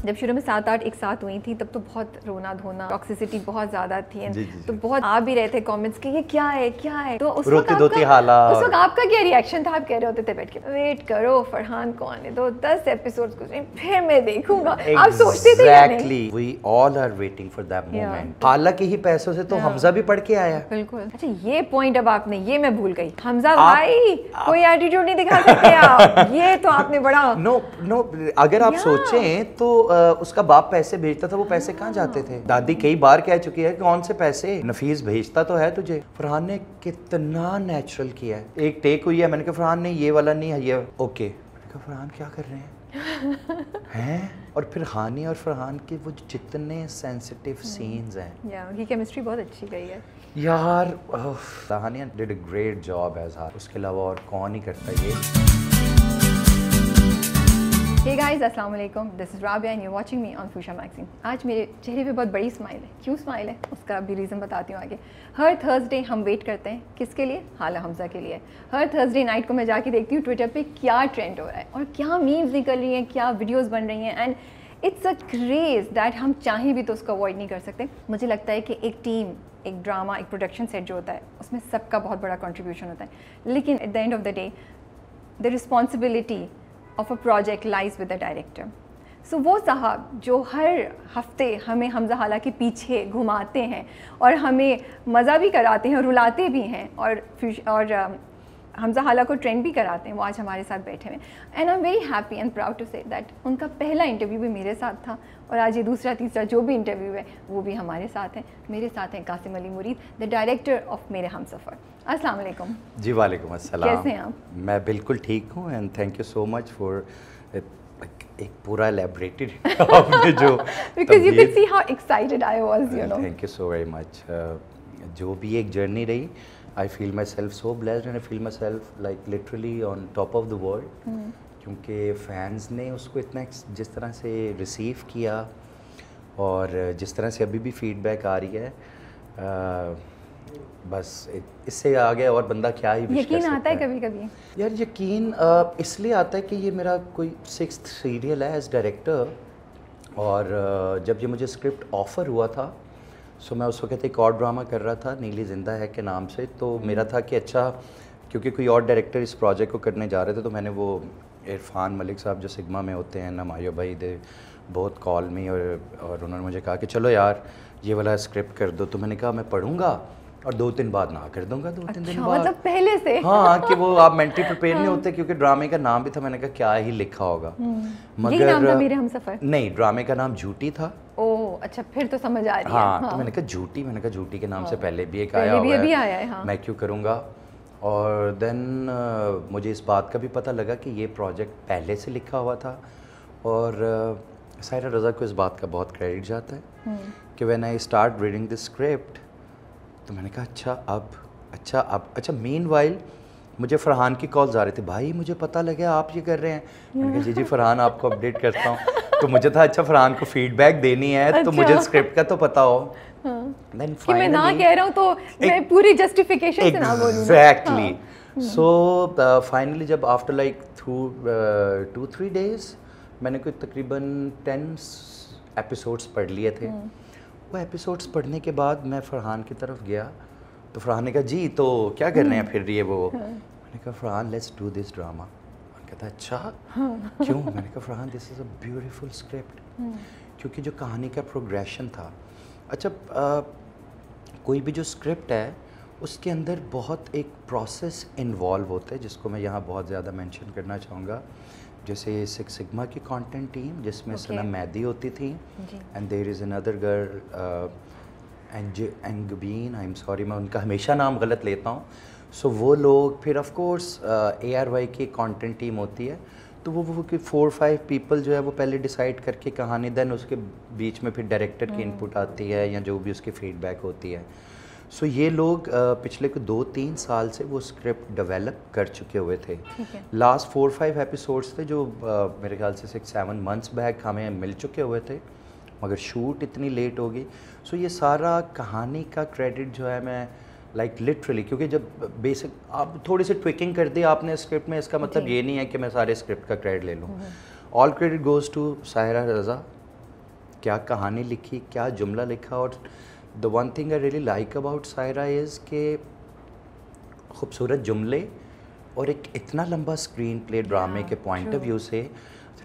جب شروع میں 7-8 ایک ساتھ ہوئی تھی تب تو بہت رونا دھونا, ٹاکسیسٹی بہت زیادہ تھی, تو بہت آ بھی رہے تھے کامنٹس کہ یہ کیا ہے کیا ہے. تو اس وقت آپ کا کیا ریئیکشن تھا؟ آپ کہہ رہے ہوتے تھے بیٹھ کے ویٹ کرو فرحان کو آنے دو, 10 ایپیسوڈز کو پھر میں دیکھوں گا. آپ سوچتے تھے exactly we all are waiting for that moment. حالانکہ ہی پیسوں سے تو حمزہ بھی پڑھ کے آیا. بالکل. اچھا یہ پوائنٹ اب آپ نے, یہ میں بھول گئی. حمزہ بھائی کوئی ایٹیٹیوڈ نہیں دکھا سکتے آپ, یہ تو آپ نے بڑا. نو اگر آپ سوچیں تو اس کا باپ پیسے بھیجتا تھا, وہ پیسے کہاں جاتے تھے؟ دادی کئی بار کہہ چکی ہے کون سے پیسے, نفیس بھیجتا تو ہے تجھے. فرحان نے کتنا نیچرل کیا ہے. ایک ٹیک ہوئی ہے, میں نے کہا فرحان نے یہ والا نہیں ہے یہ اوکے. میں نے کہا فرحان کیا کر رہے ہیں اور پھر ہانی اور فرحان کے وہ جتنے سینسٹیو سینز ہیں, ان کی کیمسٹری بہت اچھی گئی ہے یار. Hania did a great job as her, اس کے علاوہ اور کون ہی کرتا یہ. Hey guys, السلام علیکم. This is Rabia and you're watching me on Fusha Magazine. آج میرے چہرے پہ بہت بڑی اسمائل ہے. کیوں اسمائل ہے اس کا بھی ریزن بتاتی ہوں آگے. ہر تھرسڈے ہم ویٹ کرتے ہیں کس کے لیے؟ حالہ حمزہ کے لیے. ہر تھرسڈے نائٹ کو میں جا کے دیکھتی ہوں ٹویٹر پہ کیا ٹرینڈ ہو رہا ہے اور کیا میمز نکل رہی ہیں, کیا ویڈیوز بن رہی ہیں, and it's a craze that ہم چاہیں بھی تو اس کو اوائڈ نہیں کر سکتے. مجھے لگتا ہے کہ ایک ٹیم, ایک ڈرامہ, ایک پروڈکشن سیٹ جو ہوتا ہے اس میں سب کا بہت بڑا کنٹریبیوشن ہوتا ہے, لیکن at the end of the day the responsibility of a project lies with the director. So وہ صاحب جو ہر ہفتے ہمیں حمزہ حالہ کے پیچھے گھماتے ہیں اور ہمیں مزہ بھی کراتے ہیں اور رلاتے بھی ہیں اور حمزہ حالہ کو ٹرینڈ بھی کراتے ہیں, وہ آج ہمارے ساتھ بیٹھے ہوئے ہیں. And I am very happy and proud to say that ان کا پہلا انٹرویو بھی میرے ساتھ تھا اور آج یہ دوسرا تیسرا جو بھی انٹرویو ہے وہ بھی ہمارے ساتھ ہیں. میرے ساتھ ہیں قاسم علی مرید, دا ڈائریکٹر آف میرے ہم سفر. السلام علیکم. جی وعلیکم السلام. کیسے ہیں آپ؟ میں بالکل ٹھیک ہوں and thank you so much for ایک پورا ایلیبریٹڈ آپ نے جو because you could see how excited I was, you know. Thank you so very much. جو بھی ایک جرنی رہی, I feel myself so blessed and I feel myself like literally on top of the world. کیونکہ fans نے اس کو اتنا جس طرح سے ریسیو کیا اور جس طرح سے ابھی بھی فیڈ بیک آ رہی ہے, بس اس سے آگے اور بندہ کیا ہی یقین آتا ہے کبھی کبھی یار. یقین اس لیے آتا ہے کہ یہ میرا کوئی 6th سیریل ہے ایز ڈائریکٹر, اور جب یہ مجھے اسکرپٹ آفر ہوا تھا سو میں اس وقت ایک اور ڈرامہ کر رہا تھا نیلی زندہ ہے کے نام سے. تو میرا تھا کہ اچھا کیونکہ کوئی اور ڈائریکٹر اس پروجیکٹ کو کرنے جا رہے تھے, تو میں نے وہ عرفان ملک صاحب جو سگما میں ہوتے ہیں, نمایو بھائی دے بہت کال می, اور انہوں نے مجھے کہا کہ چلو یار یہ والا اسکرپٹ کر دو. تو میں نے کہا میں پڑھوں گا اور 2 دن بعد نہ کر دوں گا. 2-3 دن بعد مطلب پہلے سے ہاں کہ وہ آپ مینٹلی پریپیئر نہیں ہوتے, کیونکہ ڈرامے کا نام بھی تھا. میں نے کہا کیا ہی لکھا ہوگا, مگر میرے ہم سفر نہیں, ڈرامے کا نام جھوٹی تھا. اوہ اچھا, پھر تو سمجھ آ رہی ہے. ہاں تو میں نے کہا جھوٹی, میں نے کہا جھوٹی کے نام سے پہلے بھی ایک آیا ہوا ہے, میں کیوں کروں گا. اور دین مجھے اس بات کا بھی پتہ لگا کہ یہ پروجیکٹ پہلے سے لکھا ہوا تھا, اور سائرہ رضا کو اس بات کا بہت کریڈٹ جاتا ہے کہ when I start reading this script تو میں نے کہا اچھا مین وائل مجھے فرحان کی کالز آ رہے تھے, بھائی مجھے پتہ لگا آپ یہ کر رہے ہیں. میں نے کہا جی فرحان آپ کو اپڈیٹ کرتا ہوں. تو مجھے تھا اچھا فرحان کو فیڈ بیک دینی ہے تو مجھے اسکرپٹ کا تو پتہ ہو. کہ میں نہ کہہ رہا ہوں تو میں پوری جسٹیفیکیشن سے نہ بولوں. ایگزیکٹلی. سو فائنلی جب آفٹر لائک 2-3 days میں نے کوئی تقریباً 10 ایپیسوڈس پڑھ لیے تھے. وہ ایپیسوڈس پڑھنے کے بعد میں فرحان کی طرف گیا تو فرحان نے کہا جی تو کیا کر رہے ہیں پھر یہ وہ. میں نے کہا Farhan let's do this drama. میں کہتا اچھا کیوں. میں نے کہا فرحان دس از اے بیوٹیفل اسکرپٹ, کیونکہ جو کہانی کا پروگریشن تھا. اچھا کوئی بھی جو اسکرپٹ ہے اس کے اندر بہت ایک پروسیس انوالو ہوتا ہے جس کو میں یہاں بہت زیادہ مینشن کرنا چاہوں گا. جیسے سکس سگما کی کانٹینٹ ٹیم جس میں سنم مہدی ہوتی تھی, and there is another girl Angbeen, I am sorry میں ان کا ہمیشہ نام غلط لیتا ہوں. سو وہ لوگ, پھر آف کورس ARY کی کانٹینٹ ٹیم ہوتی ہے. تو وہ 4-5 پیپل جو ہے وہ پہلے ڈیسائیڈ کر کے کہانی, دین اس کے بیچ میں پھر ڈائریکٹر کی انپٹ آتی ہے یا جو بھی اس کی فیڈ بیک ہوتی ہے. سو یہ لوگ پچھلے 2-3 سال سے وہ اسکرپٹ ڈیولپ کر چکے ہوئے تھے. لاسٹ 4-5 ایپیسوڈس تھے جو میرے خیال سے 6-7 months بیک ہمیں مل چکے ہوئے تھے, مگر شوٹ اتنی لیٹ ہو گئی. سو یہ سارا کہانی کا کریڈٹ جو ہے میں لائک لٹرلی, کیونکہ جب بیسک آپ تھوڑی سی ٹویکنگ کر دی آپ نے اسکرپٹ میں, اس کا مطلب یہ نہیں ہے کہ میں سارے اسکرپٹ کا کریڈٹ لے لوں. All credit goes to Saira Raza کیا کہانی لکھی, کیا جملہ لکھا. اور the one thing I really like about Saira is کہ خوبصورت جملے اور ایک اتنا لمبا اسکرین پلے ڈرامے کے پوائنٹ آف ویو سے.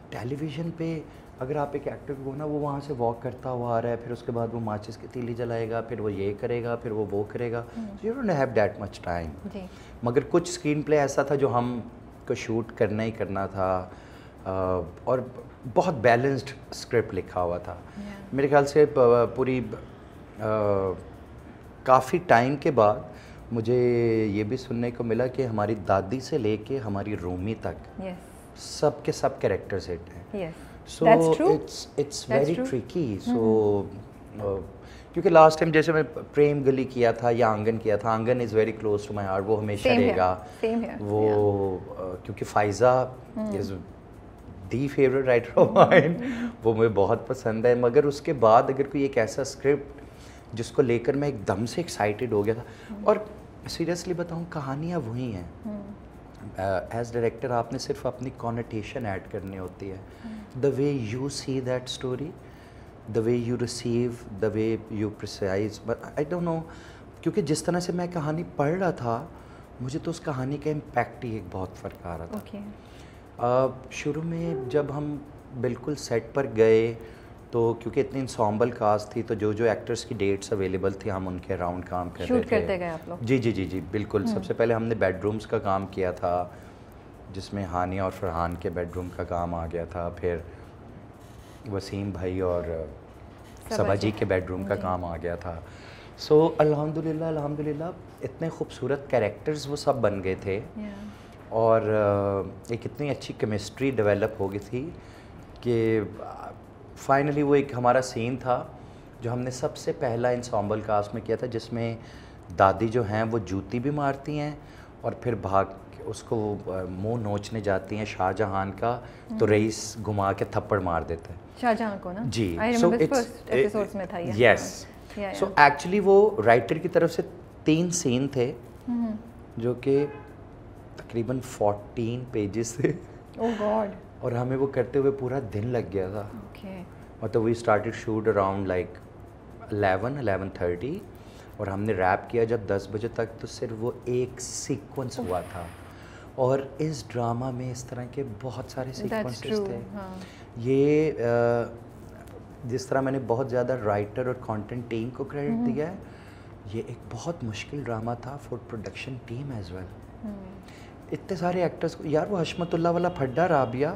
ٹیلی ویژن پہ اگر آپ ایک ایکٹر کو نا, وہ وہاں سے واک کرتا ہوا آ رہا ہے, پھر اس کے بعد وہ ماچس کی تیلی جلائے گا, پھر وہ یہ کرے گا, پھر وہ کرے گا. You don't have that much time. مگر کچھ اسکرین پلے ایسا تھا جو ہم کو شوٹ کرنا ہی کرنا تھا, اور بہت بیلنسڈ اسکرپٹ لکھا ہوا تھا. میرے خیال سے پوری کافی ٹائم کے بعد مجھے یہ بھی سننے کو ملا کہ ہماری دادی سے لے کے ہماری رومی تک سب کے سب کریکٹرز ہٹ ہیں. So it's very tricky. So کیونکہ لاسٹ ٹائم جیسے میں پریم گلی کیا تھا یا آنگن کیا تھا, Aangan is very close to my heart, وہ ہمیشہ رہے گا. وہ کیونکہ Faiza is the favourite writer of mine, وہ مجھے بہت پسند ہے. مگر اس کے بعد اگر کوئی ایک ایسا اسکرپٹ جس کو لے کر میں ایک دم سے ایکسائٹیڈ ہو گیا تھا, اور سیریسلی بتاؤں کہانیاں وہی ہیں. ایز ڈائریکٹر آپ نے صرف اپنی کونوٹیشن ایڈ کرنی ہوتی ہے. The way you see that story, the way you receive, the way you precise. But I don't know, کیونکہ جس طرح سے میں کہانی پڑھ رہا تھا مجھے تو اس کہانی کا امپیکٹ ہی ایک بہت فرق آ رہا تھا. شروع میں جب ہم بالکل سیٹ پر گئے تو کیونکہ اتنی انسامبل کاسٹ تھی, تو جو ایکٹرز کی ڈیٹس اویلیبل تھی ہم ان کے اراؤنڈ کام کر رہے تھے. کرتے گئے آپ لوگ؟ جی جی جی جی بالکل. سب سے پہلے ہم نے بیڈ رومز کا کام کیا تھا, جس میں ہانیہ اور فرحان کے بیڈ روم کا کام آ گیا تھا. پھر وسیم بھائی اور صبا جی کے بیڈ روم کا کام آ گیا تھا. سو الحمدللہ اتنے خوبصورت کیریکٹرز وہ سب بن گئے تھے, اور ایک اتنی اچھی کیمسٹری ڈیولپ ہو گئی تھی کہ فائنلی وہ ایک ہمارا سین تھا جو ہم نے سب سے پہلا انسامبل کاسٹ میں کیا تھا, جس میں دادی جو ہیں وہ جوتی بھی مارتی ہیں اور پھر بھاگ اس کو منہ نوچنے جاتی ہیں شاہ جہان کا, تو رئیس گھما کے تھپڑ مار دیتے ہیں شاہ جہاں کو نا. جی یس. سو ایکچولی وہ رائٹر کی طرف سے 3 سین تھے جو کہ تقریباً 14 پیجز تھے. Oh God. اور ہمیں وہ کرتے ہوئے پورا دن لگ گیا تھا. مطلب we started shoot around like 11:30, اور ہم نے ریپ کیا جب 10 بجے تک, تو صرف وہ ایک سیکوینس ہوا تھا. اور اس ڈرامہ میں اس طرح کے بہت سارے سیکوینسز تھے. یہ جس طرح میں نے بہت زیادہ رائٹر اور کانٹینٹ ٹیم کو کریڈٹ دیا ہے, یہ ایک بہت مشکل ڈرامہ تھا for production team as well. اتنے سارے ایکٹرز کو, یار وہ حشمت اللہ والا پھڈا رابعہ,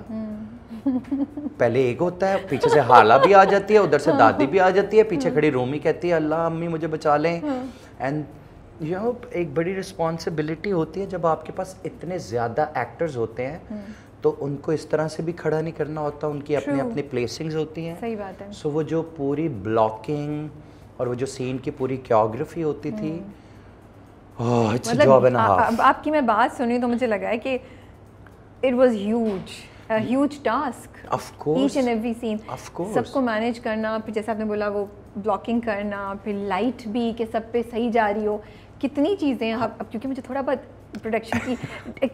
پہلے ایک ہوتا ہے, پیچھے سے حالہ بھی آ جاتی ہے, ادھر سے دادی بھی آ جاتی ہے, پیچھے کھڑی رومی کہتی ہے اللہ امی مجھے بچا لیں. اینڈ یو نو ایک بڑی رسپانسبلٹی ہوتی ہے جب آپ کے پاس اتنے زیادہ ایکٹرز ہوتے ہیں, تو ان کو اس طرح سے بھی کھڑا نہیں کرنا ہوتا, ان کی اپنی اپنی پلیسنگز ہوتی ہیں. صحیح بات ہے. سو وہ جو پوری بلاکنگ اور وہ جو سین کی پوری کوریوگرافی ہوتی تھی, مطلب آپ کی میں بات سنی تو مجھے لگا ہے کہ it was huge task. Of course each and every scene سب کو مینیج کرنا, پھر جیسے آپ نے بولا وہ بلاکنگ کرنا, پھر لائٹ بھی کہ سب پہ صحیح جا رہی ہو, کتنی چیزیں. اب کیونکہ مجھے تھوڑا بہت پروڈکشن کی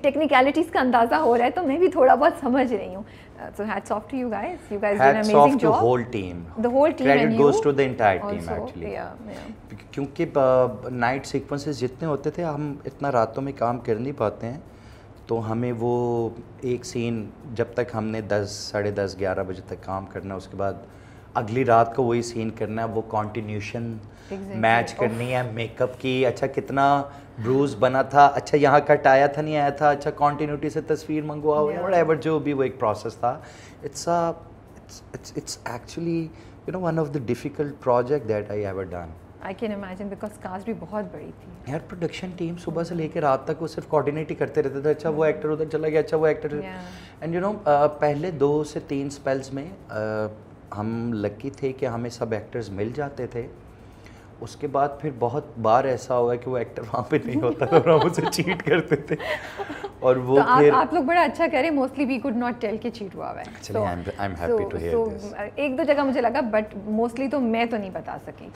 ٹیکنیکلٹیز کا اندازہ ہو رہا ہے, تو میں بھی تھوڑا بہت سمجھ رہی ہوں. So hats off to you guys. You guys did an amazing job. Hats off to whole team. The whole team and you. Credit goes to the entire team actually. Yeah. کیونکہ نائٹ سیکوینسز جتنے ہوتے تھے, ہم اتنا راتوں میں کام کر نہیں پاتے ہیں, تو ہمیں وہ ایک سین جب تک ہم نے 10, 10:30, 11 بجے تک کام کرنا, اس کے بعد اگلی رات کو وہی سین کرنا ہے, وہ کنٹینیوشن میچ کرنی ہے, میک اپ کی, اچھا کتنا بروز بنا تھا, اچھا یہاں کٹ آیا تھا نہیں آیا تھا, اچھا کنٹینیوٹی سے تصویر منگواؤ, whatever جو بھی وہ ایک پروسیس تھا. It's actually one of the difficult project that I ever done. I can imagine because cast بھی بہت بڑی تھی. یار پروڈکشن ٹیم صبح سے لے کے رات تک وہ صرف کوآرڈینیٹ ہی کرتے رہتے تھے, اچھا وہ ایکٹر ادھر چلا گیا, اچھا وہ ایکٹر. اینڈ پہلے 2 سے 3 اسپیلز میں ہم لکی تھے کہ ہمیں سب ایکٹرز مل جاتے تھے. اس کے بعد پھر بہت بار ایسا ہوا کہ وہ ایکٹر وہاں پہ نہیں ہوتا تھا اور ہم اسے چیٹ کرتے تھے. اور وہ آپ لوگ بڑا اچھا کریں, mostly we could not tell کہ چیٹ ہوا ہے. ایک 2 جگہ مجھے لگا, بٹ موسٹلی تو میں تو نہیں بتا سکی.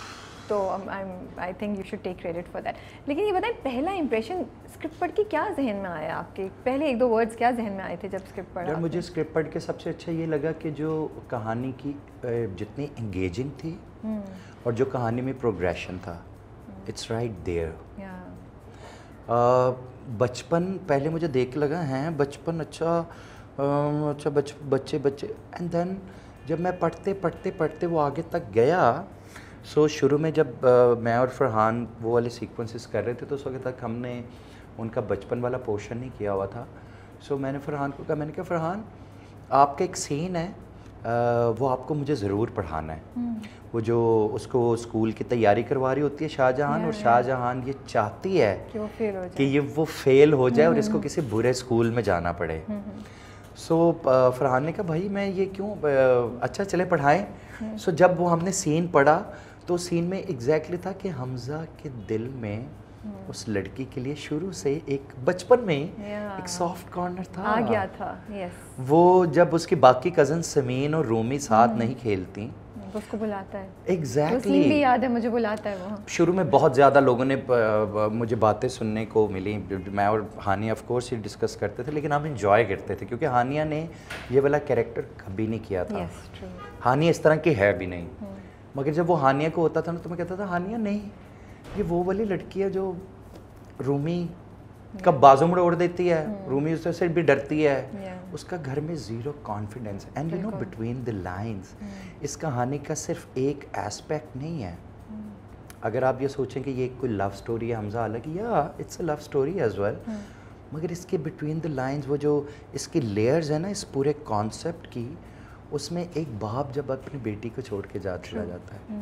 تو I think you should take credit for that. لیکن یہ بتائیں پہلا امپریشن اسکرپٹ پڑھ کے کیا ذہن میں آیا آپ کے؟ پہلے ایک دو ورڈس کیا ذہن میں آئے تھے جب اسکرپٹ پڑھا؟ مجھے اسکرپٹ پڑھ کے سب سے اچھا یہ لگا کہ جو کہانی کی جتنی انگیجنگ تھی اور جو کہانی میں پروگریشن تھا, اٹس رائٹ دیئر. بچپن پہلے مجھے دیکھ لگا ہیں بچپن اچھا بچے اینڈ دین جب میں پڑھتے وہ آگے تک گیا. سو شروع میں جب میں اور فرحان وہ والے سیکوینسز کر رہے تھے تو اس وقت تک ہم نے ان کا بچپن والا پورشن نہیں کیا ہوا تھا. سو میں نے فرحان کو کہا, میں نے کہا فرحان آپ کا ایک سین ہے وہ آپ کو مجھے ضرور پڑھانا ہے. وہ جو اس کو اسکول کی تیاری کروا رہی ہوتی ہے شاہ جہان, اور شاہ جہان یہ چاہتی ہے کہ یہ وہ فیل ہو جائے اور اس کو کسی برے اسکول میں جانا پڑے. سو فرحان نے کہا بھائی میں یہ کیوں, اچھا چلے پڑھائیں. سو جب وہ ہم نے سین پڑھا تو سین میں ایگزیکٹلی تھا کہ حمزہ کے دل میں اس لڑکی کے لیے شروع سے ایک بچپن میں ایک سافٹ کارنر تھا, آ گیا تھا. وہ جب اس کی باقی کزن سمین اور رومی ساتھ نہیں کھیلتی اس کو بلاتا ہے. ایگزیکٹلی بھی یاد ہے مجھے, بلاتا ہے وہ. شروع میں بہت زیادہ لوگوں نے مجھے باتیں سننے کو ملی, میں اور ہانیہ آف کورس یہ ڈسکس کرتے تھے لیکن ہم انجوائے کرتے تھے کیونکہ ہانیہ نے یہ والا کیریکٹر کبھی نہیں کیا تھا. ہانیہ اس طرح کی ہے بھی نہیں, مگر جب وہ ہانیہ کو ہوتا تھا نا تو میں کہتا تھا ہانیہ نہیں, یہ وہ والی لڑکی ہے جو رومی کا بازو مڑ دیتی ہے, رومی اس سے بھی ڈرتی ہے, اس کا گھر میں zero confidence. And you know between the lines اس کہانی کا صرف ایک ایسپیکٹ نہیں ہے. اگر آپ یہ سوچیں کہ یہ کوئی لو سٹوری ہے حمزہ, حالانکہ یا it's a love story as well, مگر اس کے بٹوین دی لائنس وہ جو اس کی لیئرز ہیں نا اس پورے کانسیپٹ کی, اس میں ایک باپ جب اپنی بیٹی کو چھوڑ کے چلا جاتا ہے,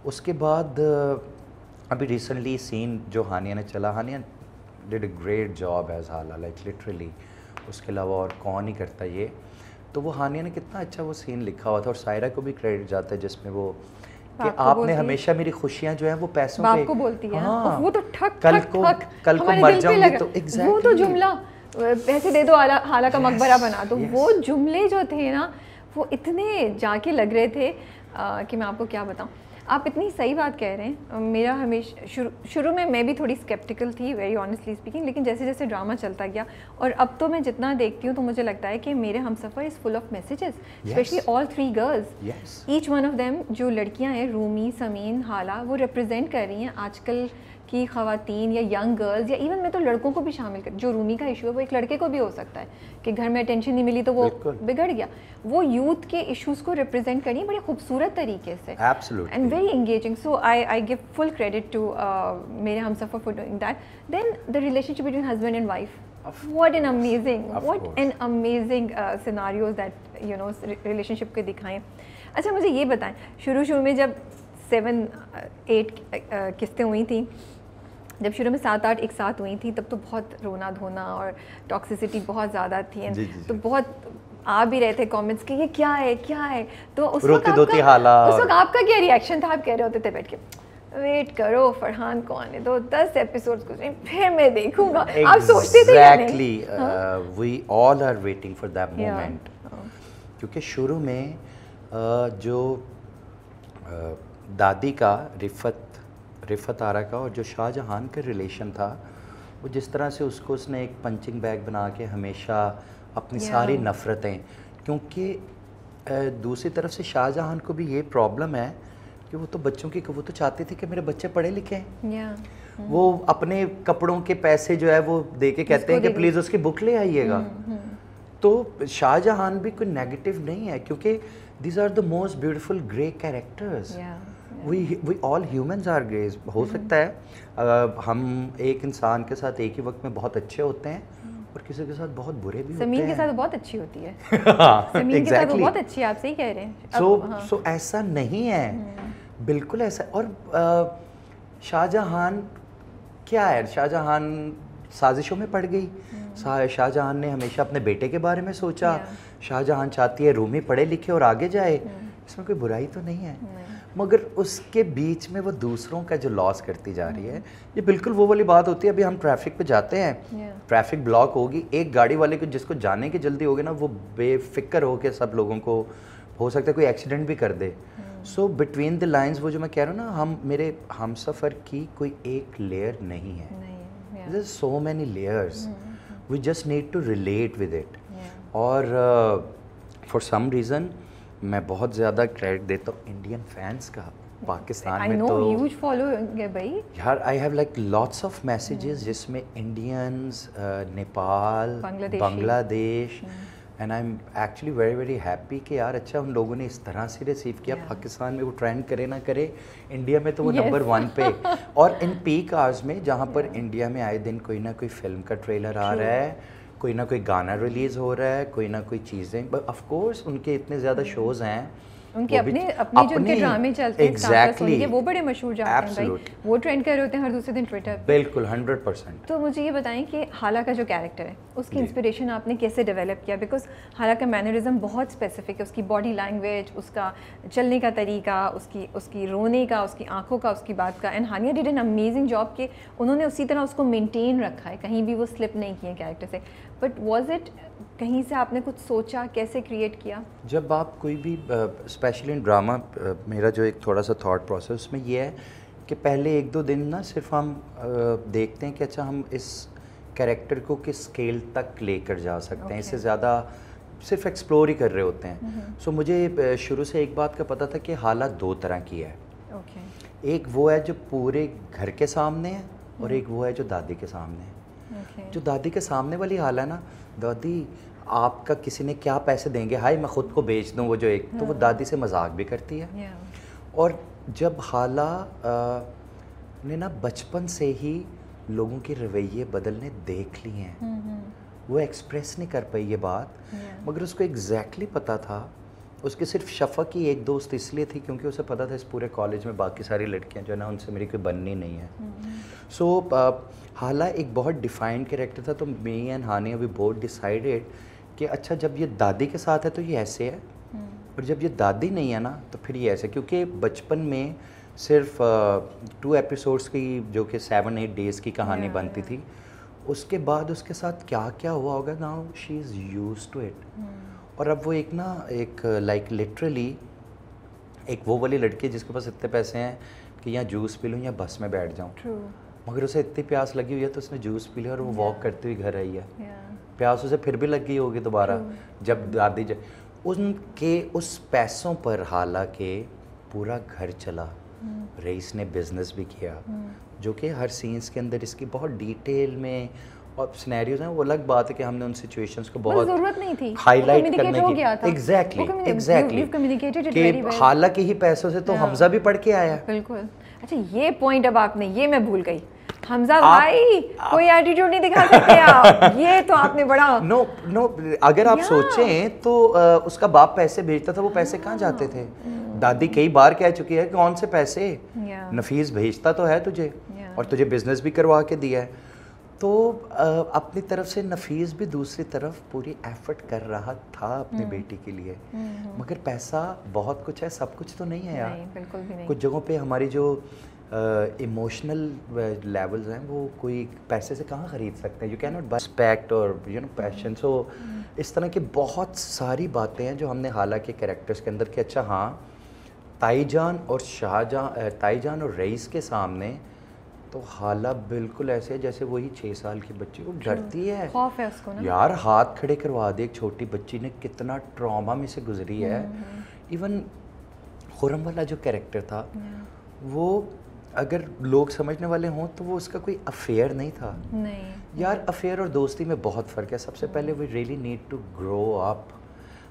اس کے بعد ابھی ریسنٹلی سین جو ہانیہ نے چلا, Hania dead a great job as حالا لائک لٹرلی, اس کے علاوہ اور کون ہی کرتا یہ. تو وہ ہانیہ نے کتنا اچھا وہ سین لکھا ہوا تھا, اور سائرہ کو بھی کریڈٹ جاتا ہے جس میں وہ کہ آپ نے ہمیشہ میری خوشیاں جو ہیں وہ پیسوں پہ, باپ کو بولتی ہے, وہ تو ٹھک کل کو مر جاؤں گی تو ایگزیکٹلی وہ تو جملہ پیسے دے دو حالہ کا مقبرہ بنا دو, وہ جملے جو تھے نا وہ اتنے جا کے لگ رہے تھے کہ میں آپ کو کیا بتاؤں. آپ اتنی صحیح بات کہہ رہے ہیں. میرا ہمیشہ شروع میں بھی تھوڑی اسکیپٹیکل تھی ویری آنیسٹلی اسپیکنگ, لیکن جیسے جیسے ڈرامہ چلتا گیا اور اب تو میں جتنا دیکھتی ہوں تو مجھے لگتا ہے کہ میرے Humsafar is full of messages, especially all 3 girls, each one of them. جو لڑکیاں ہیں رومی, سمین, حالہ, وہ ریپرزینٹ کر رہی ہیں آج کل کی خواتین یا ینگ گرلز, یا ایون میں تو لڑکوں کو بھی شامل کر. جو رومی کا ایشو ہے وہ ایک لڑکے کو بھی ہو سکتا ہے کہ گھر میں اٹینشن نہیں ملی تو وہ بگڑ گیا. وہ یوتھ کے ایشوز کو ریپرزینٹ کرنی بڑے خوبصورت طریقے سے, and very engaging. So I give full credit to Mere Humsafar for doing that. Then the relationship between husband and wife, what an amazing scenarios that you know relationship کے دکھائیں. اچھا مجھے یہ بتائیں, شروع میں جب 7-8 قسطیں ہوئی تھیں, جب شروع میں 7-8 ایک ساتھ ہوئی تھیں, تب تو بہت رونا دھونا اور ٹاکسیسٹی بہت زیادہ تھی, تو بہت آ بھی رہے تھے کامنٹس کہ یہ کیا ہے. تو اس وقت آپ کا کیا ریئیکشن تھا؟ آپ کہہ رہے ہوتے تھے بیٹھ کے ویٹ کرو فرحان کو آنے دو 10 ایپیسوڈز کو پھر میں دیکھوں گا. آپ سوچتے تھے exactly we all are waiting for that moment, کیونکہ شروع میں جو دادی کا رفت آرا کا اور جو شاہ جہان کا ریلیشن تھا, وہ جس طرح سے اس نے ایک پنچنگ بیگ بنا کے ہمیشہ اپنی ساری نفرتیں, کیونکہ دوسری طرف سے شاہ جہان کو بھی یہ پرابلم ہے کہ وہ تو بچوں کی, وہ تو چاہتے تھے کہ میرے بچے پڑھے لکھے ہیں. وہ اپنے کپڑوں کے پیسے جو ہے وہ دے کے کہتے ہیں کہ پلیز اس کی بک لے آئیے گا. تو شاہ جہان بھی کوئی نیگیٹو نہیں ہے, کیونکہ these are the most beautiful grey characters. We all humans are greys. ہو سکتا ہے ہم ایک انسان کے ساتھ ایک ہی وقت میں بہت اچھے ہوتے ہیں اور کسی کے ساتھ بہت برے بھی ہوتے ہیں. زمین کے ساتھ بہت اچھی ہوتی ہے, زمین کے ساتھ بہت اچھی ہے, آپ صحیح کہہ رہے ہیں. سو ایسا نہیں ہے, بالکل ایسا. اور شاہ جہان کیا ہے, شاہ جہان سازشوں میں پڑ گئی. شاہ جہان نے ہمیشہ اپنے بیٹے کے بارے میں سوچا. شاہ جہان چاہتی ہے رومی پڑھے لکھے اور آگے جائے, اس میں کوئی برائی تو نہیں ہے, مگر اس کے بیچ میں وہ دوسروں کا جو لاس کرتی جا رہی ہے. یہ بالکل وہ والی بات ہوتی ہے, ابھی ہم ٹریفک پہ جاتے ہیں, ٹریفک بلاک ہوگی, ایک گاڑی والے کو جس کو جانے کی جلدی ہوگی نا, وہ بے فکر ہو کے سب لوگوں کو ہو سکتا ہے کوئی ایکسیڈنٹ بھی کر دے. سو بٹوین دی لائنس وہ جو میں کہہ رہا ہوں نا, میرے ہم سفر کی کوئی ایک لیئر نہیں ہے. There are so many layers. We just need to relate with it. اور for some reason میں بہت زیادہ کریڈٹ دیتا ہوں انڈین فینس کا. پاکستان میں تو ہیوج فالوئنگ ہے بھائی یار. I have like lots of messages جس میں انڈینز, نیپال, بنگلہ دیش, and I am actually very very happy کہ یار اچھا ان لوگوں نے اس طرح سے ریسیو کیا. پاکستان میں وہ ٹرینڈ کرے نہ کرے, انڈیا میں تو وہ نمبر 1 پہ. اور ان پیک آورز میں جہاں پر انڈیا میں آئے دن کوئی نہ کوئی فلم کا ٹریلر آ رہا ہے, کوئی نہ کوئی گانا ریلیز ہو رہا ہے, کوئی نہ کوئی چیزیں. آف کورس ان کے اتنے زیادہ شوز ہیں, ان کے اپنے جو ان کے ڈرامے چلتے ہیں وہ بڑے مشہور جاتے ہیں بھائی, وہ ٹرینڈ کر رہے ہوتے ہیں ہر دوسرے دن ٹویٹر پہ. بالکل 100%. تو مجھے یہ بتائیں کہ حالہ کا جو کیریکٹر ہے اس کی انسپریشن آپ نے کیسے ڈیولپ کیا؟ بیکاز حالہ کا مینرزم بہت اسپیسیفک ہے, اس کی باڈی لینگویج, اس کا چلنے کا طریقہ, اس کی رونے کا, اس کی آنکھوں کا, اس کی بات کا. And Hania did an amazing job کہ انہوں نے اسی طرح اس کو مینٹین رکھا ہے, کہیں بھی وہ سلپ نہیں کیے کیریکٹر سے. بٹ واز اٹ کہیں سے آپ نے کچھ سوچا, کیسے کریٹ کیا؟ جب آپ کوئی بھی اسپیشلی ان ڈرامہ, میرا جو ایک تھوڑا سا تھاٹ پروسیس میں یہ ہے کہ پہلے 1-2 دن نا صرف ہم دیکھتے ہیں کہ اچھا ہم اس کیریکٹر کو کس اسکیل تک لے کر جا سکتے ہیں, اس سے زیادہ صرف ایکسپلور ہی کر رہے ہوتے ہیں. سو مجھے شروع سے ایک بات کا پتہ تھا کہ حالہ 2 طرح کی ہے. ایک وہ ہے جو پورے گھر کے سامنے ہے, اور ایک وہ ہے جو دادی کے سامنے ہے. جو دادی کے سامنے والی حالہ ہے نا, دادی آپ کا کسی نے کیا پیسے دیں گے, ہائی میں خود کو بیچ دوں, وہ جو ایک تو وہ دادی سے مذاق بھی کرتی ہے. اور جب حالہ نے نا بچپن سے ہی لوگوں کے رویے بدلنے دیکھ لیے ہیں, وہ ایکسپریس نہیں کر پائی یہ بات, مگر اس کو ایگزیکٹلی پتہ تھا. اس کے صرف شفق ہی ایک دوست اس لیے تھی کیونکہ اسے پتہ تھا اس پورے کالج میں باقی ساری لڑکیاں جو ہے نا ان سے میری کوئی بننی نہیں ہے. سو حالہ ایک بہت ڈیفائنڈ کریکٹر تھا. تو me and Hania we both decided کہ اچھا جب یہ دادی کے ساتھ ہے تو یہ ایسے ہے, اور جب یہ دادی نہیں ہے نا تو پھر یہ ایسے. کیونکہ بچپن میں صرف 2 ایپیسوڈس کی جو کہ 7-8 ڈیز کی کہانی بنتی تھی, اس کے بعد اس کے ساتھ کیا کیا ہوا ہوگا, now she is used to it. اور اب وہ ایک لائک لٹرلی ایک وہ والی لڑکی جس کے پاس اتنے پیسے ہیں کہ یا جوس پی لوں یا بس میں بیٹھ جاؤں, مگر اسے اتنی پیاس لگی ہوئی ہے تو اس نے جوس پی لیا اور وہ واک کرتے ہوئے گھر آئی ہے. پیاس اسے پھر بھی لگ گئی ہوگی دوبارہ جب دادی ان کے اس پیسوں پر حالانکہ پورا گھر چلا. رئیس نے بزنس بھی کیا جو کہ ہر سینس کے اندر اس کی بہت ڈیٹیل میں, اور سینیریوز ہیں وہ الگ بات ہے کہ ہم نے ان سچویشنز کو بہت ضرورت نہیں تھی ہائی لائٹ کرنے کی. ایگزیکٹلی کہ حالہ کے ہی پیسوں سے تو حمزہ بھی پڑھ کے آیا. بالکل. اچھا یہ پوائنٹ اب آپ نے, یہ میں بھول گئی, حمزہ بھائی کوئی ایٹیٹیوڈ نہیں دکھا سکتے آپ, یہ تو آپ نے بڑا نو اگر آپ سوچیں تو اس کا باپ پیسے بھیجتا تھا, وہ پیسے کہاں جاتے تھے؟ دادی کئی بار کہہ چکی ہے کہ کون سے پیسے, نفیس بھیجتا تو ہے تجھے, اور تجھے بزنس بھی کروا کے دیا ہے. تو اپنی طرف سے نفیس بھی دوسری طرف پوری ایفرٹ کر رہا تھا اپنی بیٹی کے لیے, مگر پیسہ بہت کچھ ہے, سب کچھ تو نہیں ہے یار. بالکل بھی نہیں. کچھ جگہوں پہ ہماری جو ایموشنل لیولز ہیں وہ کوئی پیسے سے کہاں خرید سکتے ہیں. You can not by respect اور یو نو پیشن. سو اس طرح کی بہت ساری باتیں ہیں جو ہم نے حالہ کے کریکٹرز کے اندر کہ اچھا ہاں تائی جان اور تائی جان اور رئیس کے سامنے تو حالہ بالکل ایسے جیسے وہی 6 سال کی بچی, وہ ڈرتی ہے, خوف ہے اس کو نا یار. ہاتھ کھڑے کروا دے, ایک چھوٹی بچی نے کتنا ٹراما میں سے گزری ہے. ایون خرم والا جو کیریکٹر تھا وہ اگر لوگ سمجھنے والے ہوں تو وہ اس کا کوئی افیئر نہیں تھا. نہیں یار, افیئر اور دوستی میں بہت فرق ہے. سب سے پہلے we really need to grow up.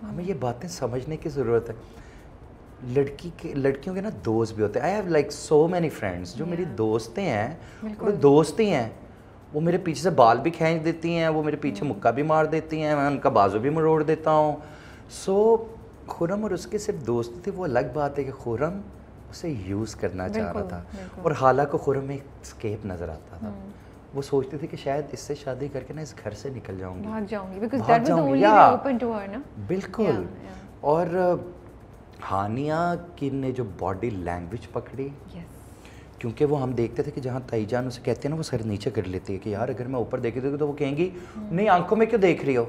ہمیں یہ باتیں سمجھنے کی ضرورت ہے. لڑکیوں کے نا دوست بھی ہوتے ہیں. I have like so many friends جو میری دوستیں ہیں, وہ دوست ہی ہیں. وہ میرے پیچھے سے بال بھی کھینچ دیتی ہیں, وہ میرے پیچھے مکہ بھی مار دیتی ہیں, میں ان کا بازو بھی مروڑ دیتا ہوں. سو خرم اور اس کے صرف دوست تھے, وہ الگ بات ہے کہ خرم اسے یوز کرنا چاہ رہا تھا, اور حالہ کو خرم میں اسکیپ نظر آتا تھا. وہ سوچتی تھی کہ شاید اس سے شادی کر کے نا اس گھر سے نکل جاؤں گی, بھاگ جاؤں گی, because that was the only way open to her نا. بالکل. اور ہانیہ کی نے جو باڈی لینگویج پکڑی, کیونکہ وہ ہم دیکھتے تھے کہ جہاں تائی جان اسے کہتے ہیں نا وہ سر نیچے کر لیتی ہے کہ یار اگر میں اوپر دیکھ رہی ہوں تو وہ کہیں گی نہیں آنکھوں میں کیوں دیکھ رہی ہو,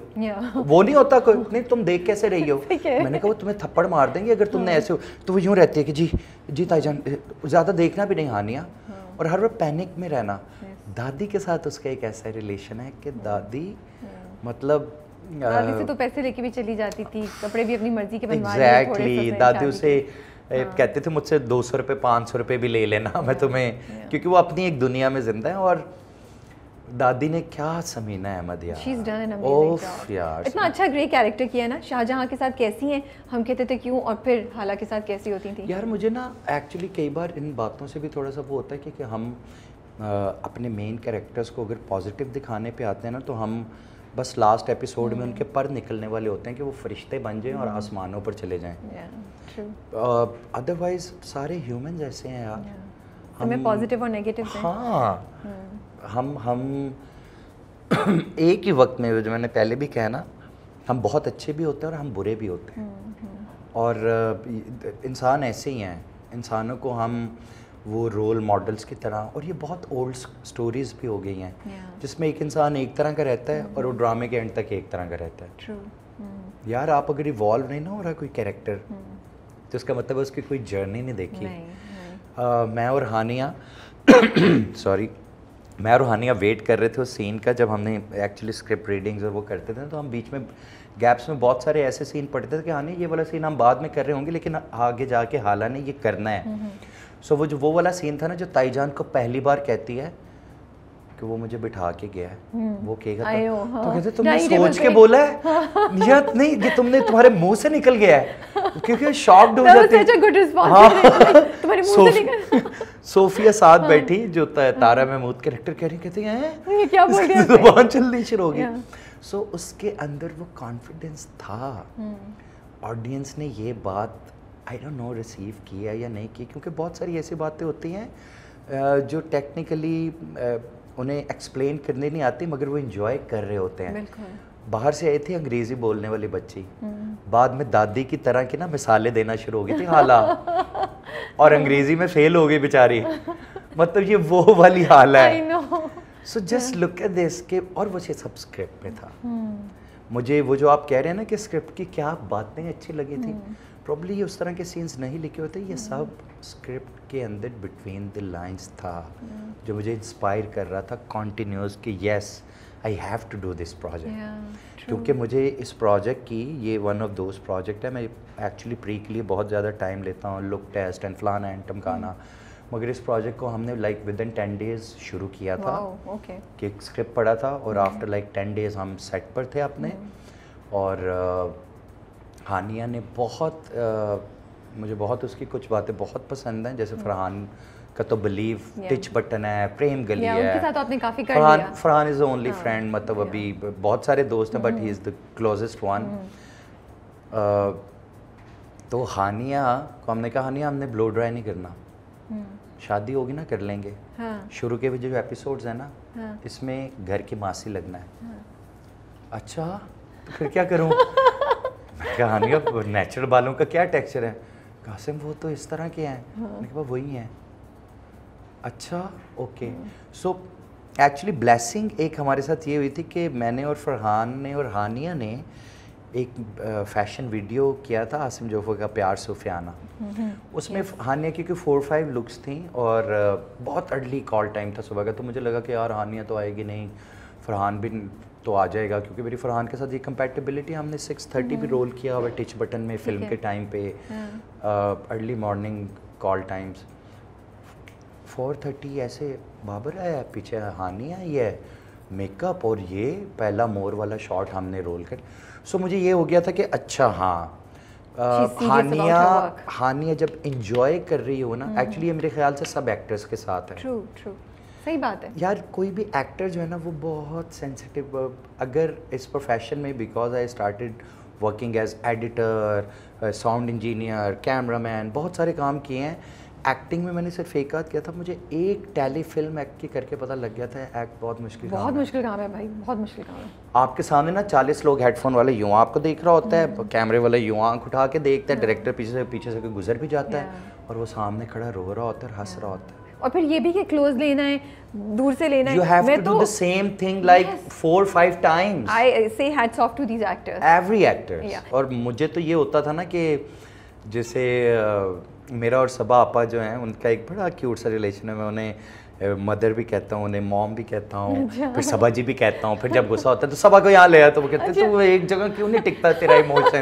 وہ نہیں ہوتا کوئی, نہیں تم دیکھ کیسے رہی ہو. میں نے کہا وہ تمہیں تھپڑ مار دیں گے اگر تم نے ایسے ہو. تو وہ یوں رہتی ہے کہ جی تائی جان, زیادہ دیکھنا بھی نہیں ہانیہ, اور ہر وقت پینک میں رہنا. دادی کے ساتھ اس کا ایک ایسا ریلیشن ہے کہ دادی مطلب دادی سے تو پیسے لے کے بھی چلی جاتی تھی, کپڑے بھی اپنی مرضی کے بنوا لیے. ایگزیکٹلی, دادی اسے کہتے تھے مجھ سے 200 روپے 500 روپے بھی لے لینا میں تمہیں, کیونکہ وہ اپنی ایک دنیا میں زندہ ہے. اور دادی نے کیا سمینا احمد یار, اتنا اچھا گرے کیریکٹر کیا ہے نا. شاہجہاں کے ساتھ کیسی ہیں ہم کہتے تھے کیوں, اور پھر حالہ کے ساتھ کیسی ہوتی تھیں یار. مجھے نا ایکچولی کئی بار ان باتوں سے بھی تھوڑا سا وہ ہوتا ہے کہ ہم اپنے مین کیریکٹرز کو اگر پازیٹیو دکھانے پہ آتے ہیں نا تو ہم بس لاسٹ ایپیسوڈ میں ان کے پر نکلنے والے ہوتے ہیں کہ وہ فرشتے بن جائیں اور آسمانوں پر چلے جائیں. ادروائز سارے ہیومنز ایسے ہیں یار, ہمیں پازیٹیو اور نیگیٹیو ہیں. ہاں, ہم ایک ہی وقت میں, جو میں نے پہلے بھی کہا نا, ہم بہت اچھے بھی ہوتے ہیں اور ہم برے بھی ہوتے ہیں. اور انسان ایسے ہی ہیں, انسانوں کو ہم وہ رول ماڈلز کی طرح, اور یہ بہت اولڈ سٹوریز بھی ہو گئی ہیں جس میں ایک انسان ایک طرح کا رہتا ہے اور وہ ڈرامے کے اینڈ تک ایک طرح کا رہتا ہے. یار آپ اگر ایوالو نہیں نہ ہو رہا کوئی کیریکٹر تو اس کا مطلب ہے اس کی کوئی جرنی نہیں دیکھی. میں اور ہانیہ ویٹ کر رہے تھے اس سین کا, جب ہم نے ایکچولی اسکرپٹ ریڈنگز اور وہ کرتے تھے تو ہم بیچ میں گیپس میں بہت سارے ایسے سین پڑھتے تھے کہ ہانیہ یہ والا سین ہم بعد میں کر رہے ہوں گے لیکن آگے جا کے حالہ نے یہ کرنا ہے. سو وہ والا سین تھا نا جو تائی جان کو پہلی بار کہتی ہے کہ وہ مجھے بٹھا کے گیا ہے, وہ کہے گا تو کہتے تم نے سوچ کے بولا ہے یا نہیں, یہ تم نے تمہارے منہ سے نکل گیا ہے, کیونکہ شاکڈ ہو جاتے ہیں. صوفیہ ساتھ بیٹھی جو تارا محمود کریکٹر کہہ رہی, کہتے ہیں کیا بول رہے ہیں, زبان چلنی شروع ہو گئی. سو اس کے اندر وہ کانفیڈنس تھا. آڈینس نے یہ بات آئی ڈونٹ نو ریسیو کیا یا نہیں کی, کیونکہ بہت ساری ایسی باتیں ہوتی ہیں جو ٹیکنیکلی انہیں ایکسپلین کرنے نہیں آتی مگر وہ انجوائے کر رہے ہوتے ہیں. باہر سے آئی تھی انگریزی بولنے والی بچی, بعد میں دادی کی طرح کی نا مثالیں دینا شروع ہو گئی تھی حالہ, اور انگریزی میں فیل ہو گئی بیچاری. مطلب یہ وہ والی حالہ ہے. So just look at this کہ, اور وہ سب اسکرپٹ میں تھا. مجھے وہ جو آپ کہہ رہے ہیں نا کہ اسکرپٹ کی کیا باتیں اچھی لگی تھی, پرابلی اس طرح کے سینس نہیں لکھے ہوتے, یہ سب اسکرپٹ کے اندر بٹوین دی لائنس تھا جو مجھے انسپائر کر رہا تھا کنٹینیوس کہ yes I have to do this project. کیونکہ مجھے اس پروجیکٹ کی, یہ ون آف دوز پروجیکٹ ہے, میں ایکچولی پری کے لیے بہت زیادہ ٹائم لیتا ہوں, لک ٹیسٹ اینڈ فلانا اینڈ ٹمکانا, مگر اس پروجیکٹ کو ہم نے لائک ود ان 10 days شروع کیا تھا کہ ایک اسکرپٹ پڑھا تھا اور آفٹر لائک 10 days ہم سیٹ پر تھے اپنے. اور ہانیہ نے مجھے بہت اس کی کچھ باتیں بہت پسند ہیں, جیسے فرحان کا تو بلیو ٹچ بٹن ہے, پریم گلی ہے, فرحان از اونلی فرینڈ, مطلب ابھی بہت سارے دوست ہیں but he is the closest one. تو ہانیہ کو ہم نے کہا ہانیہ ہم نے بلو ڈرائی نہیں کرنا, شادی ہوگی نا کر لیں گے. شروع کے جو ایپیسوڈز ہیں نا اس میں گھر کی ماسی لگنا ہے. اچھا تو پھر کیا کروں, میں کہا ہانیہ نیچرل بالوں کا کیا ٹیکسچر ہے, قاسم وہ تو اس طرح کے ہیں, میں نے کہا وہی ہیں. اچھا اوکے. سو ایکچولی بلیسنگ ایک ہمارے ساتھ یہ ہوئی تھی کہ میں نے اور فرحان نے اور ہانیہ نے ایک فیشن ویڈیو کیا تھا عاصم جوفر کا پیار صوفیانہ. اس میں ہانیہ کی کوئی 4-5 لکس تھیں اور بہت ارلی کال ٹائم تھا صبح کا, تو مجھے لگا کہ یار ہانیہ تو آئے گی نہیں, فرحان بھی تو آ جائے گا, کیونکہ میری فرحان کے ساتھ یہ کمپیٹیبلٹی, ہم نے 6:30 بھی رول کیا ہوا ٹچ بٹن میں فلم کے ٹائم پہ, ارلی مارننگ کال ٹائمز. 4:30 ایسے بابر آیا, پیچھے ہانی آئی ہے, میک اپ, اور یہ پہلا مور والا شاٹ ہم نے رول کر. سو مجھے یہ ہو گیا تھا کہ اچھا ہاں ہانیہ جب انجوائے کر رہی ہو نا, ایکچولی یہ میرے خیال سے سب ایکٹرز کے ساتھ ہے. صحیح بات ہے یار, کوئی بھی ایکٹر جو ہے نا وہ بہت سینسٹیو, اگر اس پروفیشن میں, because I started working as editor, sound engineer, cameraman, بہت سارے کام کیے ہیں. ایکٹنگ میں نے صرف ایک آدھ کیا تھا, مجھے ایک ٹیلی فلم ایکٹ کی کر کے پتہ لگ گیا تھا ایکٹ بہت مشکل کام ہے. بہت مشکل کام ہے بھائی, بہت مشکل کام ہے. آپ کے سامنے نا 40 لوگ ہیڈ فون والے یوں آپ کو دیکھ رہا ہوتا ہے, کیمرے والا یوں آنکھ اٹھا کے دیکھتا ہے, ڈائریکٹر پیچھے سے کوئی گزر بھی جاتا ہے, اور وہ سامنے کھڑا رو رہا ہوتا ہے اور ہنس رہا ہوتا ہے. اور پھر یہ بھی کہ کلوز لینا ہے, دور سے لینا ہے. You have to do the same thing like 4-5 times. I say hats off to these actors. Every actors. اور مجھے تو یہ ہوتا تھا نا کہ جیسے میرا اور صبا آپا جو ہیں ان کا ایک بڑا کیوٹ سا ریلیشن ہے, میں انہیں مدر بھی کہتا ہوں, انہیں موم بھی کہتا ہوں, پھر صبا جی بھی کہتا ہوں, پھر جب غصہ ہوتا ہے تو صبا کو یہاں لے آیا تو وہ کہتے ہیں تو ایک جگہ کیوں نہیں ٹکتا تیرا ایموشن.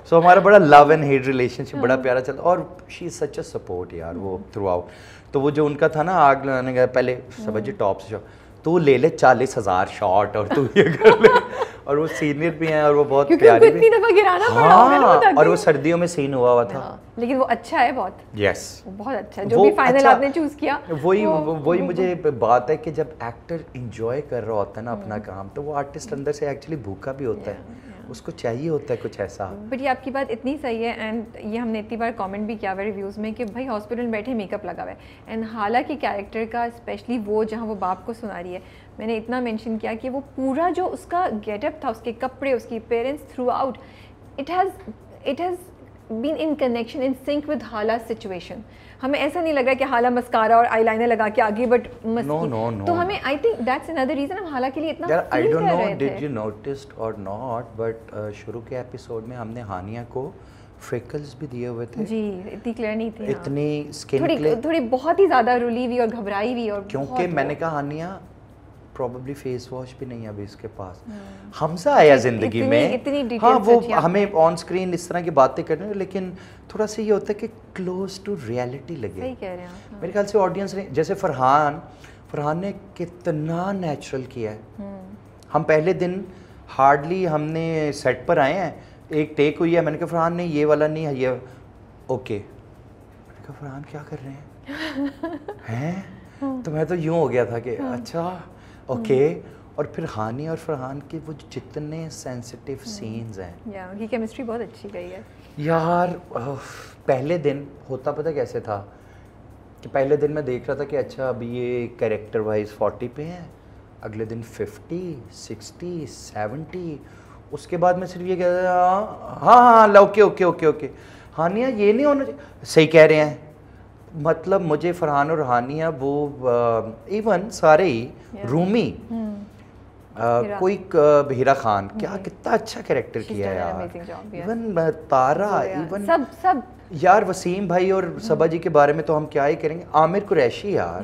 سو ہمارا بڑا لو اینڈ ہیٹ ریلیشن شپ بڑا پیارا چلتا, اور شی از سچ اے سپورٹ یار وہ تھرو آؤٹ. تو وہ جو ان کا تھا نا آگ لگانے کا, پہلے صبا جی ٹاپ سے تو لے لے 40,000 شاٹ اور تو یہ کر لے, اور وہ سینئر بھی ہیں اور وہ بہت پیارے بھی. ہاں, اور وہ سردیوں میں سین ہوا تھا, لیکن وہ اچھا ہے بہت. یس, بہت اچھا, جو بھی فائنل آپ نے چوز کیا وہی مجھے بات ہے کہ جب ایکٹر انجوائے کر رہا ہوتا ہے نا اپنا کام, تو وہ آرٹسٹ اندر سے ایکچولی بھوکا بھی ہوتا ہے, اس کو چاہیے ہوتا ہے کچھ ایسا. بٹ یہ آپ کی بات اتنی صحیح ہے, اینڈ یہ ہم نے اتنی بار کامنٹ بھی کیا ہوا ریویوز میں کہ بھائی ہاسپٹل میں بیٹھے میک اپ لگا ہوا ہے, اینڈ حالانکہ کیریکٹر کا اسپیشلی وہ جہاں وہ باپ کو سنا رہی ہے, میں نے اتنا مینشن کیا کہ وہ پورا جو اس کا گیٹ اپ تھا, اس کے کپڑے, اس کی appearance through out, it has been in connection, in sync with Hala's situation. ہمیں ایسا نہیں لگ رہا کہ حالا مسکارا اور آئی لائنر لگا کے آگے, بٹ تو ہمیں I think that's another reason ہم حالا کے لیے اتنا I don't know did you noticed or not, but شروع کے ایپیسوڈ میں ہم نے ہانیہ کو فریکلز بھی دیے ہوئے تھے. جی, اتنی کلیئر نہیں تھی, اتنی اسکن کلیئر, تھوڑی بہت ہی زیادہ رولی ہوئی اور گھبرائی ہوئی, اور کیونکہ میں نے کہا ہانیہ پروبیبلی فیس واش بھی نہیں ہے ابھی اس کے پاس. حمزہ آیا زندگی میں, ہاں وہ ہمیں آن اسکرین اس طرح کی باتیں کرنے, لیکن تھوڑا سا یہ ہوتا ہے کہ کلوز ٹو ریئلٹی لگے. صحیح کہہ رہے ہیں میرے خیال سے آڈینس نے, جیسے فرحان نے کتنا نیچرل کیا ہے. ہم پہلے دن ہارڈلی ہم نے سیٹ پر آئے ہیں, ایک ٹیک ہوئی ہے, میں نے کہا فرحان نے یہ والا نہیں ہے, یہ اوکے, میں نے کہا فرحان کیا کر رہے ہیں, تو میں تو یوں ہو گیا تھا کہ اچھا اوکے. اور پھر ہانی اور فرحان کے وہ جتنے سینسٹیو سینز ہیں, ان کی کیمسٹری بہت اچھی گئی ہے یار. پہلے دن ہوتا پتہ کیسے تھا کہ پہلے دن میں دیکھ رہا تھا کہ اچھا ابھی یہ کریکٹر وائز 40 پہ ہیں, اگلے دن 50, 60, 70, اس کے بعد میں صرف یہ کہہ رہا ہاں okay okay okay okay. Hania یہ نہیں ہونا چاہیے, صحیح کہہ رہے ہیں. مطلب مجھے فرحان اور ہانیہ وہ ایون سارے ہی, رومی, کوئی ہیرا خان, کیا کتنا اچھا کریکٹر کیا ہے یار. ایون تارا, ایون سب یار, وسیم بھائی اور صبا جی کے بارے میں تو ہم کیا ہی کریں گے. عامر قریشی یار,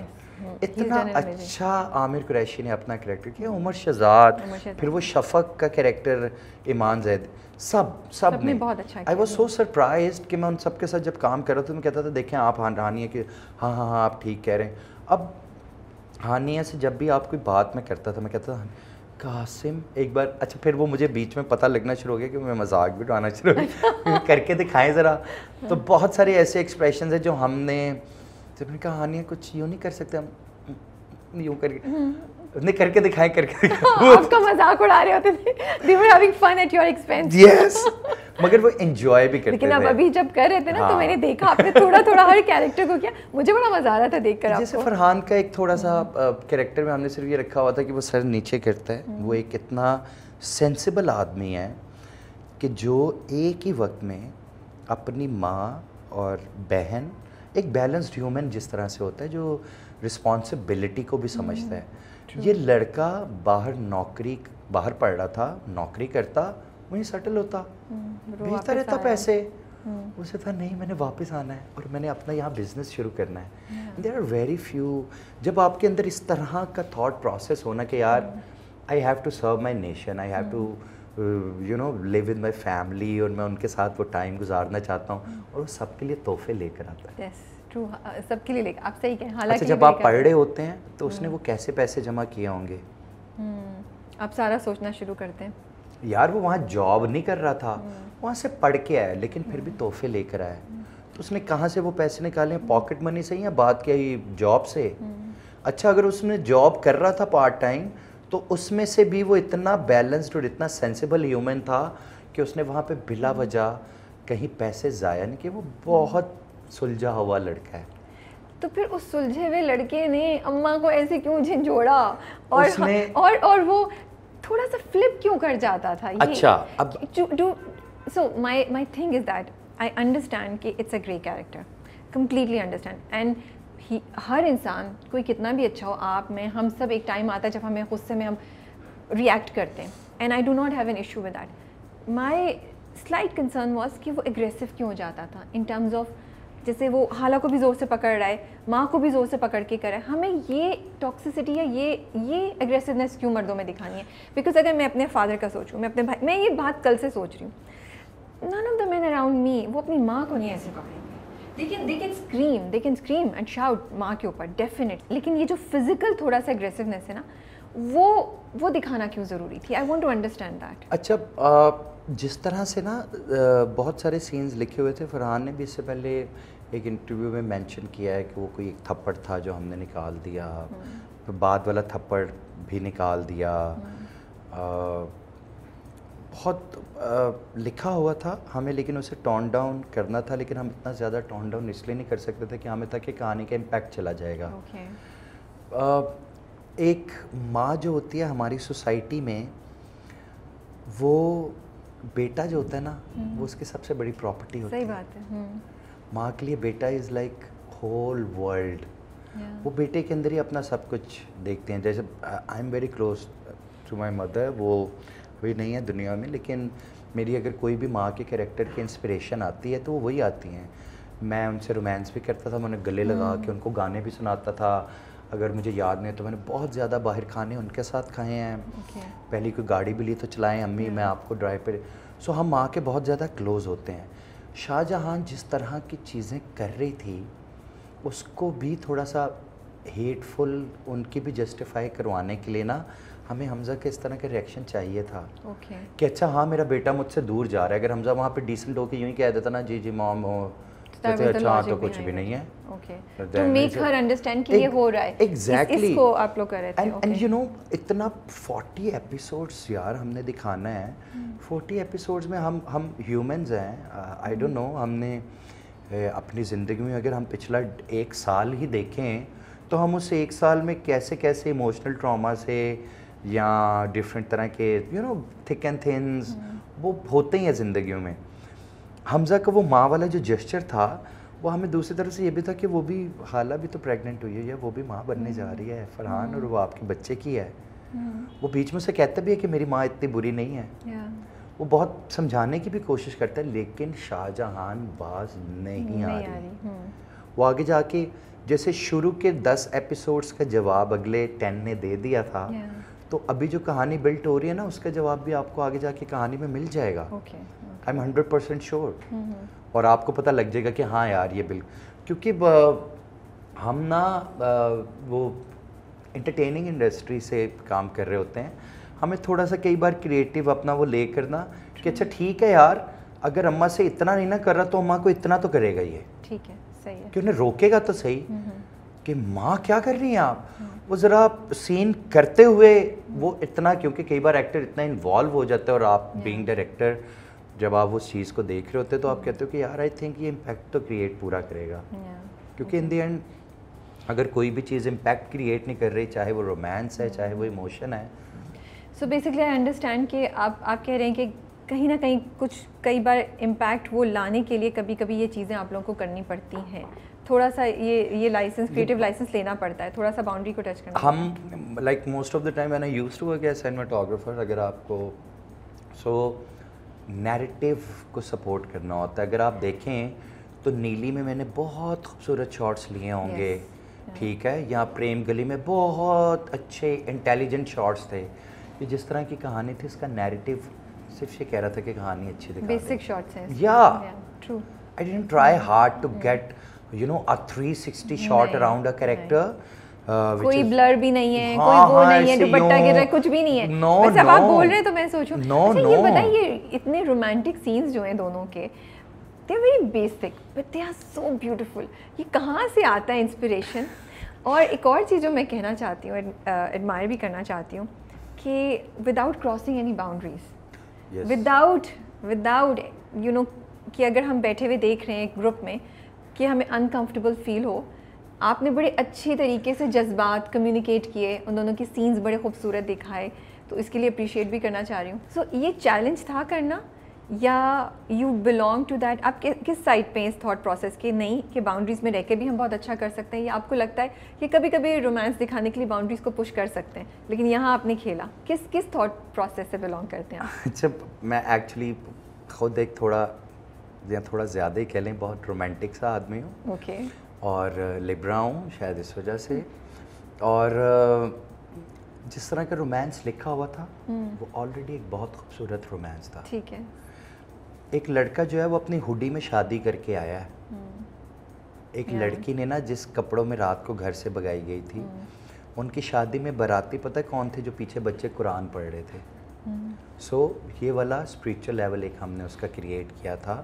اتنا اچھا عامر قریشی نے اپنا کریکٹر کیا. عمر شہزاد, پھر وہ شفق کا کریکٹر ایمان زید, سب نے بہت اچھا. آئی واز سو سرپرائزڈ کہ میں ان سب کے ساتھ جب کام کر رہا تھا تو میں کہتا تھا دیکھیں آپ ہانیہ کہ ہاں آپ ٹھیک کہہ رہے ہیں. اب ہانیہ سے جب بھی آپ کوئی بات میں کرتا تھا, میں کہتا تھا قاسم ایک بار, اچھا پھر وہ مجھے بیچ میں پتہ لگنا شروع ہو گیا کہ میں مذاق بھی اڑانا شروع ہو گیا, کر کے دکھائیں ذرا. تو بہت سارے ایسے ایکسپریشنز ہیں جو ہم نے, جب نے کہا ہانیہ کچھ یوں نہیں کر سکتے, ہم یوں کر کے دکھائیں, کر کے آپ کا مذاق اڑا رہے ہوتے تھے, they were having fun at your expense. Yes, مگر وہ انجوائے بھی کرتے تھے. لیکن اب ابھی جب کر رہے تھے نا تو میں نے دیکھا آپ نے تھوڑا ہر کیریکٹر کو کیا, مجھے بڑا مزہ آ رہا تھا دیکھ کر. جیسے فرحان کا ایک تھوڑا سا کیریکٹر میں ہم نے صرف یہ رکھا ہوا تھا کہ وہ سر نیچے کرتا ہے. وہ ایک اتنا سینسیبل آدمی ہے کہ جو ایک ہی وقت میں اپنی ماں اور بہن, ایک بیلنسڈ ہیومن جس طرح سے ہوتا ہے, جو رسپانسبلٹی کو بھی سمجھتا ہے. یہ لڑکا باہر پڑھ رہا تھا, نوکری کرتا, وہیں سیٹل ہوتا, بھیجتا رہتا پیسے. اسے تھا نہیں میں نے واپس آنا ہے اور میں نے اپنا یہاں بزنس شروع کرنا ہے. دیر آر ویری فیو, جب آپ کے اندر اس طرح کا تھاٹ پروسیس ہونا کہ یار I have to serve my nation, I have to you know live with my family, اور میں ان کے ساتھ وہ ٹائم گزارنا چاہتا ہوں, اور وہ سب کے لیے تحفے لے کر آتا ہے. سب کے لیے آپ صحیح کہیں. حالانکہ جب آپ پڑھ رہے ہوتے ہیں تو اس نے وہ کیسے پیسے جمع کیے ہوں گے, آپ سارا سوچنا شروع کرتے ہیں. یار وہ وہاں جاب نہیں کر رہا تھا, وہاں سے پڑھ کے آیا, لیکن پھر بھی تحفے لے کر آیا. تو اس نے کہاں سے وہ پیسے نکالے, پاکٹ منی سے یا بات کیا ہی جاب سے. اچھا اگر اس نے جاب کر رہا تھا پارٹ ٹائم, تو اس میں سے بھی وہ اتنا بیلنسڈ اور اتنا سینسیبل ہیومن تھا کہ اس نے وہاں پہ بلا وجہ کہیں پیسے ضائع نہیں کیے. وہ بہت سلجھا ہوا لڑکا ہے. تو پھر اس سلجھے ہوئے لڑکے نے اماں کو ایسے کیوں جھنجھوڑا, اور وہ تھوڑا سا فلپ کیوں کر جاتا تھا. اچھا اب so my thing is that I understand کہ it's a great character, completely understand, and ہر انسان کوئی کتنا بھی اچھا ہو, آپ میں ہم سب ایک ٹائم آتا ہے جب ہمیں غصے میں ہم ریئیکٹ کرتے ہیں, and I do not have an issue with that. My slight concern was کہ وہ اگریسو کیوں ہو جاتا تھا ان ٹرمز آف جیسے وہ خالہ کو بھی زور سے پکڑ رہا ہے, ماں کو بھی زور سے پکڑ کے کرا ہے. ہمیں یہ ٹاکسیسٹی یا یہ اگریسونیس کیوں مردوں میں دکھانی ہے؟ بیکاز اگر میں اپنے فادر کا سوچوں, میں اپنے بھائی, میں یہ بات کل سے سوچ رہی ہوں, none of the men around me وہ اپنی ماں کو نہیں ایسے پکڑیں گے. they can scream and shout ماں کے اوپر ڈیفینیٹ, لیکن یہ جو فزیکل تھوڑا سا اگریسونیس ہے نا, وہ دکھانا کیوں ضروری تھی؟ I want to understand that. اچھا, جس طرح سے نا بہت سارے سینز لکھے ہوئے تھے, فرحان نے بھی اس سے پہلے ایک انٹرویو میں مینشن کیا ہے کہ وہ کوئی ایک تھپڑ تھا جو ہم نے نکال دیا, بعد والا تھپڑ بھی نکال دیا, بہت لکھا ہوا تھا ہمیں, لیکن اسے ٹون ڈاؤن کرنا تھا, لیکن ہم اتنا زیادہ ٹون ڈاؤن اس لیے نہیں کر سکتے تھے کہ ہمیں تھا کہ کہانی کا امپیکٹ چلا جائے گا. ایک ماں جو ہوتی ہے ہماری سوسائٹی میں, وہ بیٹا جو ہوتا ہے نا, وہ اس کی سب سے بڑی پراپرٹی ہوتی ہے. صحیح بات ہے. ماں کے لیے بیٹا از لائک ہول ورلڈ. وہ بیٹے کے اندر ہی اپنا سب کچھ دیکھتے ہیں. جیسے I am very close to my mother, وہ وہی نہیں ہے دنیا میں, لیکن میری اگر کوئی بھی ماں کے کریکٹر کی انسپریشن آتی ہے تو وہ وہی آتی ہیں. میں ان سے رومانس بھی کرتا تھا, میں انہیں گلے لگا کے ان کو گانے بھی سناتا تھا. اگر مجھے یاد نہیں تو میں نے بہت زیادہ باہر کھانے ان کے ساتھ کھائے ہیں. پہلی کوئی گاڑی بھی لی تو چلائیں امی, میں آپ کو ڈرائیو پہ. سو ہم ماں کے بہت زیادہ کلوز ہوتے ہیں. شاہ جہاں جس طرح کی چیزیں کر رہی تھی, اس کو بھی تھوڑا سا ہیٹ فل ان کی بھی جسٹیفائی کروانے کے لیے نا, ہمیں حمزہ کے اس طرح کا ریئیکشن چاہیے تھا کہ اچھا ہاں میرا بیٹا مجھ سے دور جا رہا ہے. اگر حمزہ وہاں پہ ڈیسنٹ ہو کے یوں ہی کہہ دیتا نا جی جی مام ہو, اچھا تو کچھ بھی نہیں ہے, to make her understand کہ یہ ہو رہا ہے. Exactly. اس کو آپ لوگ کر رہے تھے. And you know اتنا 40 ایپیسوڈس یار ہم نے دکھانا ہے. 40 ایپیسوڈس میں ہم ہیومنز ہیں. I don't know, ہم نے اپنی زندگی میں اگر ہم پچھلا 1 سال ہی دیکھیں تو ہم اس 1 سال میں کیسے کیسے ایموشنل ٹراما سے یا ڈفرینٹ طرح کے تھک اینڈ تھنز وہ ہوتے ہی ہیں زندگیوں میں. حمزہ کا وہ ماں والا جو جسچر تھا, وہ ہمیں دوسری طرف سے یہ بھی تھا کہ وہ بھی خالہ بھی تو پریگننٹ ہوئی ہے, یا وہ بھی ماں بننے جا رہی ہے فرحان, اور وہ آپ کے بچے کی ہے. وہ بیچ میں سے کہتا بھی ہے کہ میری ماں اتنی بری نہیں ہے, وہ بہت سمجھانے کی بھی کوشش کرتا ہے, لیکن شاہ جہان باز نہیں آ رہی. وہ آگے جا کے جیسے شروع کے 10 ایپیسوڈس کا جواب اگلے 10 نے دے دیا تھا, تو ابھی جو کہانی بلٹ ہو رہی ہے نا, اس کا جواب بھی آپ کو آگے جا کے کہانی میں مل جائے گا. I am 100% sure. اور آپ کو پتہ لگ جائے گا کہ ہاں یار یہ بالکل, کیونکہ ہم نا وہ انٹرٹیننگ انڈسٹری سے کام کر رہے ہوتے ہیں, ہمیں تھوڑا سا کئی بار کریٹیو اپنا وہ لے کرنا کہ اچھا ٹھیک ہے یار, اگر اماں سے اتنا نہیں نہ کر رہا تو اماں کو اتنا تو کرے گا یہ, ٹھیک ہے صحیح ہے, کہ انہیں روکے گا تو صحیح کہ ماں کیا کر رہی ہیں آپ. وہ ذرا سین کرتے ہوئے وہ اتنا, کیونکہ کئی بار ایکٹر اتنا انوالو ہو جاتا ہے, اور آپ بینگ ڈائریکٹر جب آپ اس چیز کو دیکھ رہے ہوتے ہیں تو آپ کہتے ہو کہ یار آئی تھنک یہ امپیکٹ تو کریٹ پورا کرے گا. کیونکہ ان دی اینڈ اگر کوئی بھی چیز امپیکٹ کریٹ نہیں کر رہی, چاہے وہ رومانس ہے چاہے وہ ایموشن ہے. سو بیسکلی آئی انڈرسٹینڈ کہ آپ کہہ رہے ہیں کہ کہیں نہ کہیں کچھ کئی بار امپیکٹ وہ لانے کے لیے کبھی کبھی یہ چیزیں آپ لوگوں کو کرنی پڑتی ہیں, تھوڑا سا یہ لائسنس, کریٹو لائسنس لینا پڑتا ہے, تھوڑا سا باؤنڈری کو ٹچ کرنا. Hmm like most of the time when I used to work as cinematographer, اگر آپ کو نیریٹیو کو سپورٹ کرنا ہوتا ہے. اگر آپ دیکھیں تو نیلی میں میں نے بہت خوبصورت شاٹس لیے ہوں گے, ٹھیک ہے, یہاں پریم گلی میں بہت اچھے انٹیلیجنٹ شاٹس تھے. یہ جس طرح کی کہانی تھی, اس کا نیریٹیو صرف یہ کہہ رہا تھا کہ کہانی اچھی دکھا, بیسک شاٹس ہیں. True, I didn't try hard to get a 360 shot around a character. کوئی بلر بھی نہیں ہے, کوئی وہ نہیں ہے, دوپٹہ گر رہا ہے, کچھ بھی نہیں ہے. ویسے اب آپ بول رہے ہیں تو میں سوچوں اچھا یہ بتائیے, اتنے رومانٹک سینس جو ہیں دونوں کے, they are very basic but they are so beautiful. یہ کہاں سے آتا ہے انسپریشن؟ اور ایک اور چیز جو میں کہنا چاہتی ہوں, ایڈمائر بھی کرنا چاہتی ہوں, کہ without crossing any boundaries, without you know کہ اگر ہم بیٹھے ہوئے دیکھ رہے ہیں ایک گروپ میں کہ ہمیں انکمفرٹیبل فیل ہو, آپ نے بڑے اچھی طریقے سے جذبات کمیونیکیٹ کیے, ان دونوں کی سینز بڑے خوبصورت دکھائے, تو اس کے لیے اپریشیٹ بھی کرنا چاہ رہی ہوں. سو یہ چیلنج تھا کرنا, یا یو بلانگ ٹو دیٹ؟ آپ کس سائڈ پہ اس تھاٹ پروسیس کے نہیں کہ باؤنڈریز میں رہ کے بھی ہم بہت اچھا کر سکتے ہیں، یا آپ کو لگتا ہے کہ کبھی کبھی رومانس دکھانے کے لیے باؤنڈریز کو پش کر سکتے ہیں لیکن یہاں آپ نے کھیلا؟ کس تھاٹ پروسیس سے بلانگ کرتے ہیں آپ؟ اچھا، میں ایکچولی خود ایک تھوڑا زیادہ ہی کہہ لیں بہت رومانٹک سا آدمی ہوں، اوکے، اور لبرا ہوں شاید اس وجہ سے، اور جس طرح کا رومانس لکھا ہوا تھا وہ آلریڈی ایک بہت خوبصورت رومانس تھا. ٹھیک ہے. ایک لڑکا جو ہے وہ اپنی ہوڈی میں شادی کر کے آیا ہے، ایک لڑکی نے نا جس کپڑوں میں رات کو گھر سے بگائی گئی تھی، ان کی شادی میں باراتی پتہ کون تھے؟ جو پیچھے بچے قرآن پڑھ رہے تھے. سو یہ والا اسپریچول لیول ایک ہم نے اس کا کریٹ کیا تھا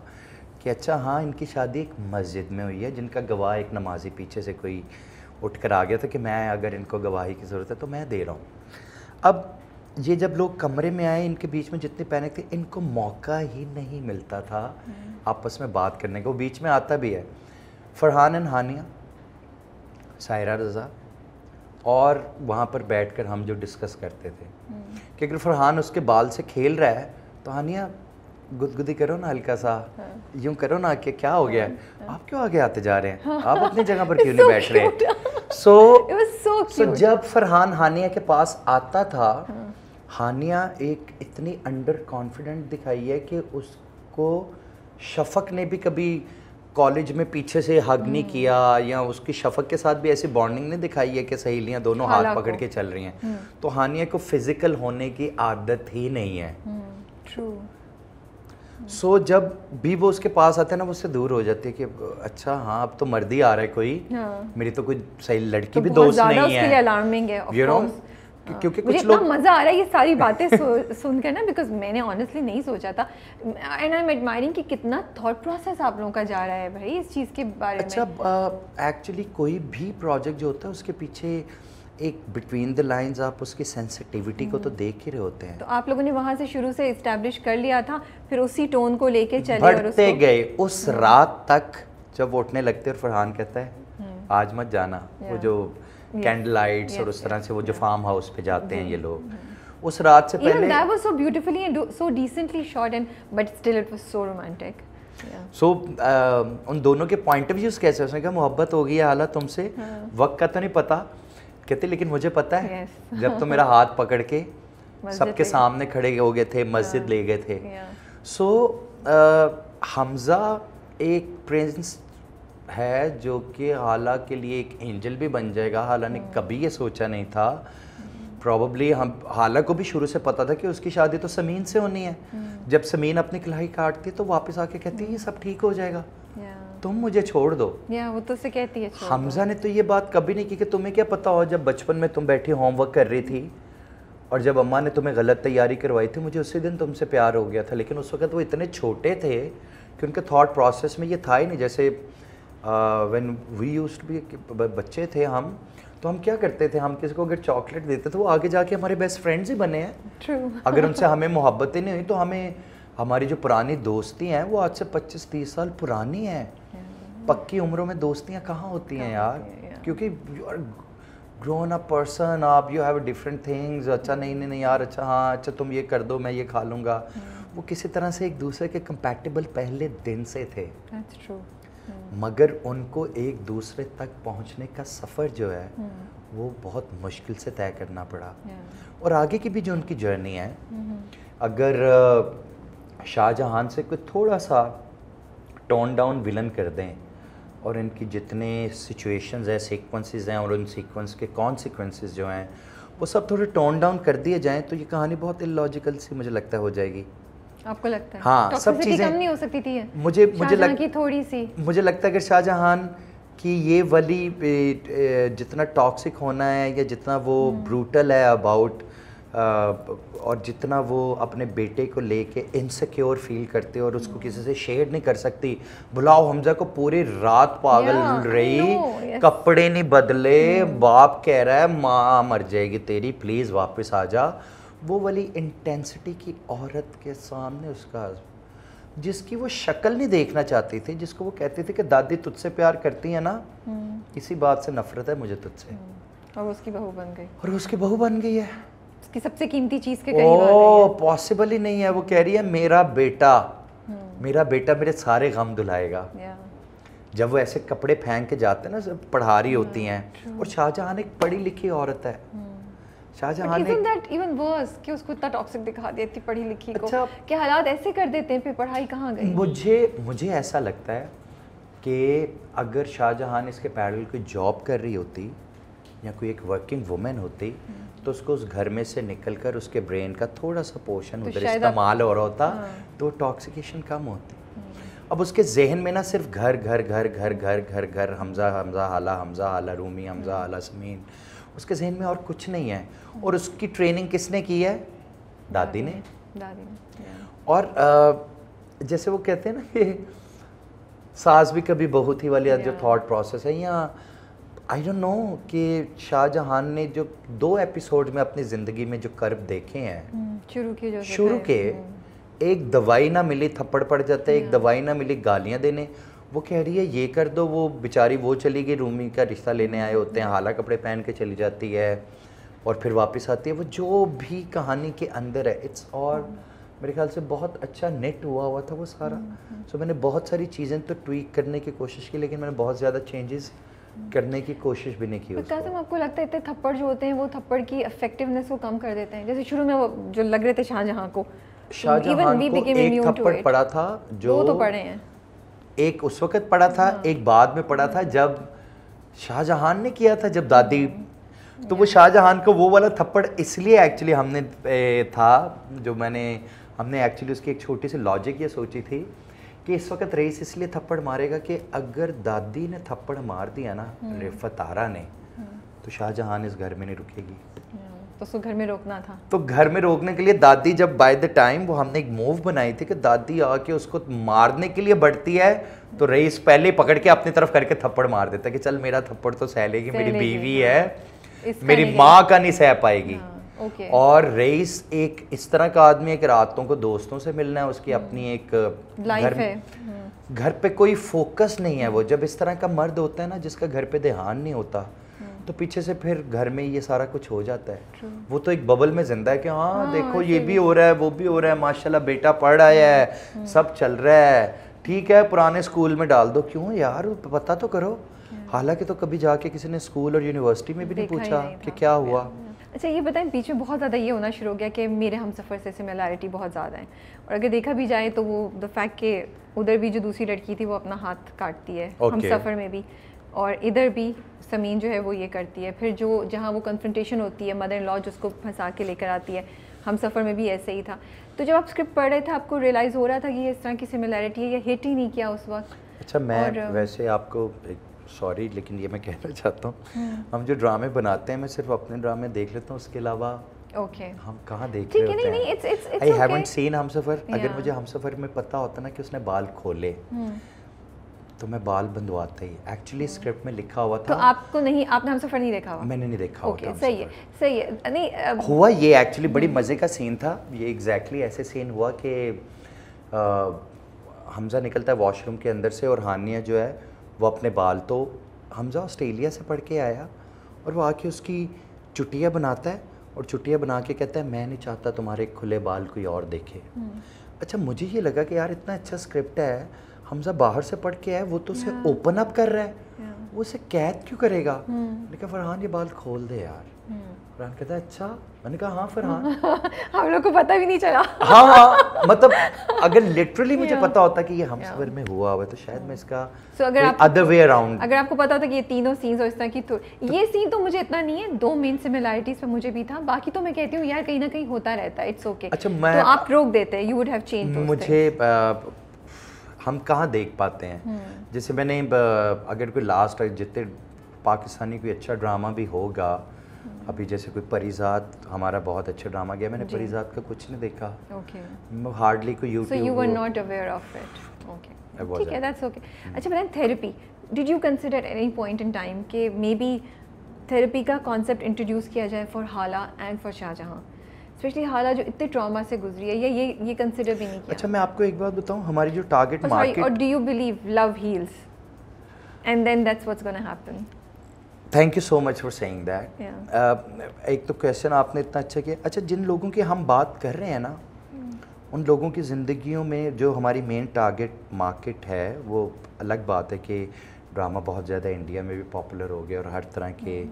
کہ اچھا ہاں ان کی شادی ایک مسجد میں ہوئی ہے، جن کا گواہ ایک نمازی پیچھے سے کوئی اٹھ کر آ گیا تھا کہ میں اگر ان کو گواہی کی ضرورت ہے تو میں دے رہا ہوں. اب یہ جب لوگ کمرے میں آئے، ان کے بیچ میں جتنے پینک تھے، ان کو موقع ہی نہیں ملتا تھا آپس میں بات کرنے کا. وہ بیچ میں آتا بھی ہے، فرحان اینڈ ہانیہ، سائرہ رضا، اور وہاں پر بیٹھ کر ہم جو ڈسکس کرتے تھے کہ اگر فرحان اس کے بال سے کھیل رہا ہے تو ہانیہ گدگدی کرو نا ہلکا سا، یوں کرو نا کہ کیا ہو گیا ہے، آپ کیوں آگے آتے جا رہے ہیں، آپ اپنی جگہ پر کیوں نہیں بیٹھ رہے. سو جب فرحان ہانیہ کے پاس آتا تھا، ہانیہ ایک اتنی انڈر کانفیڈنٹ دکھائی ہے کہ اس کو شفق نے بھی کبھی کالج میں پیچھے سے ہگ نہیں کیا، یا اس کی شفق کے ساتھ بھی ایسی بانڈنگ نہیں دکھائی ہے کہ سہیلیاں دونوں ہاتھ پکڑ کے چل رہی ہیں. تو ہانیہ کو فزیکل ہونے کی عادت ہی نہیں ہے. سو جب بھی وہ اس کے پاس آتا ہے نا، وہ اس سے دور ہو جاتی ہے کہ اچھا ہاں اب تو مردی آ رہا ہے کوئی، میری تو کوئی صحیح لڑکی بھی دوست نہیں ہے. اس کے لیے الارمنگ ہے کیونکہ مجھے اتنا مزہ آ رہا ہے یہ ساری باتیں سن کر نا، بیکاز میں نے آنیسٹلی نہیں سوچا تھا، اینڈ آئی ایم ایڈمائرنگ کہ کتنا تھاٹ پروسیس آپ لوگوں کا جا رہا ہے بھائی اس چیز کے بارے میں. اچھا ایکچولی کوئی بھی پروجیکٹ جو ہوتا ہے اس کے پیچھے ایک بٹوین دا لائنز آپ اس کی سینسٹیوٹی کو تو دیکھ ہی رہے ہوتے ہیں. تو آپ لوگوں نے وہاں سے شروع سے اسٹیبلش کر لیا تھا، پھر اسی ٹون کو لے کے چلے بڑھتے گئے اس رات تک جب وہ اٹھنے لگتے اور فرحان کہتا ہے آج مت جانا، وہ جو کینڈل لائٹس اور اس طرح سے وہ جو فارم ہاؤس پہ جاتے ہیں یہ لوگ، اس رات سے پہلے even that was so beautifully and so decently shot and but still it was so romantic. سو ان دونوں کے پوائنٹ آف ویوز کیسے؟ اس نے کہا محبت ہو گئی ہے حالت تم سے، وقت کا تو نہیں پتا، کہتے لیکن مجھے پتا ہے جب تو میرا ہاتھ پکڑ کے سب کے سامنے کھڑے ہو گئے تھے، مسجد لے گئے تھے. سو حمزہ ایک پرنس ہے جو کہ حالہ کے لیے ایک اینجل بھی بن جائے گا. حالہ نے کبھی یہ سوچا نہیں تھا، پروبیبلی ہم حالہ کو بھی شروع سے پتا تھا کہ اس کی شادی تو سمین سے ہونی ہے. جب سمین اپنی کلائی کاٹتی تو واپس آ کے کہتی ہے یہ سب ٹھیک ہو جائے گا، تم مجھے چھوڑ دو. وہ تو سے کہتی ہے. حمزہ نے تو یہ بات کبھی نہیں کی کہ تمہیں کیا پتا ہو، جب بچپن میں تم بیٹھی ہوم ورک کر رہی تھی اور جب اماں نے تمہیں غلط تیاری کروائی تھی، مجھے اسی دن تم سے پیار ہو گیا تھا. لیکن اس وقت وہ اتنے چھوٹے تھے کہ ان کے تھاٹ پروسیس میں یہ تھا ہی نہیں. جیسے وین وی یوزڈ بھی بچے تھے ہم، تو ہم کیا کرتے تھے، ہم کسی کو اگر چاکلیٹ دیتے تو وہ آگے جا کے ہمارے بیسٹ فرینڈز ہی بنے ہیں. اگر ان سے ہمیں محبتیں نہیں ہوئی تو ہمیں ہماری جو پرانی دوستی ہیں وہ آج سے 25-30 سال پرانی ہیں. پکی عمروں میں دوستیاں کہاں ہوتی ہیں یار، کیونکہ you are grown up person, آپ یو ہیو ڈفرینٹ تھنگز. اچھا نہیں یار، اچھا ہاں اچھا تم یہ کر دو میں یہ کھا لوں گا. وہ کسی طرح سے ایک دوسرے کے کمپیٹیبل پہلے دن سے تھے، مگر ان کو ایک دوسرے تک پہنچنے کا سفر جو ہے وہ بہت مشکل سے طے کرنا پڑا. اور آگے کی بھی جو ان کی جرنی ہے، اگر شاہ جہان سے کوئی تھوڑا سا ٹون ڈاؤن ولن کر دیں اور ان کی جتنے سچویشنز ہیں، سیکوینسز ہیں، اور ان سیکوینس کے کانسیکوینسز جو ہیں وہ سب تھوڑے ٹون ڈاؤن کر دیے جائیں تو یہ کہانی بہت اللاجیکل سی مجھے لگتا ہے ہو جائے گی. آپ کو لگتا ہے ہاں سب چیزیں کم نہیں ہو سکتی تھی؟ مجھے لگتا ہے کہ شاہ جہان کی یہ ولی جتنا ٹاکسک ہونا ہے یا جتنا وہ بروٹل ہے اباؤٹ، اور جتنا وہ اپنے بیٹے کو لے کے انسیکیور فیل کرتے اور اس کو کسی سے شیئر نہیں کر سکتی. بلاؤ حمزہ کو پوری رات پاگل رہی، کپڑے نہیں بدلے، باپ کہہ رہا ہے ماں مر جائے گی تیری، پلیز واپس آ جا. وہ والی انٹینسٹی کی عورت کے سامنے اس کا، جس کی وہ شکل نہیں دیکھنا چاہتی تھی، جس کو وہ کہتی تھی کہ دادی تجھ سے پیار کرتی ہیں نا، اسی بات سے نفرت ہے مجھے تجھ سے، اور اس کی بہو بن گئی. اور اس کی بہو بن گئی ہے. اس کی سب سے قیمتی چیز کے قریب آ گئی ہے. پاسبل ہی نہیں ہے. وہ کہہ رہی ہے میرا بیٹا میرے سارے غم دلائے گا. جب وہ ایسے کپڑے پھینک کے جاتے ہیں نا, سب پڑھا رہی ہوتی ہیں, اور شاہجہاں ایک پڑھی لکھی عورت ہے. شاہجہاں نے ایون ورس کہ اس کو اتنا ٹاکسک دکھا دیا اتنی پڑھی لکھی کو, کہ حالات ایسے کر دیتے ہیں, پھر پڑھائی کہاں گئی. مجھے ایسا لگتا ہے کہ اگر شاہجہاں اس کے پیرل کوئی جاب کر رہی ہوتی یا کوئی ایک ورکنگ وومن ہوتی, تو اس کو اس گھر میں سے نکل کر اس کے برین کا تھوڑا سا پورشن ادھر استعمال ہو رہا ہوتا, تو ٹاکسیکیشن کم ہوتی. اب اس کے ذہن میں نا صرف گھر گھر گھر گھر گھر گھر گھر, حمزہ حالہ رومی, حمزہ حالہ سمین, اس کے ذہن میں اور کچھ نہیں ہے. اور اس کی ٹریننگ کس نے کی ہے؟ دادی نے. اور جیسے وہ کہتے ہیں نا کہ ساز بھی کبھی بہو تھی والی جو تھاٹ پروسیس ہے, یا آئی ڈونٹ نو کہ شاہ جہان نے جو 2 ایپیسوڈ میں اپنی زندگی میں جو کرب دیکھے ہیں, شروع کے ایک دوائی نہ ملی تھپڑ پڑ جاتا ہے, ایک دوائی نہ ملی گالیاں دینے. وہ کہہ رہی ہے یہ کر دو, وہ بیچاری وہ چلی گئی, رومی کا رشتہ لینے آئے ہوتے ہیں, حالہ کپڑے پہن کے چلی جاتی ہے اور پھر واپس آتی ہے. وہ جو بھی کہانی کے اندر ہے اٹس, اور میرے خیال سے بہت اچھا نیٹ ہوا تھا وہ سارا. سو میں نے بہت ساری چیزیں تو ٹویک کرنے کی کوشش کی, لیکن میں نے بہت زیادہ چینجز کرنے کی کوشش بھی نہیں کی. قاسم, آپ کو لگتا ہے اتنے تھپڑ جو ہوتے ہیں وہ تھپڑ کی افیکٹونیس کو کم کر دیتے ہیں؟ جیسے شروع میں وہ جو لگ رہے تھے شاہجہاں کو ایک تھپڑ پڑا تھا, جو تو پڑے ہیں, ایک اس وقت پڑا تھا, ایک بعد میں پڑا تھا جب شاہجہان نے کیا تھا جب دادی. تو وہ شاہجہان کو وہ والا تھپڑ اس لیے ایکچولی ہم نے تھا جو ہم نے ایکچولی اس کی ایک چھوٹی سی لاجک یہ سوچی تھی کہ اس وقت رئیس اس لیے تھپڑ مارے گا کہ اگر دادی نے تھپڑ مار دیا نا رفعت آرا نے, تو شاہجہان اس گھر میں نہیں رکے گی. تو اس کو گھر میں روکنا تھا. تو گھر میں روکنے کے لیے دادی جب بائی دا ٹائم وہ ہم نے ایک موو بنائی تھی کہ دادی آ کے اس کو مارنے کے لیے بڑھتی ہے, تو رئیس پہلے پکڑ کے اپنی طرف کر کے تھپڑ مار دیتا ہے کہ چل میرا تھپڑ تو سہ لے گی, میری بیوی ہے, میری ماں کا نہیں سہ پائے گی. اور رئیس ایک اس طرح کا آدمی ہے کہ راتوں کو دوستوں سے ملنا ہے, اس کی اپنی ایک لائف ہے, گھر پہ کوئی فوکس نہیں ہے. وہ جب اس طرح کا مرد ہوتا ہے نا جس کا گھر پہ دھیان نہیں ہوتا, تو پیچھے سے پھر گھر میں یہ سارا کچھ ہو جاتا ہے. وہ تو ایک ببل میں زندہ ہے کہ ہاں دیکھو یہ بھی ہو رہا ہے, وہ بھی ہو رہا ہے, ماشاءاللہ بیٹا پڑھ رہا ہے, سب چل رہا ہے, ٹھیک ہے پرانے اسکول میں ڈال دو. کیوں یار, پتہ تو کرو. حالانکہ تو کبھی جا کے کسی نے اسکول اور یونیورسٹی میں بھی نہیں پوچھا کہ کیا ہوا. اچھا یہ بتائیں, بیچ میں بہت زیادہ یہ ہونا شروع ہو گیا کہ میرے ہم سفر سے سملیرٹی بہت زیادہ ہے, اور اگر دیکھا بھی جائے تو وہ دا فیکٹ کہ ادھر بھی جو دوسری لڑکی تھی وہ اپنا ہاتھ کاٹتی ہے ہم سفر میں بھی, اور ادھر بھی سمین جو ہے وہ یہ کرتی ہے. پھر جو جہاں وہ کنفرنٹیشن ہوتی ہے, مدر ان لا جو اس کو پھنسا کے لے کر آتی ہے, ہم سفر میں بھی ایسے ہی تھا. تو جب آپ اسکرپٹ پڑھ رہے تھے آپ کو ریئلائز ہو رہا تھا کہ یہ اس طرح کی سملیرٹی ہے, یا ہٹ ہی نہیں کیا اس وقت؟ اچھا میں ویسے آپ کو سوری لیکن یہ میں کہنا چاہتا ہوں, ہم جو ڈرامے بناتے ہیں میں صرف اپنے ڈرامے دیکھ لیتا ہوں, اس کے علاوہ ہم کہاں دیکھ رہے ہوتے ہیں. I haven't seen ہم سفر. اگر مجھے ہم سفر میں پتہ ہوتا نا کہ اس نے بال کھولے تو میں بال بندواتا ہی. ایکچولی اسکرپٹ میں لکھا ہوا تھا. تو آپ کو نہیں, آپ نے ہم سفر نہیں دیکھا ہوا؟ میں نے نہیں دیکھا ہوتا. صحیح ہے. نہیں ہوا یہ ایکچولی بڑی مزے کا سین تھا. یہ ایگزیکٹلی ایسے سین ہوا کہ حمزہ نکلتا ہے واش روم کے اندر سے, اور ہانیہ جو ہے وہ اپنے بال, تو حمزہ آسٹریلیا سے پڑھ کے آیا اور وہ آ کے اس کی چٹیاں بناتا ہے, اور چٹیاں بنا کے کہتا ہے میں نہیں چاہتا تمہارے کھلے بال کوئی اور دیکھے. اچھا مجھے یہ لگا کہ یار اتنا اچھا اسکرپٹ ہے, حمزہ باہر سے پڑھ کے آیا, وہ تو اسے اوپن اپ کر رہا ہے, وہ اسے قید کیوں کرے گا. میں نے کہا فرحان یہ بال کھول دے یار. فرحان کہتا ہے اچھا. میں نے کہا ہاں فرحان, ہم لوگ کو پتہ بھی نہیں چلا. ہاں مطلب اگر لٹرلی مجھے پتہ ہوتا کہ یہ ہم سفر میں ہوا ہوا تو شاید میں اس کا ادر وے اراؤنڈ. اگر آپ کو پتا ہوتا کہ یہ تینوں سینز اور اس طرح کی, تو یہ سین تو مجھے اتنا نہیں ہے, 2 مین سملیرٹیز پہ مجھے بھی تھا, باقی تو میں کہتی ہوں یار کہیں نہ کہیں ہوتا رہتا ہے, اٹس اوکے. اچھا تو آپ روک دیتے, یو وڈ ہیو چینج. مجھے ہم کہاں دیکھ پاتے ہیں, جیسے میں نے اگر کوئی لاسٹ جتنے پاکستانی کوئی اچھا ڈرامہ بھی ہوگا, ابھی جیسے کوئی پریزاد ہمارا بہت اچھا ڈرامہ گیا, میں نے پریزاد کا کچھ نہیں دیکھا, ہارڈلی کوئی YouTube. So you were not aware of it. Okay ٹھیک ہے, دیٹس اوکے. اچھا بتائیں therapy, did you consider any point in time کہ مے بی تھیراپی کا کانسیپٹ انٹروڈیوس کیا جائے for Hala and for Shahjahan, especially Hala جو اتنے ٹراما سے گزری ہے, یا یہ کنسیڈر بھی نہیں کیا؟ اچھا میں آپ کو ایک بات بتاؤں, ہماری جو ٹارگیٹ مارکیٹ, اور do you believe love heals and then that's what's gonna happen? Thank you so much for seeing that. ایک تو کویشچن آپ نے اتنا اچھا کیا. اچھا جن لوگوں کی ہم بات کر رہے ہیں نا, ان لوگوں کی زندگیوں میں جو ہماری مین ٹارگٹ مارکیٹ ہے, وہ الگ بات ہے کہ ڈرامہ بہت زیادہ انڈیا میں بھی پاپولر ہو گیا اور ہر طرح کے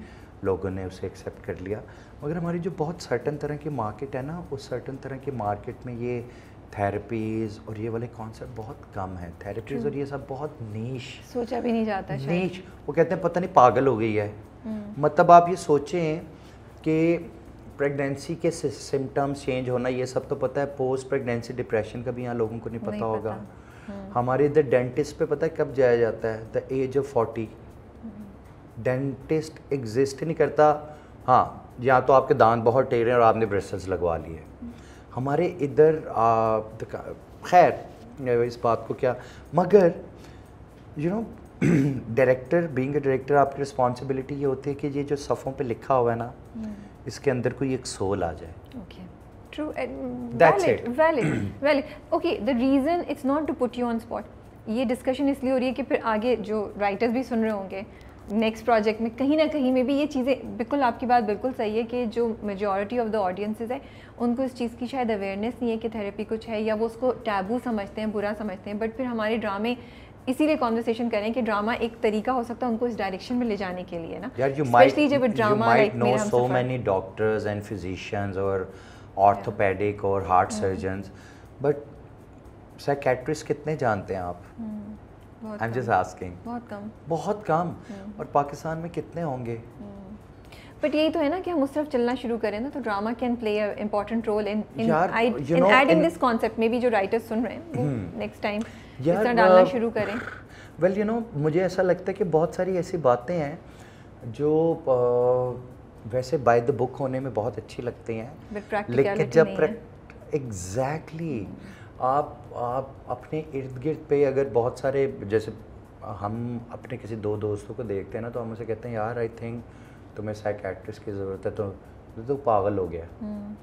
لوگوں نے اسے ایکسیپٹ کر لیا, مگر ہماری جو بہت سرٹن طرح کی مارکیٹ ہے نا, اس سرٹن طرح کی مارکیٹ میں یہ تھیراپیز اور یہ والے کانسیپٹ بہت کم ہیں. تھیراپیز اور یہ سب بہت نیش, سوچا بھی نہیں جاتا نیش. وہ کہتے ہیں پتہ نہیں پاگل ہو گئی ہے. مطلب آپ یہ سوچیں کہ پریگنینسی کے سمٹمز چینج ہونا, یہ سب تو پتہ ہے. پوسٹ پریگنینسی ڈپریشن کا بھی یہاں لوگوں کو نہیں پتہ ہوگا. ہمارے ادھر ڈینٹسٹ پہ پتہ ہے کب جایا جاتا ہے؟ دا ایج آف 40. ڈینٹسٹ ایگزسٹ نہیں کرتا. ہاں, یا تو آپ کے دانت بہت ٹیڑھے ہیں اور آپ نے برسلز لگوا لیے. ہمارے ادھر خیر اس بات کو کیا, مگر you know director, being a director, آپ کی رسپانسبلٹی یہ ہوتی ہے کہ یہ جو صفوں پہ لکھا ہوا ہے نا, اس کے اندر کوئی ایک سول آ جائے. Okay. True. Valid. Okay, the reason it's not to put you on spot. یہ ڈسکشن اس لیے ہو رہی ہے کہ پھر آگے جو رائٹرز بھی سن رہے ہوں گے نیکسٹ پروجیکٹ میں کہیں نہ کہیں میں بھی یہ چیزیں, بالکل آپ کی بات بالکل صحیح ہے کہ جو میجورٹی آف دا آڈینسز ہے ان کو اس چیز کی شاید اویئرنیس نہیں ہے کہ تھیراپی کچھ ہے, یا وہ اس کو ٹیبو سمجھتے ہیں, برا سمجھتے ہیں. بٹ پھر ہمارے ڈرامے اسی لیے کانورسیشن کریں کہ ڈرامہ ایک طریقہ ہو سکتا ہے ان کو اس ڈائریکشن میں لے جانے کے لیے نا. اسپیشلی جب ڈرامہ لائک میرا ہم سو مینی ڈاکٹرز اینڈ فزیشینز اور آرتھوپیڈک اور ہارٹ سرجنز, بٹ سائیکیٹرسٹ کتنے جانتے ہیں آپ؟ I'm just asking. بہت کم. اور پاکستان میں کتنے ہوں گے؟ بٹ یہی تو ہے نا کہ ہم اس طرف چلنا شروع کریں نا, تو drama can play a important role in adding this concept. میں بھی جو رائٹرز سن رہے ہیں وہ نیکسٹ ٹائم اس طرح ڈالنا شروع کریں. ویل یو نو مجھے ایسا لگتا ہے کہ بہت ساری ایسی باتیں ہیں جو ویسے بائی دا بک ہونے میں بہت اچھی لگتی ہیں, لیکن جب ایگزیکٹلی آپ اپنے ارد گرد پہ اگر بہت سارے, جیسے ہم اپنے کسی دو دوستوں کو دیکھتے ہیں نا, تو ہم اسے کہتے ہیں یار آئی تھنک تمہیں سائیکیٹرسٹ کی ضرورت ہے, تو پاگل ہو گیا,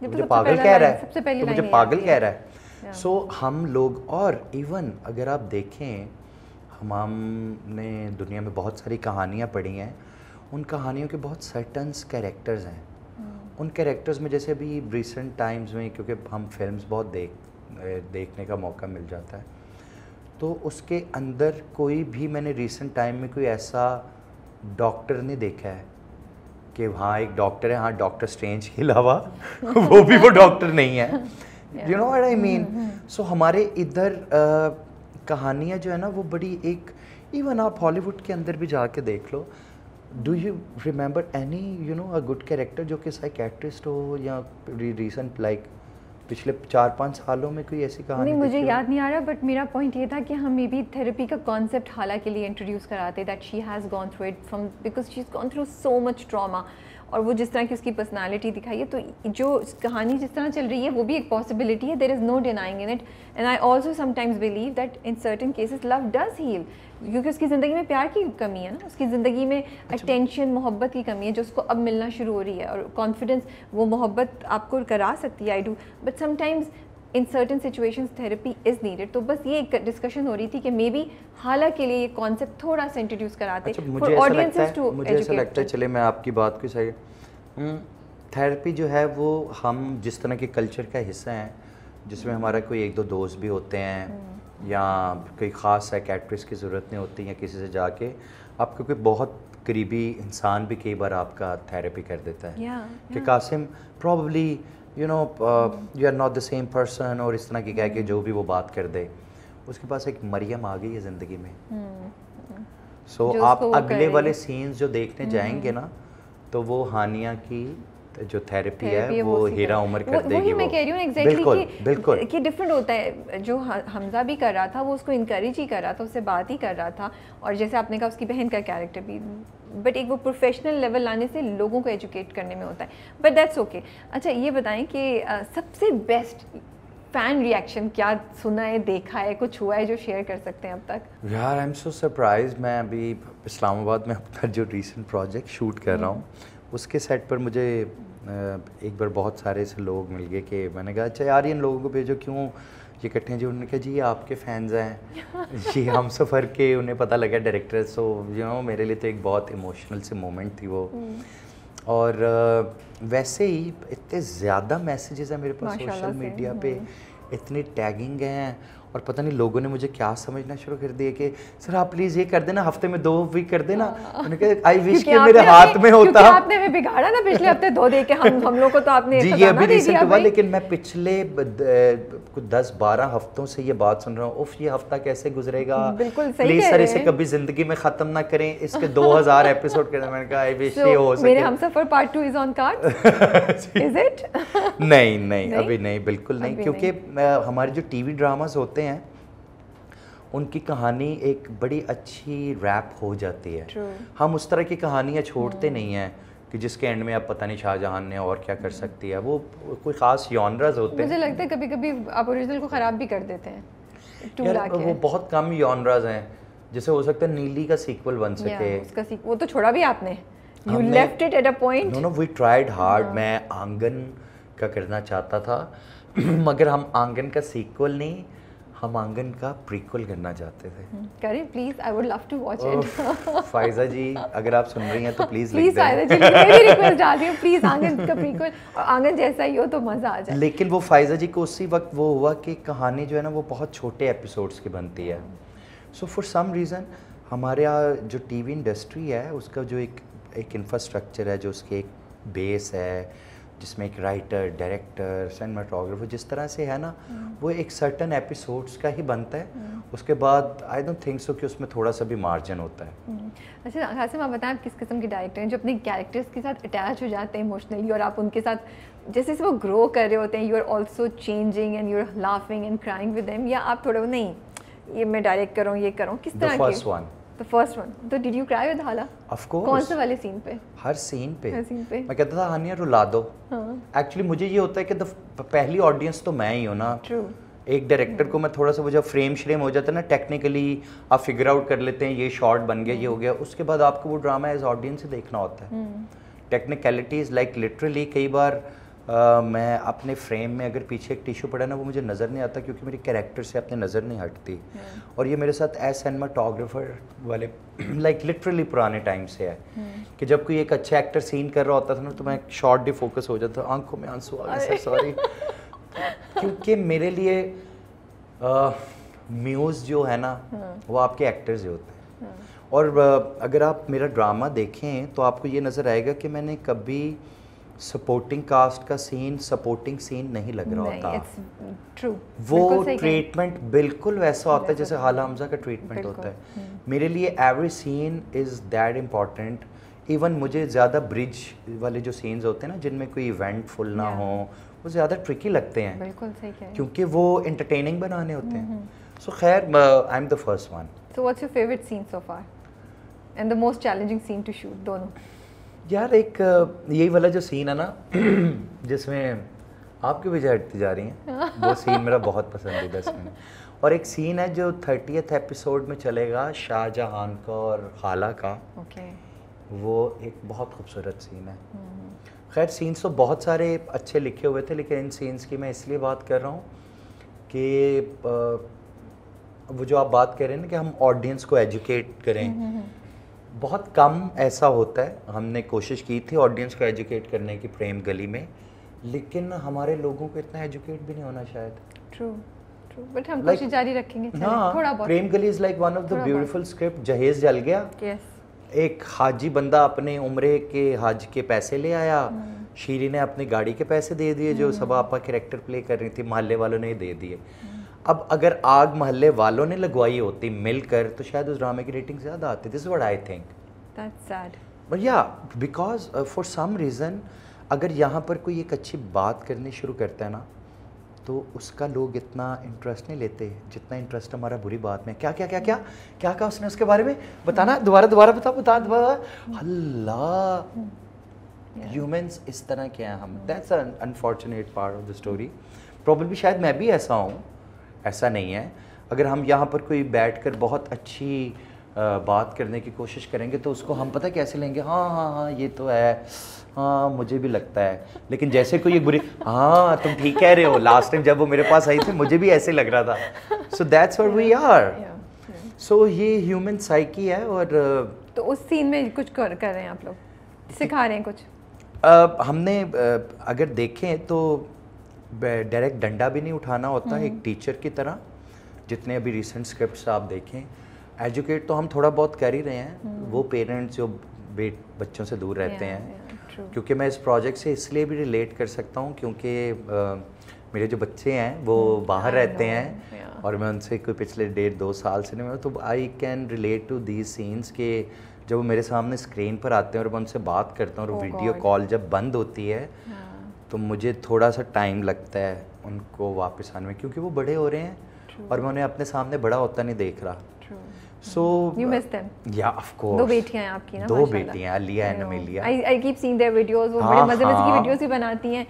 مجھے پاگل کہہ رہا ہے, تو مجھے پاگل کہہ رہا ہے. سو ہم لوگ, اور ایون اگر آپ دیکھیں ہم نے دنیا میں بہت ساری کہانیاں پڑھی ہیں, ان کہانیوں کے بہت سرٹنس کیریکٹرز ہیں. ان کیریکٹرز میں جیسے ابھی ریسنٹ ٹائمز میں, کیونکہ ہم فلمز بہت دیکھنے کا موقع مل جاتا ہے, تو اس کے اندر کوئی بھی میں نے ریسنٹ ٹائم میں کوئی ایسا ڈاکٹر نہیں دیکھا ہے کہ ہاں ایک ڈاکٹر ہے, ہاں ڈاکٹر اسٹرینج کے علاوہ وہ بھی وہ ڈاکٹر نہیں ہے. یو نو واٹ آئی مین. سو ہمارے ادھر کہانیاں جو ہے نا وہ بڑی ایک, ایون آپ ہالی ووڈ کے اندر بھی جا کے دیکھ لو, do you remember any you know a good character جو کہ سائیکیٹرسٹ ہو, یا ریسنٹ لائک پچھلے 4-5 سالوں میں کوئی ایسی کہانی؟ نہیں مجھے یاد نہیں آ رہا, بٹ میرا پوائنٹ یہ تھا کہ ہم مے بی تھیراپی کا کانسیپٹ حالہ کے لیے انٹروڈیوس کراتے, that she has gone through it from, because she is gone through so much trauma, اور وہ جس طرح کی اس کی پرسنالٹی دکھائی ہے, تو جو کہانی جس طرح چل رہی ہے وہ بھی ایک پاسبلٹی ہے. There is no denying in it. And I also sometimes believe that in certain cases love does heal, کیونکہ اس کی زندگی میں پیار کی کمی ہے نا, اس کی زندگی میں اٹینشن, محبت کی کمی ہے جو اس کو اب ملنا شروع ہو رہی ہے, اور کانفیڈنس, وہ محبت آپ کو کرا سکتی ہے. I do, but some times in certain situations therapy is needed. تو بس یہ ایک ڈسکشن ہو رہی تھی کہ مے بی حالہ کے لیے یہ کانسیپٹ تھوڑا سا انٹروڈیوس کراتے فار آڈینسز ٹو ایجوکیٹ. مجھے ایسا لگتا ہے, چلے میں آپ کی بات کو صحیح, تھیراپی جو ہے وہ ہم جس طرح کے کلچر کا حصہ ہیں, جس میں ہمارا کوئی ایک دو دوست بھی ہوتے ہیں, یا کوئی خاص سائیکیٹرسٹ کی ضرورت نہیں ہوتی, یا کسی سے جا کے آپ کو کوئی بہت قریبی انسان بھی کئی بار آپ کا تھیراپی کر دیتا ہے کہ Qasim probably you know you are not the same person, اور اس طرح کی کہہ کے جو بھی وہ بات کر دے, اس کے پاس ایک مریم آ گئی ہے زندگی میں. سو آپ اگلے والے سینز جو دیکھنے جائیں گے نا, تو وہ ہانیہ کی جو تھیراپی ہے وہ ہیرا عمر کر دے گی. وہی میں کہہ رہی ہوں ایگزیکٹلی کہ ڈفرینٹ ہوتا ہے. جو حمزہ بھی کر رہا تھا وہ اس کو انکریج ہی کر رہا تھا, اس سے بات ہی کر رہا تھا, اور جیسے آپ نے کہا اس کی بہن کا کیریکٹر بھی, بٹ ایک وہ پروفیشنل لیول لانے سے لوگوں کو ایجوکیٹ کرنے میں ہوتا ہے. But that's okay. اچھا یہ بتائیں کہ سب سے بیسٹ فین ریئیکشن کیا سنا ہے, دیکھا ہے, کچھ ہوا ہے جو شیئر کر سکتے ہیں اب تک؟ یار آئی ایم سو سرپرائز. میں ابھی اسلام آباد میں اپنا جو ریسنٹ پروجیکٹ شوٹ کر رہا ہوں, اس کے سیٹ پر مجھے ایک بار بہت سارے سے لوگ مل گئے کہ میں نے کہا اچھا یار ان لوگوں کو بھیجو, کیوں یہ اکٹھے ہیں جی. انہوں نے کہا جی یہ آپ کے فینز ہیں جی ہم سفر کے, انہیں پتہ لگا ڈائریکٹر. سو یو نو میرے لیے تو ایک بہت ایموشنل سے مومنٹ تھی وہ. اور ویسے ہی اتنے زیادہ میسیجز ہیں میرے پاس سوشل میڈیا پہ, اتنی ٹیگنگ ہیں, اور پتہ نہیں لوگوں نے مجھے کیا سمجھنا شروع کر دیا کہ سر آپ پلیز یہ کر دینا, ہفتے میں 2 ویک کر دینا. انہوں نے کہا آئی وش کہ میرے ہاتھ میں ہوتا. کیونکہ آپ نے ہمیں بگاڑا نا پچھلے ہفتے 2 دے کے, ہم لوگ کو تو آپ نے جی یہ ابھی ریسنٹ ہوا, لیکن میں پچھلے 10-12 ہفتوں سے یہ بات سن رہا ہوں, اوف یہ ہفتہ کیسے گزرے گا, بالکل صحیح پلیز سر اسے کبھی زندگی میں ختم نہ کریں, اس کے 2000 ایپیسوڈ کریں. میں نے کہا آئی وش یہ ہو سکے. Mere Humsafar part 2 is on cards, is it? نہیں ابھی نہیں, بالکل نہیں, کیونکہ ہمارے جو ٹی وی ڈراماز ہوتے ہیں ان کی کہانی ایک بڑی اچھی ریپ ہو جاتی ہے. ہم اس طرح کی کہانیاں چھوڑتے نہیں ہیں کہ جس کے اینڈ میں اب پتہ نہیں شاہ جہان نے اور کیا کر سکتی ہے. وہ کوئی خاص یونرز ہوتے ہیں. مجھے لگتا ہے کبھی کبھی آپ اوریجنل کو خراب بھی کر دیتے ہیں. وہ بہت کم یونرز ہیں, جیسے ہو سکتا ہے نیلی کا سیکول بن سکے. وہ تو چھوڑا بھی آپ نے, you left it at a point. No, we tried hard. میں آنگن کا کرنا چاہتا تھا مگر ہم آنگن کا سیکول نہیں, ہم آنگن کا پریکول کرنا چاہتے تھے. کریں please, I would love to watch it. Faiza ji اگر آپ سن رہی ہیں تو پلیز لکھ پلیز دیں. فائزہ جی میں بھی ریکویسٹ ڈال رہی ہوں, پلیز آنگن کا پریکول, آنگن جیسا ہی ہو تو مزہ آ جائے. لیکن وہ فائزہ جی کو اسی وقت وہ ہوا کہ کہانی جو ہے نا وہ بہت چھوٹے ایپیسوڈس کی بنتی ہے. سو فار سم ریزن ہمارے یہاں جو ٹی وی انڈسٹری ہے اس کا جو ایک انفراسٹرکچر ہے, جو اس کے ایک بیس ہے, جس میں ایک رائٹر, ڈائریکٹر, سینماٹوگرافر جس طرح سے ہے نا, وہ ایک سرٹن ایپیسوڈس کا ہی بنتا ہے. اس کے بعد آئی ڈونٹ تھنک سو کہ اس میں تھوڑا سا بھی مارجن ہوتا ہے. اچھا قاسم آپ بتائیں آپ کس قسم کے ڈائریکٹر ہیں جو اپنے کیریکٹرس کے ساتھ اٹیچ ہو جاتے ہیں ایموشنلی, اور آپ ان کے ساتھ جیسے وہ گرو کر رہے ہوتے ہیں, you are also changing and you are laughing and crying with them, یا آپ تھوڑا نہیں یہ میں ڈائریکٹ کروں یہ کروں, کس طرح کے؟ The first one. So did you cry with Hala? Of course. کون سے والے سین پہ؟ ہر سین پہ. میں کہتا تھا ہانیہ رلا دو. ایکچولی مجھے یہ ہوتا ہے کہ پہلی آڈینس تو میں ہی ہوں نا. ایک ڈائریکٹر کو میں تھوڑا سا وہ جب فریم شریم ہو جاتا ہے نا ٹیکنیکلی آپ فگر آؤٹ کر لیتے ہیں یہ شارٹ بن گیا یہ ہو گیا, اس کے بعد آپ کو وہ ڈرامہ ایز آڈینس سے دیکھنا ہوتا ہے. ٹیکنیکلٹیز لائک لٹرلی کئی بار میں اپنے فریم میں اگر پیچھے ایک ٹیشو پڑا نا وہ مجھے نظر نہیں آتا کیونکہ میری کریکٹر سے اپنے نظر نہیں ہٹتی. اور یہ میرے ساتھ ایز سینماٹوگرافر والے لائک لٹرلی پرانے ٹائم سے ہے کہ جب کوئی ایک اچھا ایکٹر سین کر رہا ہوتا تھا نا تو میں شارٹ ڈی فوکس ہو جاتا, آنکھوں میں آنسو آ گئے, سوری. کیونکہ میرے لیے میوز جو ہے نا وہ آپ کے ایکٹرز ہی ہوتے ہیں. اور اگر آپ میرا ڈرامہ دیکھیں تو آپ کو یہ نظر آئے گا کہ میں نے کبھی سپورٹنگ کاسٹ کا سین سپورٹنگ سین نہیں لگ رہا ہوتا. وہ ٹریٹمنٹ بالکل ویسا ہوتا ہے جیسے حالہ حمزہ کا ٹریٹمنٹ ہوتا ہے. میرے لیے every scene is that important. Even مجھے زیادہ برج والے جو سینز ہوتے ہیں نا جن میں کوئی ایونٹ فل نہ ہو وہ زیادہ ٹرکی لگتے ہیں کیونکہ وہ انٹرٹیننگ بنانے ہوتے ہیں. سو خیر I am the first one. So what's your favourite scene so far and the most challenging scene to shoot? دونوں یار. ایک یہی والا جو سین ہے نا جس میں آپ کی وجہ ہٹتی جا رہی ہیں, وہ سین میرا بہت پسندیدہ سین ہے. اور ایک سین ہے جو 30th ایپیسوڈ میں چلے گا شاہ جہان کا اور خالہ کا, وہ ایک بہت خوبصورت سین ہے. خیر سینس تو بہت سارے اچھے لکھے ہوئے تھے لیکن ان سینس کی میں اس لیے بات کر رہا ہوں کہ وہ جو آپ بات کر رہے ہیں نا کہ ہم آڈینس کو ایجوکیٹ کریں, بہت کم ایسا ہوتا ہے. ہم نے کوشش کی تھی آڈینس کو ایجوکیٹ کرنے کی پریم گلی میں, لیکن ہمارے لوگوں کو اتنا ایجوکیٹ بھی نہیں ہونا شاید. بٹ ہم کوشش جاری رکھیں گے تھوڑا بہت. پریم گلی is like one of the beautiful script. جہیز جل گیا, ایک حاجی بندہ اپنے عمرے کے حج کے پیسے لے آیا, شیری نے اپنی گاڑی کے پیسے دے دیے جو صبا آپا کریکٹر پلے کر رہی تھی, محلے والوں نے دے دیے. اب اگر آگ محلے والوں نے لگوائی ہوتی مل کر تو شاید اس ڈرامے کی ریٹنگ زیادہ آتی. This is what I think. That's sad. But yeah, because for some reason اگر یہاں پر کوئی ایک اچھی بات کرنی شروع کرتا ہے نا تو اس کا لوگ اتنا انٹرسٹ نہیں لیتے جتنا انٹرسٹ ہمارا بری بات میں. کیا کیا کیا کیا کیا کہا اس نے اس کے بارے میں بتانا, دوبارہ بتا اللہ. ہیومنس اس طرح کے ہیں ہم. That's an unfortunate part of the story. probably شاید میں بھی ایسا ہوں, ایسا نہیں ہے. اگر ہم یہاں پر کوئی بیٹھ کر بہت اچھی بات کرنے کی کوشش کریں گے تو اس کو ہم پتہ کیسے لیں گے, ہاں ہاں ہاں یہ تو ہے, ہاں مجھے بھی لگتا ہے. لیکن جیسے کوئی ایک بری, ہاں تم ٹھیک کہہ رہے ہو, لاسٹ ٹائم جب وہ میرے پاس آئی تھی مجھے بھی ایسے لگ رہا تھا. So that's what we are. So یہ ہیومن سائیکی ہے. اور تو اس سین میں کچھ کر رہے ہیں آپ لوگ, سکھا رہے ہیں کچھ؟ ہم نے اگر دیکھیں تو ڈائریکٹ ڈنڈا بھی نہیں اٹھانا ہوتا ایک ٹیچر کی طرح. جتنے ابھی ریسنٹ اسکرپٹس آپ دیکھیں, ایجوکیٹ تو ہم تھوڑا بہت کر ہی رہے ہیں. وہ پیرنٹس جو بچوں سے دور رہتے ہیں, کیونکہ میں اس پروجیکٹ سے اس لیے بھی ریلیٹ کر سکتا ہوں کیونکہ میرے جو بچے ہیں وہ باہر رہتے ہیں اور میں ان سے کوئی پچھلے 1.5-2 سال سے نہیں, تو I can relate to these scenes کہ جب وہ میرے سامنے اسکرین پر آتے ہیں اور میں ان سے بات کرتا ہوں اور ویڈیو کال جب بند ہوتی ہے تو مجھے تھوڑا سا ٹائم لگتا ہے ان کو واپس آنے میں, کیونکہ وہ بڑے ہو رہے ہیں اور میں انہیں اپنے سامنے بڑا ہوتا نہیں دیکھ رہا. So you miss them? Yeah, of course. 2 بیٹیاں ہیں آپ کی نا, 2 بیٹیاں, علیہ and امیلیہ. I keep seeing their videos, وہ بڑے مزے مزے کی ویڈیوز بھی بناتی ہیں.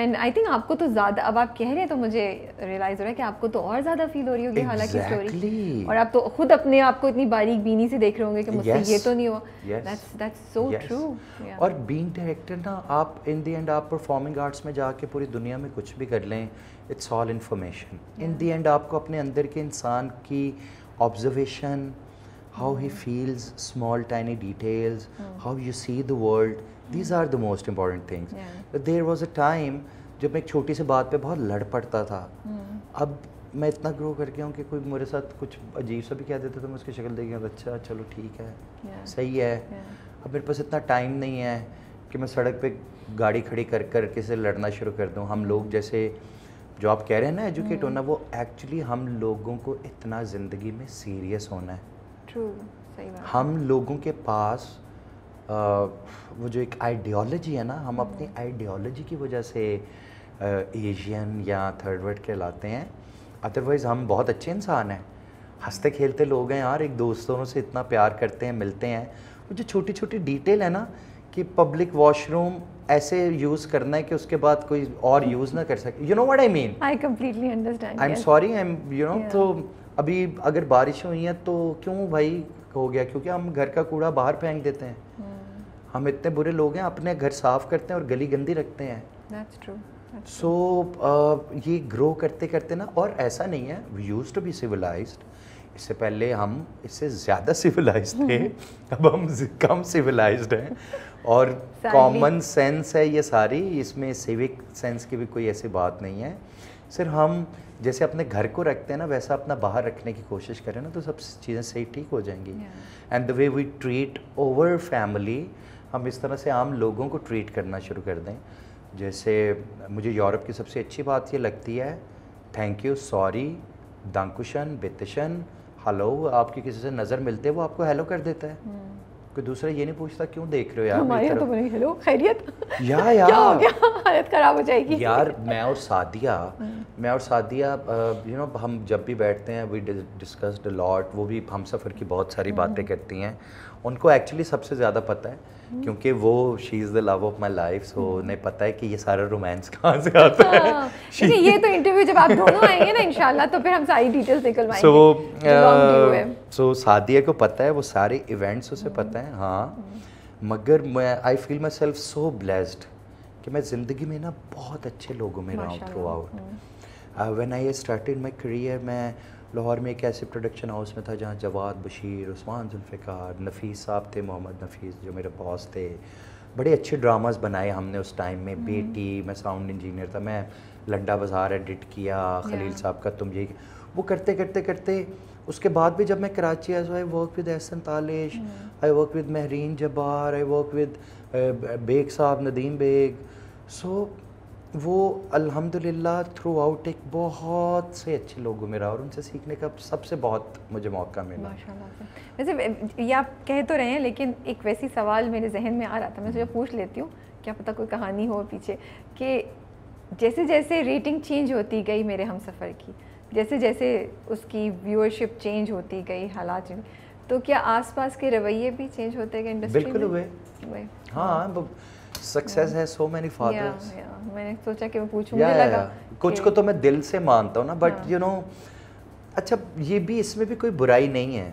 And I think آپ کو تو زیادہ, اب آپ کہہ رہے ہیں تو مجھے ریئلائز ہو رہا ہے کہ آپ کو تو اور زیادہ فیل ہو رہی ہوگی حالانکہ اسٹوری, اور آپ تو خود اپنے آپ کو اتنی باریک بینی سے دیکھ رہے ہوں گے کہ مجھ سے یہ تو نہیں ہوا. That's so true. اور بینگ ڈائریکٹر نا, آپ ان دی اینڈ آپ پرفارمنگ آرٹس میں جا کے پوری دنیا میں کچھ بھی کر لیں, it's all information. In the end آپ کو اپنے اندر کے انسان کی observation, how he feels, small tiny details, how you see the world, these are the most important things. But there was a time جب میں ایک چھوٹی سی بات پہ بہت لڑ پڑتا تھا. اب میں اتنا گرو کر کے ہوں کہ کوئی میرے ساتھ کچھ عجیب سا بھی کہہ دیتا تو میں اس کی شکل دیکھ کے اچھا چلو ٹھیک ہے, صحیح ہے. اب میرے پاس اتنا ٹائم نہیں ہے کہ میں سڑک پہ گاڑی کھڑی کر کر کسی سے لڑنا شروع کر دوں. ہم لوگ جیسے جو آپ کہہ رہے ہیں نا ایجوکیٹ ہونا, وہ ایکچولی ہم لوگوں کو اتنا زندگی میں سیریس ہونا ہے. ہم لوگوں کے پاس وہ جو ایک آئیڈیالوجی ہے نا, ہم اپنی آئیڈیالوجی کی وجہ سے ایشین یا تھرڈ ورلڈ کہلاتے ہیں. ادروائز ہم بہت اچھے انسان ہیں, ہنستے کھیلتے لوگ ہیں یار, ایک دوستوں سے اتنا پیار کرتے ہیں, ملتے ہیں. وہ جو چھوٹی چھوٹی ڈیٹیل ہے نا کہ پبلک واش روم ایسے یوز کرنا ہے کہ اس کے بعد کوئی اور یوز نہ کر سکے, you know what I mean. I completely understand. I am sorry, I am you know. تو ابھی اگر بارش ہوئی ہیں تو کیوں بھائی ہو گیا, کیونکہ ہم گھر کا کوڑا باہر پھینک دیتے ہیں. ہم اتنے برے لوگ ہیں, اپنے گھر صاف کرتے ہیں اور گلی گندی رکھتے ہیں. سو یہ گرو کرتے کرتے نا, اور ایسا نہیں ہے, we use to be civilized. اس سے پہلے ہم اس سے زیادہ سویلائزڈ تھے, اب ہم کم سویلائزڈ ہیں. اور کامن سینس ہے یہ ساری, اس میں سیوک سینس کی بھی کوئی ایسی بات نہیں ہے. صرف ہم جیسے اپنے گھر کو رکھتے ہیں نا ویسا اپنا باہر رکھنے کی کوشش کریں نا تو سب چیزیں صحیح ٹھیک ہو جائیں گی. And the way we treat our family, ہم اس طرح سے عام لوگوں کو ٹریٹ کرنا شروع کر دیں. جیسے مجھے یورپ کی سب سے اچھی بات یہ لگتی ہے, تھینک یو, سوری, دانکوشن, بیتشن, ہلو. آپ کی کسی سے نظر ملتے وہ آپ کو ہیلو کر دیتا ہے, کوئی دوسرا یہ نہیں پوچھتا کیوں دیکھ رہے ہو یار. ہمارے تو بولیں ہیلو خیریت, یا کیا ہو گیا, حالت خراب ہو جائے گی یار. میں اور سعدیہ یو نو, ہم جب بھی بیٹھتے ہیں وی ڈسکسڈ اے لاٹ. وہ بھی ہم سفر کی بہت ساری باتیں کرتی ہیں. ان کو ایکچولی سب سے زیادہ پتہ ہے کیونکہ وہ شی از دا لو آف مائی لائف, سو انہیں پتہ ہے کہ یہ سارا رومانس کہاں سے آتا ہے. لیکن یہ تو انٹرویو جب آپ دونوں آئیں گے نا انشاءاللہ تو پھر ہم ساری ڈیٹیلز نکلوائیں گے. سو سعدیہ کو پتہ ہے, وہ سارے ایونٹس اسے پتہ ہیں. ہاں, مگر میں آئی feel myself so blessed کہ میں زندگی میں نا بہت اچھے لوگوں میں رہا ہوں through out. When I started my career, میں لاہور میں ایک ایسے پروڈکشن ہاؤس میں تھا جہاں جواد بشیر, عثمان ذوالفقار, نفیس صاحب تھے, محمد نفیس جو میرے باس تھے. بڑے اچھے ڈراماز بنائے ہم نے اس ٹائم میں. بیٹی, میں ساؤنڈ انجینئر تھا, میں لنڈا بازار ایڈٹ کیا, خلیل صاحب کا تم یہ, وہ کرتے کرتے کرتے اس کے بعد بھی جب میں کراچی آیا, I work with Ahsan Talish, I work with Mehreen Jabbar, I work with Baig Sahab, Nadeem bag. سو وہ الحمدللہ تھرو آؤٹ ایک بہت سے اچھے لوگوں میں رہا اور ان سے سیکھنے کا سب سے بہت مجھے موقع ملا. ویسے یہ آپ کہہ تو رہے ہیں لیکن ایک ویسی سوال میرے ذہن میں آ رہا تھا, میں سوچا پوچھ لیتی ہوں, کیا پتہ کوئی کہانی ہو پیچھے, کہ جیسے جیسے ریٹنگ چینج ہوتی گئی میرے ہم سفر کی, جیسے جیسے اس کی ویورشپ چینج ہوتی گئی, حالات, تو کیا آس پاس کے رویے بھی چینج ہوتے گئے انڈسٹری میں؟ بالکل ہوئے. ہاں, سکسیس ہے سو مینی فادرز. میں نے سوچا کہ میں پوچھوں, مجھے لگا کچھ کو تو میں دل سے مانتا ہوں نا, بٹ یو نو, اچھا یہ بھی اس میں بھی کوئی برائی نہیں ہے.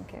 Okay.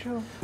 True.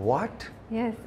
What? Yes,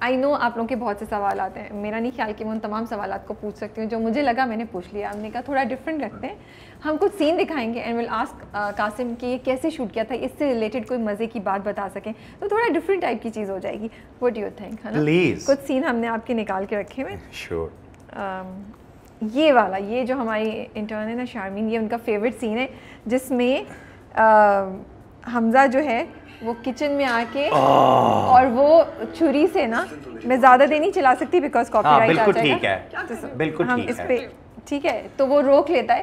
آئی نو آپ لوگوں کے بہت سے سوالات ہیں, میرا نہیں خیال کہ میں ان تمام سوالات کو پوچھ سکتی ہوں, جو مجھے لگا میں نے پوچھ لیا. ہم نے کہا تھوڑا ڈفرینٹ رکھتے ہیں, ہم کچھ سین دکھائیں گے اینڈ ول آسک قاسم کہ یہ کیسے شوٹ کیا تھا, اس سے ریلیٹڈ کوئی مزے کی بات بتا سکیں, تو تھوڑا ڈفرینٹ ٹائپ کی چیز ہو جائے گی. واٹ ڈو یو تھنک, ہے نا؟ کچھ سین ہم نے آپ کے نکال کے رکھے ہوئے. شیور. یہ والا, یہ جو ہماری انٹرن ہے نا شارمین, یہ ان کا فیوریٹ سین ہے جس میں حمزہ جو ہے وہ کچن میں آ کے اور وہ چھری سے نا, میں زیادہ دیر نہیں چلا سکتی بیکاز کاپی رائٹ آ جائے گا, بالکل ہم اس پہ ٹھیک ہے, تو وہ روک لیتا ہے,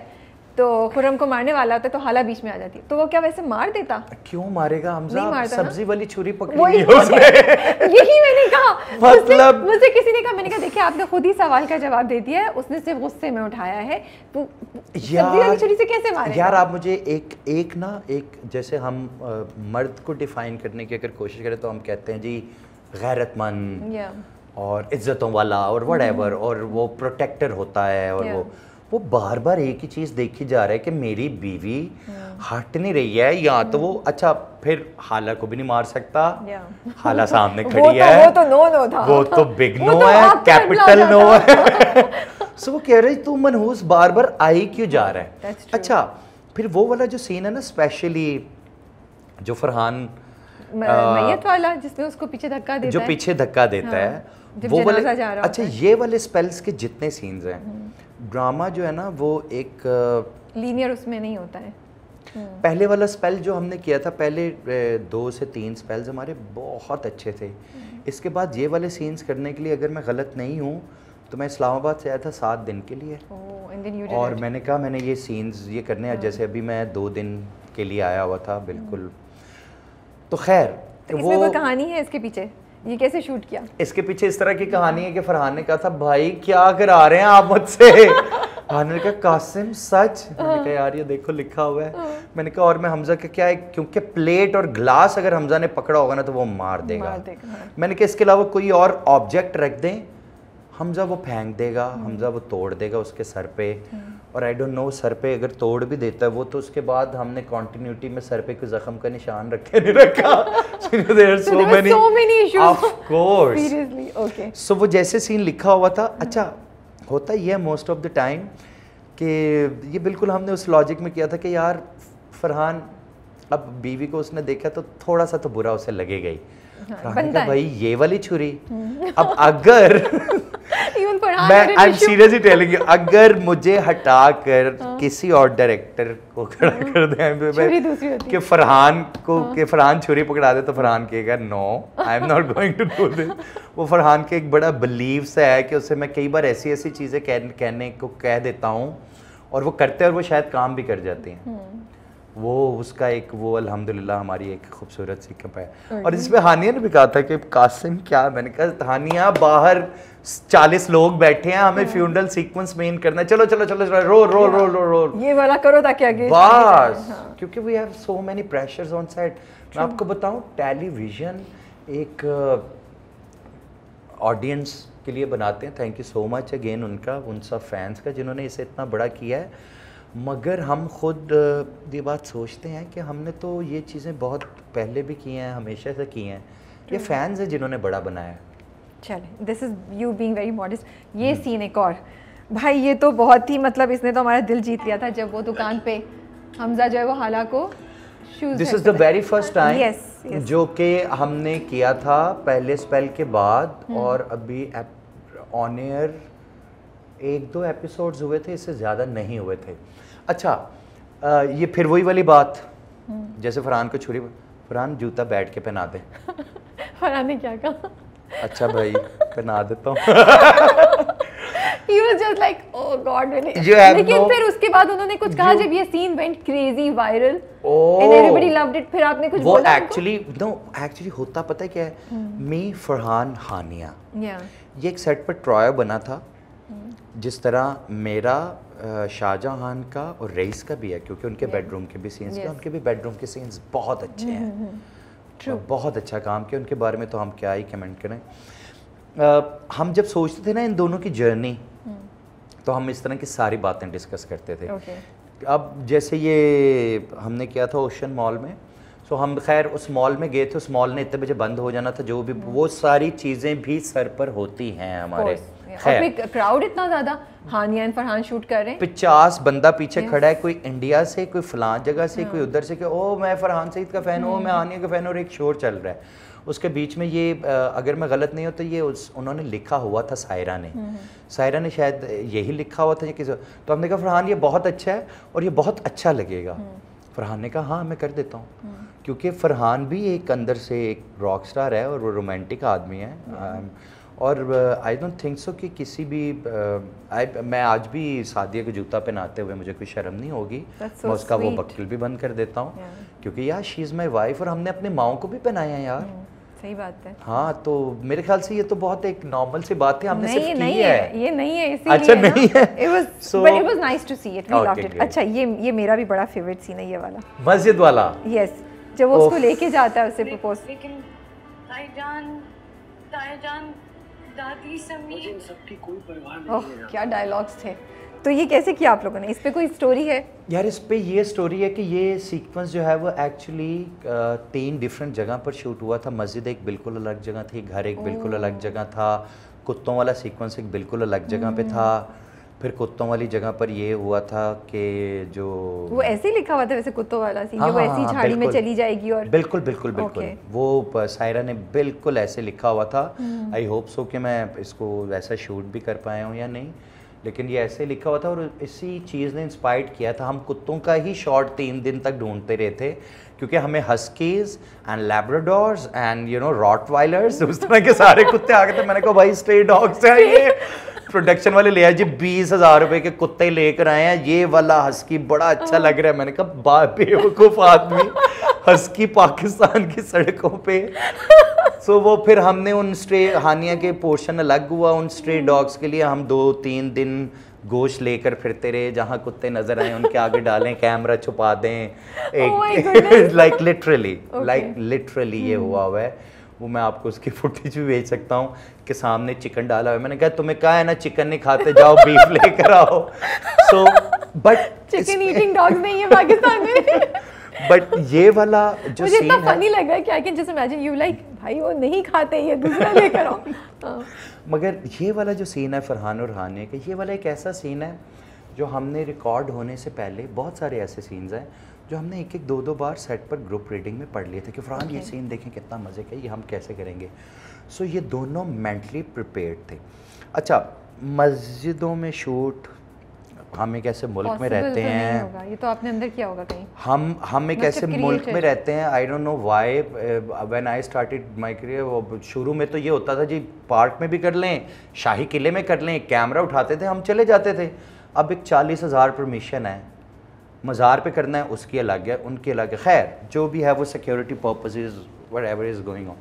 تو خرم کو مارنے والا ہوتا ہے, تو حالہ بیچ میں آ جاتی ہے, تو وہ کیا ویسے مار دیتا؟ کیوں مارے گا حمزہ, سبزی والی چھری پکڑی ہے اس نے. یہی میں نے کہا, مطلب مجھے کسی نے کہا, میں نے کہا دیکھیں آپ نے خود ہی سوال کا جواب دے دیا ہے, اس نے صرف غصے میں اٹھایا ہے, سبزی والی چھری سے کیسے مارے؟ یار آپ مجھے ایک جیسے ہم مرد کو ڈیفائن کرنے کی اگر کوشش کریں تو ہم کہتے ہیں جی غیرت مند اور عزتوں والا اور وٹ ایور, اور وہ پروٹیکٹر ہوتا ہے, اور وہ بار بار ایک ہی چیز دیکھی جا رہا ہے کہ میری بیوی ہٹ نہیں رہی ہے, یا تو وہ اچھا پھر خالہ کو بھی نہیں مار سکتا, خالہ سامنے کھڑی ہے, وہ تو نو تھا, وہ تو بگ نو ہے, کیپٹل نو ہے. سو وہ کہہ رہی تو منحوس بار بار آئی کیوں جا رہا ہے. اچھا پھر وہ والا جو سین ہے نا اسپیشلی جو فرحان میت والا جس میں اس کو پیچھے دھکا دیتا ہے, جو پیچھے دھکا دیتا ہے, وہ والے اچھا یہ والے اسپیلز کے جتنے سینز ہیں, ڈرامہ جو ہے نا وہ ایک لینئر اس میں نہیں ہوتا ہے. پہلے والا اسپیل جو ہم نے کیا تھا, پہلے 2 سے 3 اسپیلز ہمارے بہت اچھے تھے. اس کے بعد یہ والے سینز کرنے کے لیے اگر میں غلط نہیں ہوں تو میں اسلام آباد سے آیا تھا 7 دن کے لیے, اور میں نے کہا میں نے یہ سینز یہ کرنے ہیں, جیسے ابھی میں 2 دن کے لیے آیا ہوا تھا بالکل. تو خیر اس میں کوئی کہانی ہے اس کے پیچھے, یہ کیسے شوٹ کیا؟ اس کے پیچھے اس طرح کی کہانی ہے کہ فرحان نے کہا تھا بھائی کیا کرا رہے ہیں آپ مجھ سے, فرحان نے کہا قاسم سچ, میں نے کہا یار یہ دیکھو لکھا ہوا ہے, میں نے کہا اور میں حمزہ کا کیا ہے, کیونکہ پلیٹ اور گلاس اگر حمزہ نے پکڑا ہوگا نا تو وہ مار دے گا, میں نے کہا اس کے علاوہ کوئی اور آبجیکٹ رکھ دیں, حمزہ وہ پھینک دے گا, حمزہ وہ توڑ دے گا اس کے سر پہ, اور آئی ڈونٹ نو سر پہ اگر توڑ بھی دیتا ہے وہ, تو اس کے بعد ہم نے کنٹینیوٹی میں سر پہ کوئی زخم کا نشان رکھے نہیں رکھا. سو وہ جیسے سین لکھا ہوا تھا. اچھا ہوتا یہ ہے موسٹ آف دا ٹائم کہ یہ بالکل ہم نے اس لاجک میں کیا تھا کہ یار فرحان اب بیوی کو اس نے دیکھا تو تھوڑا سا تو برا اسے لگے گا ہی. فرحان نے کہا بھائی یہ والی چھری, اب اگر میں سیریسلی ٹیلنگ یو, اگر مجھے ہٹا کر کسی اور ڈائریکٹر کو کھڑا کر دیں کہ فرحان کو کہ فرحان چھری پکڑا دے, تو فرحان کہے گا no I am not going to do this. وہ فرحان کے ایک بڑا بلیو سا ہے کہ اسے میں کئی بار ایسی چیزیں کہنے کو کہہ دیتا ہوں اور وہ کرتے ہیں اور وہ شاید کام بھی کر جاتے ہیں. وہ اس کا ایک وہ الحمدللہ ہماری ایک خوبصورت سی کپ ہے. اور اس پہ ہانیہ نے بھی کہا تھا کہ قاسم کیا, میں نے کہا ہانیہ باہر 40 لوگ بیٹھے ہیں, ہمیں فیونرل سیکوینس مین کرنا ہے, چلو چلو چلو roll roll roll roll roll یہ والا کرو تاکہ آگے بس, کیونکہ we have so many pressures on set. میں آپ کو بتاؤں ٹیلی ویژن ایک آڈینس کے لیے بناتے ہیں, thank you so much again in sub fans کا جنہوں نے اسے اتنا بڑا کیا ہے, مگر ہم خود یہ بات سوچتے ہیں کہ ہم نے تو یہ چیزیں بہت پہلے بھی کی ہیں, ہمیشہ سے کی ہیں, یہ فینز ہیں جنہوں نے بڑا بنایا ہے. چلیں this is you being very modest. یہ سین ایک اور بھائی, یہ تو بہت ہی مطلب اس نے تو ہمارا دل جیت لیا تھا, جب وہ دکان پہ حمزہ جو ہے وہ حالہ کو shows, this is the very first time جو کہ ہم نے کیا تھا پہلے اسپیل کے بعد, اور ابھی آن ایئر 1-2 ایپیسوڈز ہوئے تھے, اس سے زیادہ نہیں ہوئے تھے. اچھا یہ پھر وہی والی بات, جیسے فرحان کو چھری, فرحان جوتا بیٹھ کے پہنا دے. فرحان نے کیا کہا, اچھا بھائی پہنا دیتا ہوں. He was just like oh god really. لیکن پھر اس کے بعد انہوں نے کچھ کہا جب یہ سین went crazy viral and everybody loved it, پھر آپ نے کچھ بولا. وہ ایکچولی ہوتا پتہ ہے کیا ہے, می فرحان ہانیہ, یہ ایک سیٹ پر ٹرائل بنا تھا, جس طرح میرا شاہجہان کا اور رئیس کا بھی ہے, کیونکہ ان کے بیڈ روم کے بھی سینس ہیں, ان کے بھی بیڈ روم کے سینس بہت اچھے ہیں, بہت اچھا کام کیا, ان کے بارے میں تو ہم کیا ہی کمنٹ کریں. ہم جب سوچتے تھے نا ان دونوں کی جرنی, تو ہم اس طرح کی ساری باتیں ڈسکس کرتے تھے. اب جیسے یہ ہم نے کیا تھا اوشن مال میں, سو ہم خیر اس مال میں گئے تھے, اس مال نے اتنے بجے بند ہو جانا تھا, جو بھی وہ ساری چیزیں بھی سر پر ہوتی ہیں ہمارے. کراؤڈ اتنا زیادہ, ہانیہ اینڈ فرحان شوٹ کر رہے ہیں, 50 بندہ پیچھے کھڑا ہے, کوئی انڈیا سے, کوئی فلاں جگہ سے, کوئی ادھر سے, کہ او میں فرحان سعید کا فین ہوں, میں ہانیہ کا فین ہوں, اور ایک شور چل رہا ہے. اس کے بیچ میں یہ اگر میں غلط نہیں ہوں تو یہ انہوں نے لکھا ہوا تھا, سائرہ نے شاید یہی لکھا ہوا تھا, تو ہم نے کہا فرحان یہ بہت اچھا ہے اور یہ بہت اچھا لگے گا. فرحان نے کہا ہاں میں کر دیتا ہوں, کیونکہ فرحان بھی ایک اندر سے ایک راک سٹار ہے اور وہ رومانٹک آدمی ہے. اور آئی ڈونٹ تھنک سو کہ کسی بھی میں آج بھی سعدیہ کو جوتا پہناتے ہوئے مجھے کوئی شرم نہیں ہوگی, میں اس کا وہ بکل بھی بند کر دیتا ہوں, کیونکہ یار شی از مائی وائف, اور ہم نے اپنے ماؤں کو بھی پہنایا ہے یار. صحیح بات ہے. ہاں تو میرے خیال سے یہ تو بہت ایک نارمل سی بات ہے, ہم نے صرف کی ہے. یہ نہیں ہے, اسی اچھا نہیں ہے, but it was nice to see it, we loved it. اچھا یہ میرا بھی بڑا فیوریٹ سین ہے یہ والا, مسجد والا. یس, جب وہ اس کو لے کے جاتا ہے اسے پرپوز. لیکن تائی جان دادی سمیت ان سب کی کوئی پرواہ نہیں ہے. کیا ڈائلاگس تھے. تو یہ کیسے کیا آپ لوگوں نے, اس پہ کوئی اسٹوری ہے؟ یار اس پہ یہ اسٹوری ہے کہ یہ سیکوینس جو ہے وہ ایکچولی 3 ڈفرینٹ جگہ پر شوٹ ہوا تھا. مسجد ایک بالکل الگ جگہ تھی, گھر ایک بالکل الگ جگہ تھا, کتوں والا سیکوینس ایک بالکل الگ جگہ پہ تھا. پھر کتوں والی جگہ پر یہ ہوا تھا کہ جو وہ ایسے ہی لکھا ہوا تھا ویسے کتوں والا سین, وہ ایسی جھاڑی میں چلی جائے گی, اور بالکل بالکل بالکل وہ سائرہ نے بالکل ایسے لکھا ہوا تھا. آئی ہوپ سو کہ میں اس کو ویسا شوٹ بھی کر پایا ہوں یا نہیں, لیکن یہ ایسے لکھا ہوا تھا, اور اسی چیز نے انسپائرڈ کیا تھا. ہم کتوں کا ہی شارٹ 3 دن تک ڈھونڈتے رہے تھے, کیونکہ ہمیں ہسکیز اینڈ لیبراڈورز اینڈ یو نو راٹ وائلرز, اس طرح کے سارے کتے آ گئے تھے. میں نے کہا بھائی اسٹرے ڈاگس ہیں یہ, پروڈکشن والے لے آئے جی 20,000 روپے کے کتے لے کر آئے ہیں, یہ والا ہسکی بڑا اچھا لگ رہا ہے. میں نے کہا بیوقوف آدمی, ہسکی پاکستان کی سڑکوں پہ. سو وہ پھر ہم نے ان اسٹرے ہانیہ کے پورشن الگ ہوا, ان اسٹرے ڈاگس کے لیے ہم 2-3 دن گوشت لے کر پھرتے رہے, جہاں کتے نظر آئیں ان کے آگے ڈالیں, کیمرہ چھپا دیں, لائک لٹرلی یہ ہوا ہے. وہ میں آپ کو اس کی فوٹیج بھی بھیج سکتا ہوں کہ سامنے چکن ڈالا ہوا ہے. میں نے کہا تمہیں کہا ہے نا چکن نہیں کھاتے, جاؤ بیف لے کر آؤ. So but chicken eating dogs نہیں ہے پاکستان میں. بٹ یہ والا جو مجھے اتنا فنی لگ رہا ہے کہ I can just imagine you like بھائی وہ نہیں کھاتے, یہ دوسرا لے کر آؤ. مگر یہ والا جو سین ہے فرحان اور ہانیہ کا, یہ والا ایک ایسا سین ہے جو ہم نے ریکارڈ ہونے سے پہلے, بہت سارے ایسے سینز ہیں جو ہم نے 1-2 بار سیٹ پر گروپ ریڈنگ میں پڑھ لیے تھے کہ فرحان یہ سین دیکھیں کتنا مزے کا, یہ ہم کیسے کریں گے. سو یہ دونوں مینٹلی پریپیئرڈ تھے. اچھا مسجدوں میں شوٹ, ہم ایک ایسے ملک میں رہتے ہیں, یہ تو آپ نے اندر کیا ہوگا کہیں, ہم ایک ایسے ملک میں رہتے ہیں, I don't know why when I started my career, وہ شروع میں تو یہ ہوتا تھا جی پارک میں بھی کر لیں, شاہی قلعے میں کر لیں, کیمرہ اٹھاتے تھے ہم چلے جاتے تھے. اب ایک 40,000 پرمیشن ہے, مزار پہ کرنا ہے اس کی الگ ہے, ان کی الگ ہے, خیر جو بھی ہے وہ security purposes whatever is going on.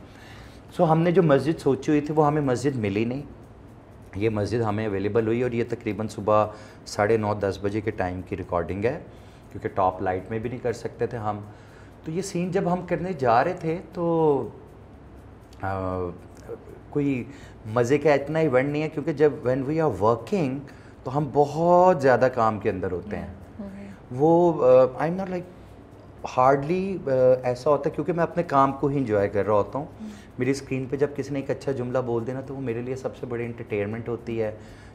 So ہم نے جو مسجد سوچی ہوئی تھی وہ ہمیں مسجد ملی نہیں. یہ مسجد ہمیں اویلیبل ہوئی, اور یہ تقریباً صبح 9:30-10 بجے کے ٹائم کی ریکارڈنگ ہے, کیونکہ ٹاپ لائٹ میں بھی نہیں کر سکتے تھے ہم. تو یہ سین جب ہم کرنے جا رہے تھے تو کوئی مزے کا اتنا ایونٹ نہیں ہے, کیونکہ جب وین وی آر ورکنگ تو ہم بہت زیادہ کام کے اندر ہوتے ہیں. وہ آئی ایم ناٹ لائک ہارڈلی ایسا ہوتا ہے, کیونکہ میں اپنے کام کو ہی انجوائے کر رہا ہوتا ہوں. میری اسکرین پہ جب کسی نے ایک اچھا جملہ بول دینا تو وہ میرے لیے سب سے بڑی انٹرٹینمنٹ ہوتی ہے.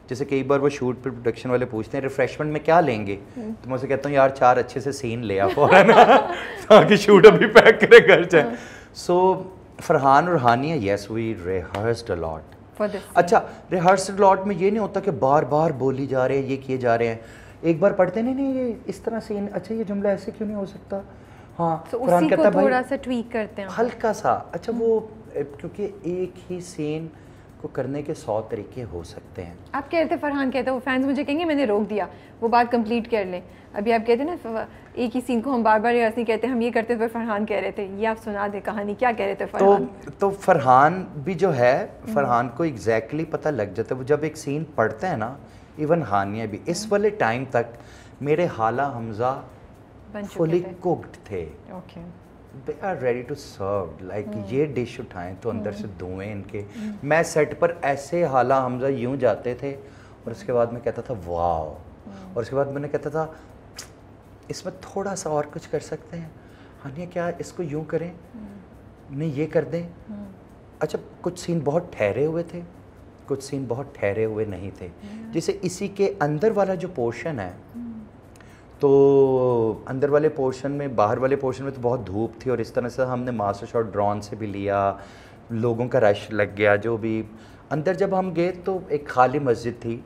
جیسے کئی بار وہ شوٹ پہ پروڈکشن والے پوچھتے ہیں ریفریشمنٹ میں کیا لیں گے, تو میں اسے کہتا ہوں یار 4 اچھے سے سین لے آ فوراً تاکہ شوٹ ابھی پیک کرے گھر جائیں. سو فرحان اور ہانیہ, یس وی ریہرسڈ اے لاٹ. اچھا ریہرسڈ لاٹ میں یہ نہیں ہوتا کہ بار بار بولی جا رہے ہیں, یہ کیے جا رہے ہیں, ایک بار پڑھتے نہیں یہ اس طرح سین, اچھا یہ جملہ ایسے کیوں نہیں ہو سکتا, ہاں فرحان کہتا ہے تھوڑا سا ٹویک کرتے ہیں ہلکا سا. اچھا وہ کیونکہ ایک ہی سین کو کرنے کے 100 طریقے ہو سکتے ہیں. آپ کہہ رہے تھے, فرحان کہتا ہے وہ فینس مجھے کہیں گے میں نے روک دیا, وہ بات کمپلیٹ کر لیں. ابھی آپ کہتے ہیں نا ایک ہی سین کو ہم بار بار ریہرس نہیں کہتے, ہم یہ کرتے تھے, فرحان کہہ رہے تھے, یہ آپ سنا دیں کہانی, کیا کہہ رہے تھے فرحان. تو فرحان بھی جو ہے, فرحان کو ایگزیکٹلی پتہ لگ جاتا ہے, وہ جب ایک سین پڑھتا ہے نا, ایون ہانیہ بھی, اس والے ٹائم تک میرے حالہ حمزہ فلی کوکڈ تھے. They are ready to serve, like یہ ڈش اٹھائیں تو اندر سے دھوئیں ان کے. میں سیٹ پر ایسے حالہ حمزہ یوں جاتے تھے, اور اس کے بعد میں کہتا تھا واو, اور اس کے بعد میں نے کہتا تھا اس میں تھوڑا سا اور کچھ کر سکتے ہیں, ہانیہ کیا اس کو یوں کریں, نہیں یہ کر دیں. اچھا کچھ سین بہت ٹھہرے ہوئے تھے, کچھ سین بہت ٹھہرے ہوئے نہیں تھے. جیسے اسی کے اندر والا جو پورشن ہے, تو اندر والے پورشن میں, باہر والے پورشن میں تو بہت دھوپ تھی, اور اس طرح سے ہم نے ماسٹر شاٹ ڈرون سے بھی لیا, لوگوں کا رش لگ گیا جو بھی. اندر جب ہم گئے تو ایک خالی مسجد تھی.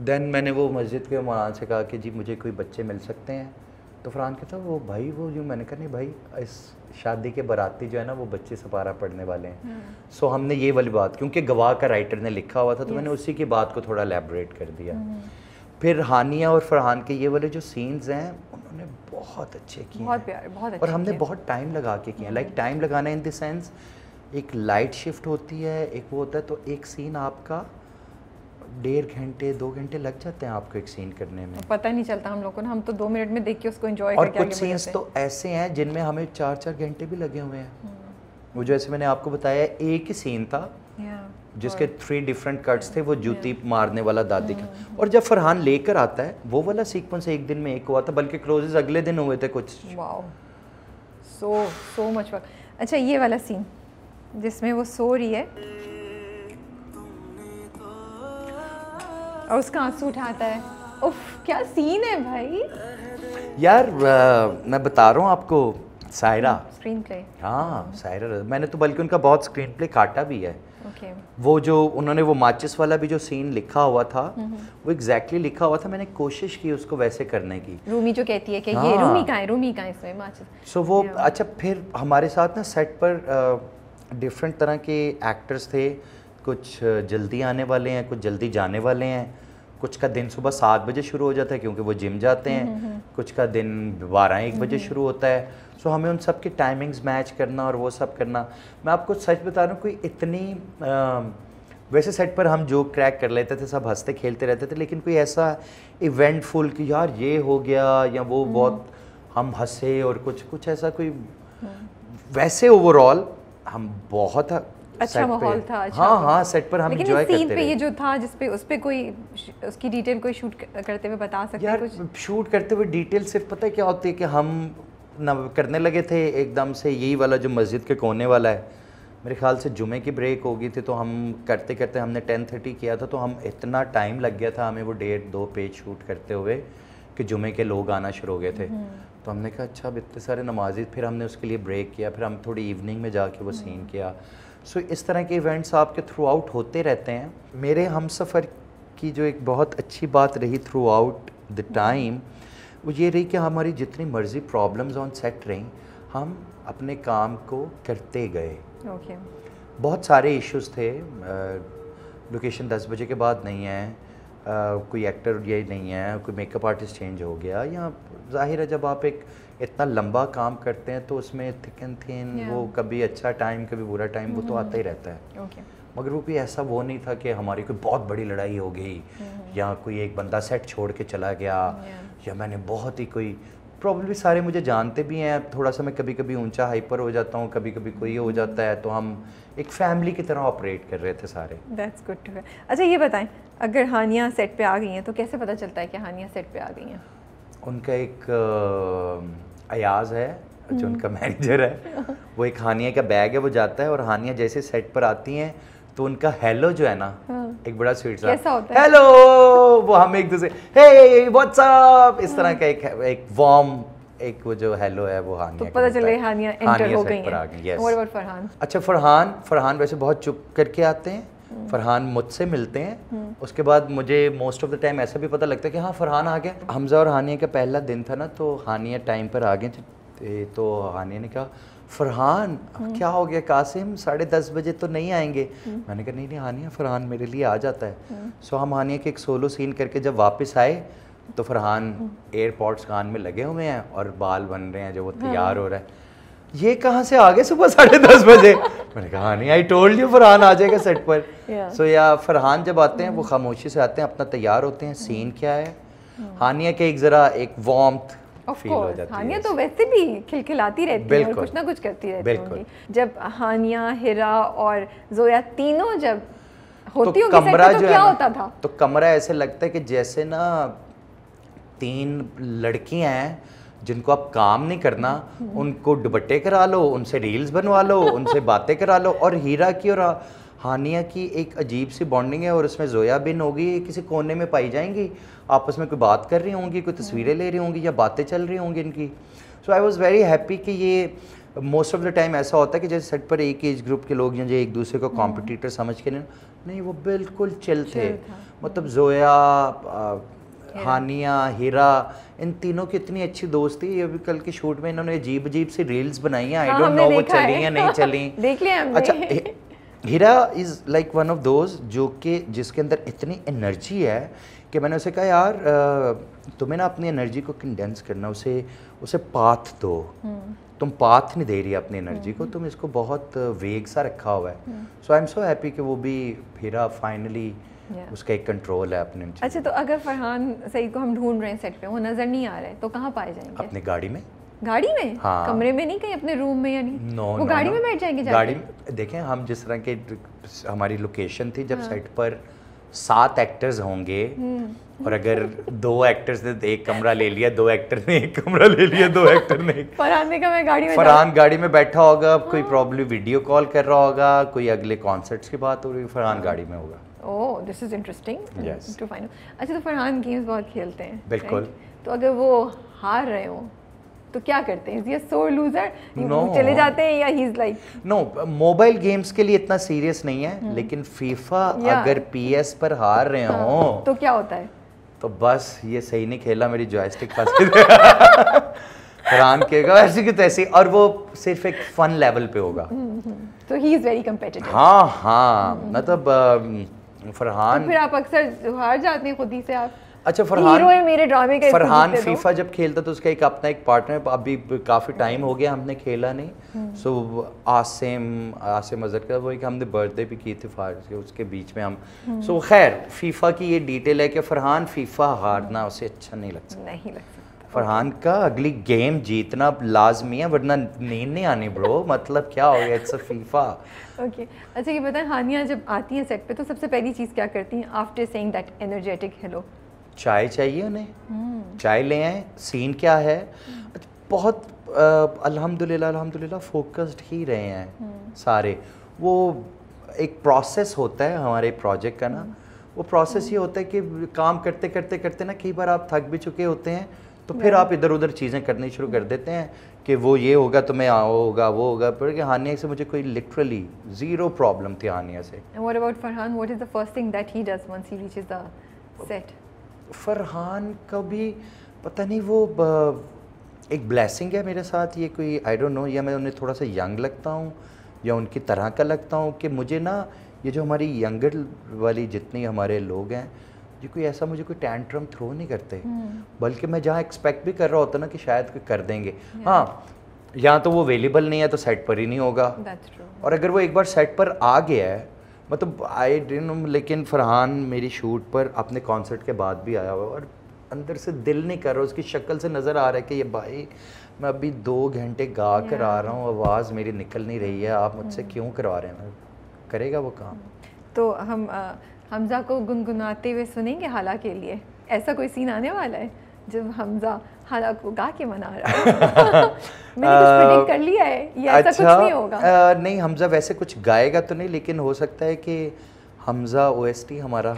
دین میں نے وہ مسجد کے مولانا سے کہا کہ جی مجھے کوئی بچے مل سکتے ہیں؟ تو فرحان کہتا وہ بھائی وہ یوں. میں نے کہا نہیں بھائی, اس شادی کے باراتی جو ہے نا وہ بچے سپارہ پڑھنے والے ہیں. سو ہم نے یہ والی بات, کیونکہ گواہ کا رائٹر نے لکھا ہوا تھا تو میں نے اسی کی بات کو تھوڑا ایلیبریٹ کر دیا. پھر ہانیہ اور فرحان کے یہ والے جو سینز ہیں انہوں نے بہت اچھے کیے, بہت پیارے, بہت اچھے, اور ہم نے بہت ٹائم لگا کے کیے ہیں. لائک ٹائم لگانا ان دی سینس, ایک لائٹ شفٹ ہوتی ہے, ایک وہ ہوتا ہے, تو ایک سین آپ کا 1.5 گھنٹے 2 گھنٹے لگ جاتے ہیں آپ کو ایک سین کرنے میں, پتہ نہیں چلتا ہم لوگوں کو, ہم تو 2 منٹ میں دیکھ کے اس کو انجوائے اور کر کے آگے کچھ سینس تو ایسے ہیں جن میں ہمیں 4 گھنٹے بھی لگے ہوئے ہیں. وہ جیسے میں نے آپ کو بتایا ایک ہی سین تھا جس کے 3 ڈیفرنٹ کٹس تھے, وہ جوتی مارنے والا دادی کا. اور جب فرحان لے کر آتا ہے وہ والا سیکوینس ایک دن میں ایک ہوا تھا, بلکہ کلوزز اگلے دن ہوئے تھے کچھ. واو, سو مچ وقت. اچھا یہ والا سین جس میں وہ سو رہی ہے اور اس کا آنسو اٹھاتا ہے, اف کیا سین ہے بھائی. یار میں بتا رہا ہوں آپ کو, سائرہ اسکرین پلے, ہاں سائرہ, میں نے تو بلکہ ان کا بہت اسکرین پلے کاٹا بھی ہے. اوکے, وہ جو انہوں نے وہ ماچس والا بھی جو سین لکھا ہوا تھا وہ ایگزیکٹلی لکھا ہوا تھا, میں نے کوشش کی اس کو ویسے کرنے کی. رومی جو کہتی ہے کہ یہ رومی کہاں ہے, رومی کہاں ہے اس میں ماچس. سو وہ اچھا پھر ہمارے ساتھ نا سیٹ پر ڈفرینٹ طرح کے ایکٹرز تھے, کچھ جلدی آنے والے ہیں, کچھ جلدی جانے والے ہیں, کچھ کا دن صبح 7 بجے شروع ہو جاتا ہے کیونکہ وہ جم جاتے ہیں, کچھ کا دن 12-1 بجے شروع ہوتا ہے. سو ہمیں ان سب کی ٹائمنگز میچ کرنا اور وہ سب کرنا. میں آپ کو سچ بتا رہا ہوں, کوئی اتنی ویسے سیٹ پر ہم جو کریک کر لیتے تھے, سب ہنستے کھیلتے رہتے تھے, لیکن کوئی ایسا ایونٹ فل کہ یار یہ ہو گیا یا وہ بہت ہم ہنسے اور کچھ ایسا کوئی ویسے اوور آل ہم بہت اچھا ماحول تھا. ہاں سیٹ پر ہم انجوائے کرتے رہے. لیکن سین پہ یہ جو تھا جس پہ اس پہ کوئی اس کی ڈیٹیل کوئی شوٹ کرتے ہوئے بتا سکتے ہیں کچھ؟ شوٹ کرتے ہوئے ڈیٹیل صرف پتہ کیا ہوتی ہے کہ ہم نہ کرنے لگے تھے ایک دم سے یہی والا جو مسجد کے کونے والا ہے, میرے خیال سے جمعے کی بریک ہو گئی تھی, تو ہم کرتے کرتے ہم نے 10:30 کیا تھا, تو ہم اتنا ٹائم لگ گیا تھا ہمیں وہ 1.5-2 پیج شوٹ کرتے ہوئے کہ جمعے کے لوگ آنا شروع ہو گئے تھے. تو ہم نے کہا اچھا اب اتنے سارے نمازی, پھر ہم نے اس کے لیے بریک کیا, پھر ہم تھوڑی ایوننگ میں جا کے وہ سین کیا. سو اس طرح کے ایونٹس آپ کے تھرو آؤٹ ہوتے رہتے ہیں. میرے ہم سفر کی جو ایک بہت اچھی بات رہی تھرو آؤٹ دا ٹائم وہ یہ رہی کہ ہماری جتنی مرضی پرابلمز آن سیٹ رہیں, ہم اپنے کام کو کرتے گئے. بہت سارے ایشوز تھے, لوکیشن 10 بجے کے بعد نہیں ہے, کوئی ایکٹر یہ نہیں ہے, کوئی میک اپ آرٹسٹ چینج ہو گیا, یا ظاہر ہے جب آپ ایک اتنا لمبا کام کرتے ہیں تو اس میں تھکن تھین وہ کبھی اچھا ٹائم کبھی برا ٹائم وہ تو آتا ہی رہتا ہے. مگر وہ بھی ایسا وہ نہیں تھا کہ ہماری کوئی بہت بڑی لڑائی ہو گئی یا کوئی ایک بندہ سیٹ چھوڑ کے چلا گیا, یا میں نے بہت ہی کوئی پرابلی سارے مجھے جانتے بھی ہیں, تھوڑا سا میں کبھی کبھی اونچا ہائپر ہو جاتا ہوں, کبھی کبھی کوئی ہو جاتا ہے, تو ہم ایک فیملی کی طرح آپریٹ کر رہے تھے سارے. That's good to hear. اچھا یہ بتائیں, اگر ہانیہ سیٹ پہ آ گئی ہیں تو کیسے پتہ چلتا ہے کہ ہانیہ سیٹ پہ آ گئی ہیں؟ ان کا ایک ایاز ہے جو ان کا مینیجر ہے, وہ ایک ہانیہ کا بیگ ہے, وہ جاتا ہے اور ہانیہ جیسے سیٹ پر آتی ہیں تو ان کا ہیلو جو ہے نا ایک بڑا سویٹ سا ہیلو, وہ ہم ایک دوسرے hey what's up اس طرح کا ایک وارم ایک وہ جو ہیلو ہے وہ ہانیہ, تو پتہ چلے ہانیہ انٹر ہو گئی ہیں. اور فرحان, اچھا فرحان ویسے بہت چپ کر کے آتے ہیں, فرحان مجھ سے ملتے ہیں, اس کے بعد مجھے موسٹ آف دا ٹائم ایسا بھی پتہ لگتا ہے کہ ہاں فرحان آ گیا. حمزہ اور ہانیہ کا پہلا دن تھا نا, تو ہانیہ ٹائم پر آ گئے تھے, تو ہانیہ نے کہا فرحان کیا ہو گیا قاسم 10:30 بجے تو نہیں آئیں گے؟ میں نے کہا نہیں ہانیہ فرحان میرے لیے آ جاتا ہے. سو ہم ہانیہ کے ایک سولو سین کر کے جب واپس آئے تو فرحان ایئرپورٹس کان میں لگے ہوئے ہیں اور بال بن رہے ہیں جو وہ تیار ہو رہا ہے. یہ کہاں سے آ گئے صبح 10:30 بجے؟ میں نے کہا نہیں آئی ٹولڈ یو فرحان آ جائے گا سیٹ پر. سو یا فرحان جب آتے ہیں وہ خاموشی سے آتے ہیں, اپنا تیار ہوتے ہیں, سین کیا ہے, ہانیہ کے ایک ذرا ایک وارمتھ فیل ہو جاتی ہے. ہانیہ تو ویسے بھی کھلکھلاتی رہتی ہے اور کچھ نہ کچھ کرتی رہتی ہے. جب ہانیہ, ہیرا اور زویا تینوں جب ہوتی ہوں گی تو کیا ہوتا تھا؟ تو کمرہ ایسے لگتا ہے کہ جیسے نا 3 لڑکیاں ہیں جن کو آپ کام نہیں کرنا ان کو دوپٹے کرا لو, ان سے ریلز بنوا لو, ان سے باتیں کرا لو. اور ہیرا کی اور ہانیہ کی ایک عجیب سی بانڈنگ ہے, اور اس میں زویا بن ہوگی, کسی کونے میں پائی جائیں گی, آپس میں کوئی بات کر رہی ہوں گی, کوئی تصویریں لے رہی ہوں گی, یا باتیں چل رہی ہوں گی ان کی. سو آئی واز ویری ہیپی کہ یہ موسٹ آف دا ٹائم ایسا ہوتا ہے کہ جیسے سیٹ پر ایک ایج گروپ کے لوگ جو ایک دوسرے کو کمپٹیٹر سمجھ کے نہیں, وہ بالکل چل تھے. مطلب زویا, ہانیہ, ہیرا, ان تینوں کی اتنی اچھی دوستی. یہ بھی کل کے شوٹ میں انہوں نے عجیب عجیب سی ریلز بنائی ہیں, آئی ڈونٹ نو وہ چلی یا نہیں چلی. دیکھ لیا ہم نے. اچھا, ہیرا is like one of those جس کے اندر اتنی انرجی ہے کہ میں نے اسے کہا یار تمہیں نا اپنی انرجی کو کنڈینس کرنا, اسے پاتھ دو. تم پاتھ نہیں دے رہی اپنی انرجی کو, تم اس کو بہت ویگ سا رکھا ہوا ہے. سو آئی ایم سو ہیپی کہ وہ بھی ہیرا فائنلی اس کا ایک کنٹرول ہے اپنے. اچھا, تو اگر فرحان سعید کو ہم ڈھونڈ رہے ہیں سیٹ پہ, وہ نظر نہیں آ رہا ہے, تو کہاں پائے جائیں گے؟ اپنی گاڑی میں. گاڑی میں؟ ہاں. کمرے میں نہیں, کہیں اپنے روم میں یا نہیں؟ وہ گاڑی میں بیٹھ جائیں گے؟ گاڑی میں. دیکھیں ہم جس طرح کے ہماری لوکیشن تھی, جب سیٹ پر 7 ایکٹرز ہوں گے, اور اگر 2 ایکٹرز نے ایک کمرہ لے لیا, 2 ایکٹر نے ایک کمرہ لے لیا, 2 ایکٹر نے فرحان نے کہا میں گاڑی میں, فرحان گاڑی میں بیٹھا ہوگا, کوئی پرابلی ویڈیو کال کر رہا ہوگا, کوئی اگلے کانسرٹس کی بات ہو رہی, فرحان گاڑی میں ہوگا. اوہ دس از انٹرسٹنگ ٹو فائنڈ. اچھا, تو فرحان گیمز بہت کھیلتے ہیں. بالکل. تو اگر وہ ہار رہے ہوں تو کیا کرتے ہیں؟ یہ سور لوزر چلے جاتے ہیں, یا he is like no, mobile games کے لیے اتنا سیریس نہیں ہے, لیکن فیفا اگر پی ایس پر ہار رہے ہوں تو کیا ہوتا ہے؟ تو بس یہ صحیح نہیں کھیلا, میری جوائسٹک پاس فرحان کہے گا ایسی کہ تیسی, اور وہ صرف ایک فن لیول پہ ہوگا. تو ہی از ویری کمپیٹیٹو. ہاں مطلب فرحان. پھر آپ اکثر ہار جاتے ہیں خود ہی سے آپ. اچھا, فرحان فیفا جب کھیلتا تو اس کا ایک اپنا ایک پارٹنر, ابھی کافی ٹائم ہو گیا ہم نے کھیلا نہیں. سو عاصم اظہر کا, وہ ایک ہم نے برتھ ڈے بھی کی تھی اس کے بیچ میں ہم. سو خیر, فیفا کی یہ ڈیٹیل ہے کہ فرحان فیفا ہارنا اسے اچھا نہیں لگ سکتا. فرحان کا اگلی گیم جیتنا لازمی ہے, ورنہ نیند نہیں آنی برو. مطلب کیا ہو گیا, اٹس اے فیفا. اوکے. اچھا, یہ بتائیں ہانیہ جب آتی ہیں سیٹ پہ تو سب سے پہلی چیز کیا کرتی ہیں after seeing that energetic hello? چائے چاہیے انہیں, چائے لے آئیں. سین کیا ہے, بہت الحمدللہ فوکسڈ ہی رہے ہیں سارے. وہ ایک پروسیس ہوتا ہے ہمارے پروجیکٹ کا نا, وہ پروسیس یہ ہوتا ہے کہ کام کرتے کرتے کرتے نا کئی بار آپ تھک بھی چکے ہوتے ہیں, تو پھر آپ ادھر ادھر چیزیں کرنی شروع کر دیتے ہیں کہ وہ یہ ہوگا تو میں ہوگا وہ ہوگا. پر کہ ہانیہ سے مجھے کوئی لٹرلی زیرو پرابلم تھی ہانیہ سے. What about Farhan? What is the first thing that he does once he reaches the set? Farhan کا بھی پتہ نہیں, وہ ایک بلیسنگ ہے میرے ساتھ. یہ کوئی آئی ڈونٹ نو, یا میں انہیں تھوڑا سا ینگ لگتا ہوں یا ان کی طرح کا لگتا ہوں کہ مجھے نا یہ جو ہماری ینگر والی جتنی ہمارے لوگ ہیں, یہ کوئی ایسا مجھے کوئی ٹینٹرم تھرو نہیں کرتے, بلکہ میں جہاں ایکسپیکٹ بھی کر رہا ہوتا نا کہ شاید کوئی کر دیں گے, ہاں یہاں تو وہ اویلیبل نہیں ہے تو سیٹ پر ہی نہیں ہوگا. اور اگر وہ ایک بار سیٹ پر آ گیا ہے, مطلب آئی ڈونٹ نو, لیکن فرحان میری شوٹ پر اپنے کانسرٹ کے بعد بھی آیا ہوا, اور اندر سے دل نہیں کر رہا, اس کی شکل سے نظر آ رہا ہے کہ یہ بھائی میں ابھی 2 گھنٹے گا کر آ رہا ہوں, آواز میری نکل نہیں رہی ہے, آپ مجھ سے کیوں کروا رہے ہیں. کرے گا وہ کام. تو ہم حمزہ کو گنگناتے ہوئے سنیں گے حالہ کے لیے. ایسا کوئی سین آنے والا ہے جب حمزہ حالہ کو گا کے منا رہا ہے؟ میں نے کچھ پریڈکٹ کر لیا ہے, یا ایسا کچھ نہیں ہوگا؟ نہیں, حمزہ ویسے کچھ گائے گا تو نہیں, لیکن ہو سکتا ہے کہ حمزہ او ایس ٹی ہمارا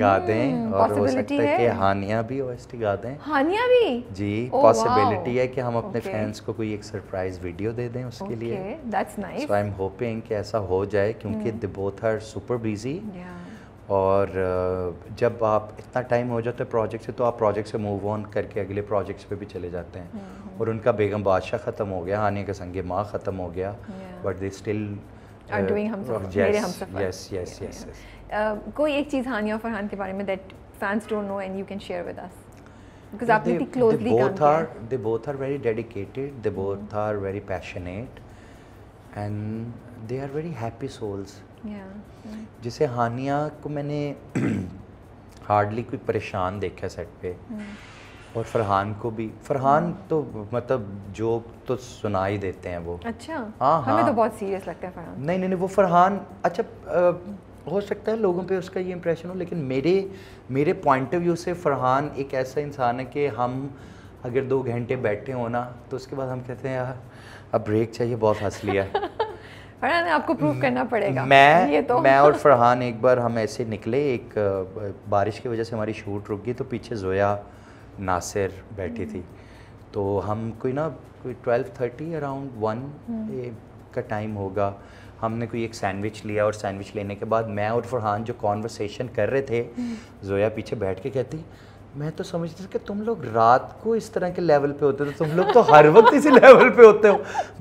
گا دیں, اور ہو سکتا ہے کہ ہانیہ بھی او ایس ٹی گا دیں. ہانیہ بھی؟ جی, پاسبلٹی ہے کہ ہم اپنے فینس کو کوئی ایک سرپرائز ویڈیو دے دیں اس کے لیے. That's nice. So I am hoping کہ ایسا ہو جائے, کیونکہ they both are super busy. اور جب آپ اتنا ٹائم ہو جاتا ہے پروجیکٹ سے, تو آپ پروجیکٹ سے موو آن کر کے اگلے پروجیکٹس پہ بھی چلے جاتے ہیں. اور ان کا بیگم بادشاہ ختم ہو گیا, ہانیہ کا سنگ ماں ختم ہو گیا, but they still are doing Hamsafar. Yes. کوئی ایک چیز ہانیہ اور فرحان کے بارے میں that fans don't know and you can share with us, because آپ نے اتنی closely کام کیا ہے. They both are very dedicated, they both are very passionate, and they are very happy souls. جیسے ہانیہ کو میں نے ہارڈلی کوئی پریشان دیکھا سیٹ پہ, اور فرحان کو بھی. فرحان تو مطلب جوک تو سنا ہی دیتے ہیں وہ. اچھا, ہاں ہمیں تو بہت سیریس لگتا ہے فرحان. نہیں, وہ فرحان اچھا ہو سکتا ہے لوگوں پہ اس کا یہ امپریشن ہو, لیکن میرے پوائنٹ آف ویو سے فرحان ایک ایسا انسان ہے کہ اگر 2 گھنٹے بیٹھے ہو نا تو اس کے بعد ہم کہتے ہیں یار اب بریک چاہیے, بہت ہنس لیا. فرحان آپ کو پروف کرنا پڑے گا. میں اور فرحان ایک بار ہم ایسے نکلے, ایک بارش کی وجہ سے ہماری شوٹ رک گئی, تو پیچھے زویا ناصر بیٹھی تھی, تو ہم کوئی 12:30 اراؤنڈ 1 کا ٹائم ہوگا, ہم نے کوئی ایک سینڈوچ لیا, اور سینڈوچ لینے کے بعد میں اور فرحان جو کانورسیشن کر رہے تھے, زویا پیچھے بیٹھ کے کہتی میں تو سمجھتی ہوں کہ تم لوگ رات کو اس طرح کے لیول پہ ہوتے ہو, تم لوگ تو ہر وقت اسی لیول پہ ہوتے ہو,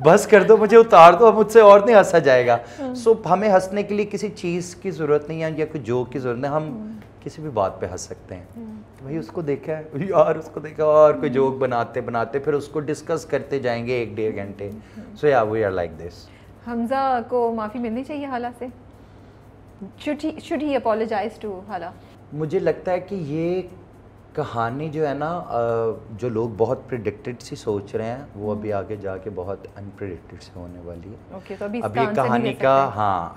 بس کر دو مجھے اتار دو, مجھ سے اور نہیں ہنسا جائے گا. سو ہمیں ہنسنے کے لیے کسی چیز کی ضرورت نہیں ہے یا کوئی جوک کی ضرورت نہیں, ہم کسی بھی بات پہ ہنس سکتے ہیں. بھائی اس کو دیکھا ہے یار, اس کو دیکھا, اور کوئی جوک بناتے بناتے پھر اس کو ڈسکس کرتے جائیں گے 1-1.5 گھنٹے. سو یا وی آر لائک دس. حمزہ کو معافی ملنی چاہیے حالا سے, should he apologize to حالا؟ مجھے لگتا ہے کہ یہ کہانی جو ہے نا, جو لوگ بہت پریڈکٹڈ سی سوچ رہے ہیں وہ ابھی آگے جا کے بہت انپریڈکٹڈ سے ہونے والی ہے. اب یہ کہانی کا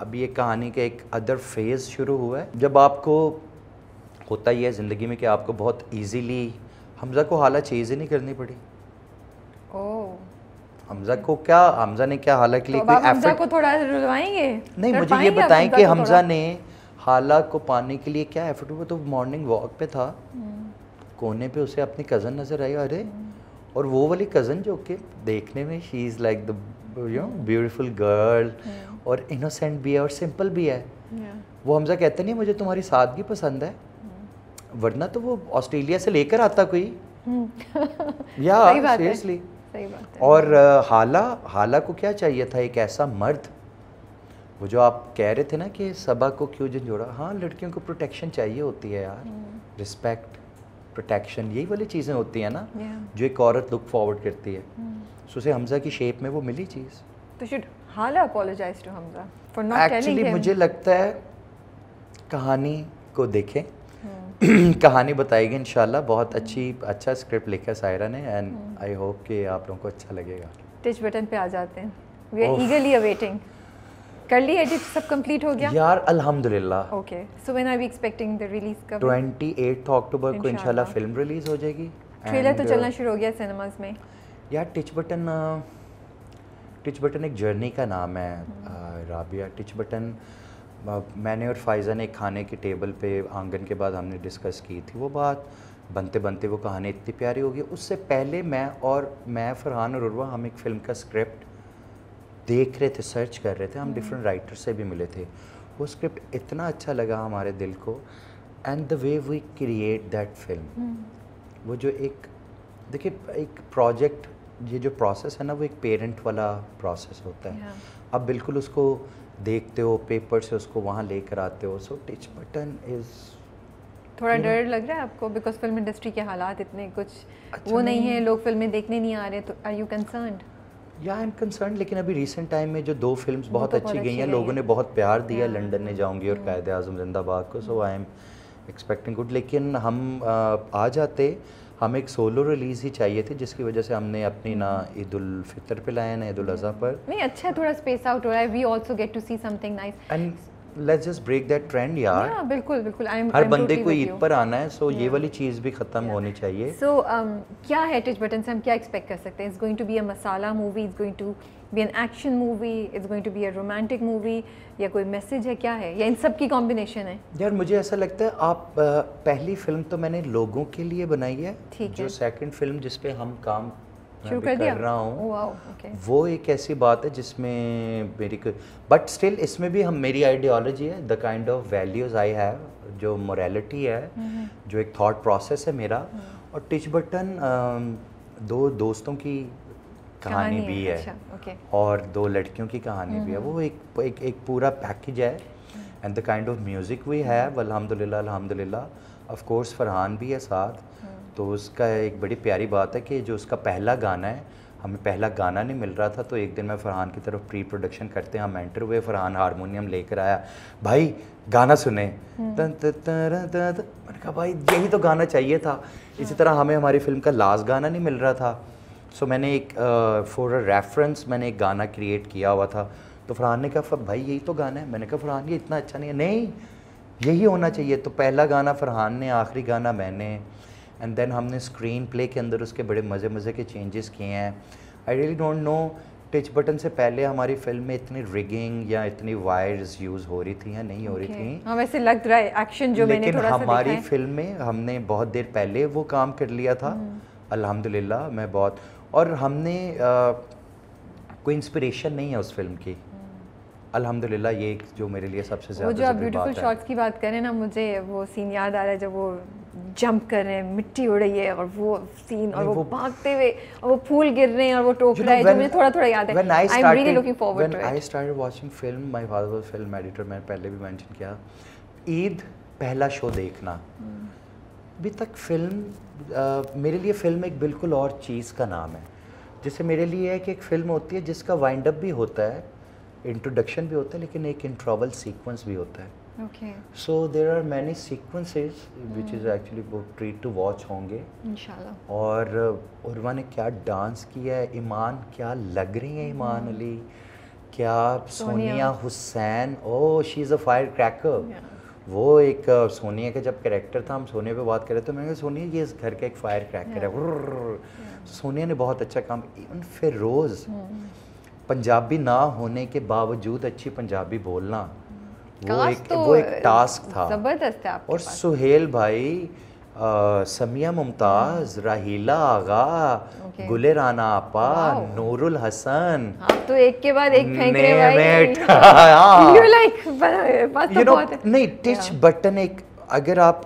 اب یہ کہانی کا ایک ادر فیز شروع ہوا ہے. جب آپ کو ہوتا ہی ہے زندگی میں کہ آپ کو بہت ایزیلی, حمزہ کو حالہ چیز ہی نہیں کرنی پڑی. حمزہ نے کیا حالہ کے لیے کوئی ایفرٹ کو تھوڑا رلوائیں گے؟ نہیں, مجھے یہ بتائیں کہ حمزہ نے حالہ کو پانے کے لیے کیا ایفرٹ ہوا. تو مارننگ واک پہ تھا, کونے پہ اسے اپنی کزن نظر آئی, ارے, اور وہ والی کزن جو کہ دیکھنے میں she is like the beautiful girl, اور انوسینٹ بھی ہے اور سمپل بھی ہے. وہ حمزہ کہتے نہیں مجھے تمہاری سادگی پسند ہے, ورنہ تو وہ آسٹریلیا سے لے کر آتا کوئی, یا سیریسلی. اور حالہ کو کیا چاہیے تھا, ایک ایسا مرد, وہ جو آپ کہہ رہے تھے نا کہ صبا کو کیوں جھنجھوڑا, ہاں لڑکیوں کو پروٹیکشن چاہیے ہوتی ہے یار, رسپیکٹ, پروٹیکشن, یہی والی چیزیں ہوتی ہیں نا جو ایک عورت لک فارورڈ کرتی ہے. سو اسے حمزہ کی شیپ میں وہ ملی چیز. تو should حالہ apologize to Hamza for not telling him؟ Actually مجھے لگتا ہے کہانی کو دیکھیں, کہانی بتائے گی انشاءاللہ. بہت اچھا اسکرپٹ لکھا سائرہ نے, اینڈ آئی ہوپ کہ آپ لوگوں کو اچھا لگے گا. ٹچ بٹن پہ آ جاتے ہیں, وی آر ایگرلی اویٹنگ. کر لی ایڈٹ, سب کمپلیٹ ہو گیا یار الحمدللہ. Okay, so when are we expecting the release کب؟ 28 اکتوبر کو انشاءاللہ فلم ریلیز ہو جائے گی. ٹریلر تو چلنا شروع ہو گیا سینماز میں. یار ٹچ بٹن ایک جرنی کا نام ہے رابعہ. ٹچ بٹن میں نے اور فائزہ نے ایک کھانے کی ٹیبل پہ آنگن کے بعد ہم نے ڈسکس کی تھی. وہ بات بنتے بنتے وہ کہانی اتنی پیاری ہو گئی. اس سے پہلے میں فرحان اور عروہ ہم ایک فلم کا اسکرپٹ دیکھ رہے تھے, سرچ کر رہے تھے, ہم ڈفرینٹ رائٹر سے بھی ملے تھے. وہ اسکرپٹ اتنا اچھا لگا ہمارے دل کو, and the way we create that film. وہ جو ایک دیکھیے ایک پروجیکٹ, یہ جو پروسیس ہے نا وہ ایک پیرنٹ والا پروسیس ہوتا ہے. اب بالکل اس کو دیکھتے ہو, پیپر سے اس کو وہاں لے کر آتے ہو. سو ٹچ بٹن از تھوڑا ڈر لگ رہا ہے آپ کو بیکاز فلم انڈسٹری کے حالات اتنے کچھ وہ نہیں ہیں, لوگ فلمیں دیکھنے نہیں آ رہے, تو آر یو کنسرنڈ؟ یا آئی ایم کنسرنڈ. لیکن ابھی ریسنٹ ٹائم میں جو 2 فلمز بہت اچھی گئی ہیں, لوگوں نے بہت پیار دیا, لنڈن نے جاؤں گی اور قائد اعظم زندہ باد کو. سو آئی ایم ایکسپیکٹنگ گڈ. لیکن ہم آ جاتے, ہمیں ایک سولو ریلیز ہی چاہیے تھی, جس کی وجہ سے ہم نے اپنی نہ عید الفطر پہ لائے, نہ عید الاضحیٰ پر. نہیں اچھا ہے, تھوڑا اسپیس آؤٹ ہو رہا ہے. We also get to see something nice, and let's just break that trend یار. بالکل بالکل, ہر بندے کو عید پر آنا ہے, سو یہ والی چیز بھی ختم ہونی چاہیے. سو کیا ہے ٹچ بٹن سے ہم کیا ایکسپیکٹ کر سکتے ہیں؟ It's going to be a masala movie, it's going to be an action movie, it's going to be a romantic movie, یا کوئی میسج ہے, کیا ہے, یا ان سب کی کمبینیشن ہے؟ یار مجھے ایسا لگتا ہے آپ پہلی فلم تو میں نے لوگوں کے لیے بنائی ہے, جو سیکنڈ فلم جس پہ ہم کام شروع کر رہا ہوں وہ ایک ایسی بات ہے جس میں میری, بٹ اسٹل اس میں بھی میری آئیڈیالوجی ہے, دا kind of values I have, جو مورالٹی ہے, جو ایک تھاٹ پروسیس ہے میرا. اور ٹچ بٹن 2 دوستوں کی کہانی بھی ہے, اور 2 لڑکیوں کی کہانی بھی ہے. وہ ایک پورا پیکیج ہے. And the kind of music we have, الحمدللہ آف کورس فرحان بھی ہے ساتھ. تو اس کا ایک بڑی پیاری بات ہے کہ جو اس کا پہلا گانا ہے, ہمیں پہلا گانا نہیں مل رہا تھا, تو ایک دن میں فرحان کی طرف پری پروڈکشن کرتے ہیں, ہم انٹر ہوئے, فرحان ہارمونیم لے کر آیا, بھائی گانا سنیں. میں نے کہا بھائی یہی تو گانا چاہیے تھا. اسی طرح ہمیں ہماری فلم کا لاسٹ گانا نہیں مل رہا تھا, سو میں نے ایک فور اے ریفرنس میں نے ایک گانا کریٹ کیا ہوا تھا. تو فرحان نے کہا بھائی یہی تو گانا ہے. میں نے کہا فرحان یہ اتنا اچھا نہیں ہے. نہیں یہی ہونا چاہیے. تو پہلا گانا فرحان نے, آخری گانا میں نے, اینڈ دین ہم نے اسکرین پلے کے اندر اس کے بڑے مزے مزے کے چینجز کیے ہیں. I really don't know touch button سے پہلے ہماری فلم میں اتنی ریگنگ یا اتنی وائرز یوز ہو رہی تھیں یا نہیں ہو رہی تھیں. ہاں ویسے لگ رہا ہے ایکشن جو میں نے تھوڑا سا لیکن ہماری فلم میں ہم نے بہت دیر پہلے وہ کام کر لیا تھا الحمدللہ. میں بہت اور ہم نے کوئی انسپریشن نہیں ہے اس فلم کی الحمدللہ. یہ جو میرے لیے سب سے زیادہ وہ جو آپ بیوٹیفل شاٹس کی بات کریں نا, مجھے وہ سین یاد آ رہا ہے جب وہ جمپ کر رہے ہیں, مٹی اڑ رہی ہے اور وہ سین اور وہ بھاگتے ہوئے اور وہ پھول گر رہے ہیں اور وہ ٹوک رہا ہے, جو مجھے تھوڑا تھوڑا یاد ہے. I am really looking forward to it. When I started watching film, my father was film editor, میں نے پہلے بھی مینشن کیا, عید پہلا شو دیکھنا. ابھی تک فلم میرے لیے فلم ایک بالکل اور چیز کا نام ہے. جیسے میرے لیے ہے کہ ایک فلم ہوتی ہے جس کا وائنڈ اپ بھی ہوتا ہے, انٹروڈکشن بھی ہوتا ہے, لیکن ایک انٹرول سیکوینس بھی ہوتا ہے. So there are many sequences which is actually وہ ٹریٹ ٹو واچ ہوں گے انشاءاللہ. اور عروہ نے کیا ڈانس کیا ہے, ایمان کیا لگ رہی ہیں ایمان علی, کیا سونیا حسین, او شی از اے فائر کریکر. وہ ایک سونیا کا جب کریکٹر تھا, ہم سونیا پہ بات کر رہے تھے, میں نے کہا سونیا یہ اس گھر کا ایک فائر کریکر ہے. سونیا نے بہت اچھا کام. ایون فیروز پنجابی نہ ہونے کے باوجود اچھی پنجابی بولنا وہ ایک ٹاسک تھا زبردست ہے. اور سہیل بھائی, سمیہ ممتاز, راہیلہ آغا, گل رانا آپا, نور الحسن, آپ تو ایک کے بعد ایک پھینک رہے بھائی. نہیں ٹچ بٹن ایک, اگر آپ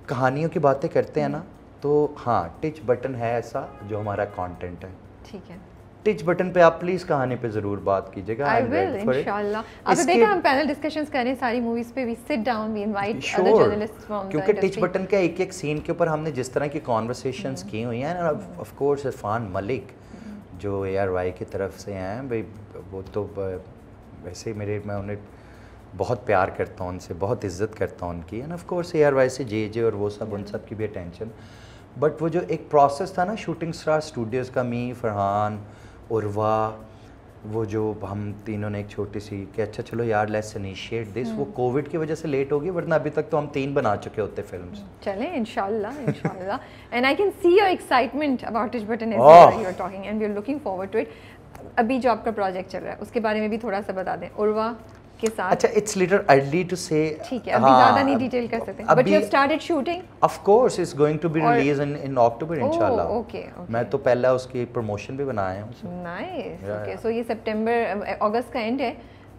کہانیوں کی باتیں کرتے ہیں نا تو ہاں ٹچ بٹن ہے ایسا جو ہمارا کانٹینٹ ہے. ٹھیک ہے, ٹچ بٹن پہ آپ پلیز کہانی پہ ضرور بات کیجیے گا. I will انشاءاللہ. آپ نے دیکھا ہم پینل ڈسکشنز کر رہے ہیں ساری موویز پہ, we sit down, we invite other journalists from the کیونکہ ٹچ بٹن کا ایک ایک سین کے اوپر ہم نے جس طرح کی کانورسیشنز کی ہوئی ہیں, آف کورس عرفان ملک جو ARY کی طرف سے ہیں بھائی, وہ تو ویسے میرے, میں انہیں بہت پیار کرتا ہوں, ان سے بہت عزت کرتا ہوں ان کی, اینڈ آف کورس ARY سے JJ اور وہ سب, ان سب کی بھی اٹینشن. بٹ وہ جو ایک پروسیس تھا نا شوٹنگ اسٹار اسٹوڈیوز کا, می, فرحان, عروہ, وہ جو ہم تینوں نے ایک چھوٹی سی کہ اچھا چلو یار لیٹس انیشیٹ دس, وہ کووڈ کی وجہ سے لیٹ ہو گئی, ورنہ ابھی تک تو ہم 3 بنا چکے ہوتے فلمس. چلیں انشاءاللہ انشاءاللہ. And I can see your excitement about touch button as you are talking and we are looking forward to it. ابھی جو آپ کا پروجیکٹ چل رہا ہے اس کے بارے میں بھی تھوڑا سا بتا دیں. عروہ کے ساتھ, اچھا اٹس لٹل ارلی ٹو سے, ٹھیک ہے ابھی زیادہ نہیں ڈیٹیل کر سکتے, but you have started shooting. Of course it's going to be release in October انشاءاللہ. اوکے, میں تو پہلا اس کی پروموشن بھی بنایا ہوں. نائس. اوکے, سو یہ سپٹمبر اگست کا اینڈ ہے,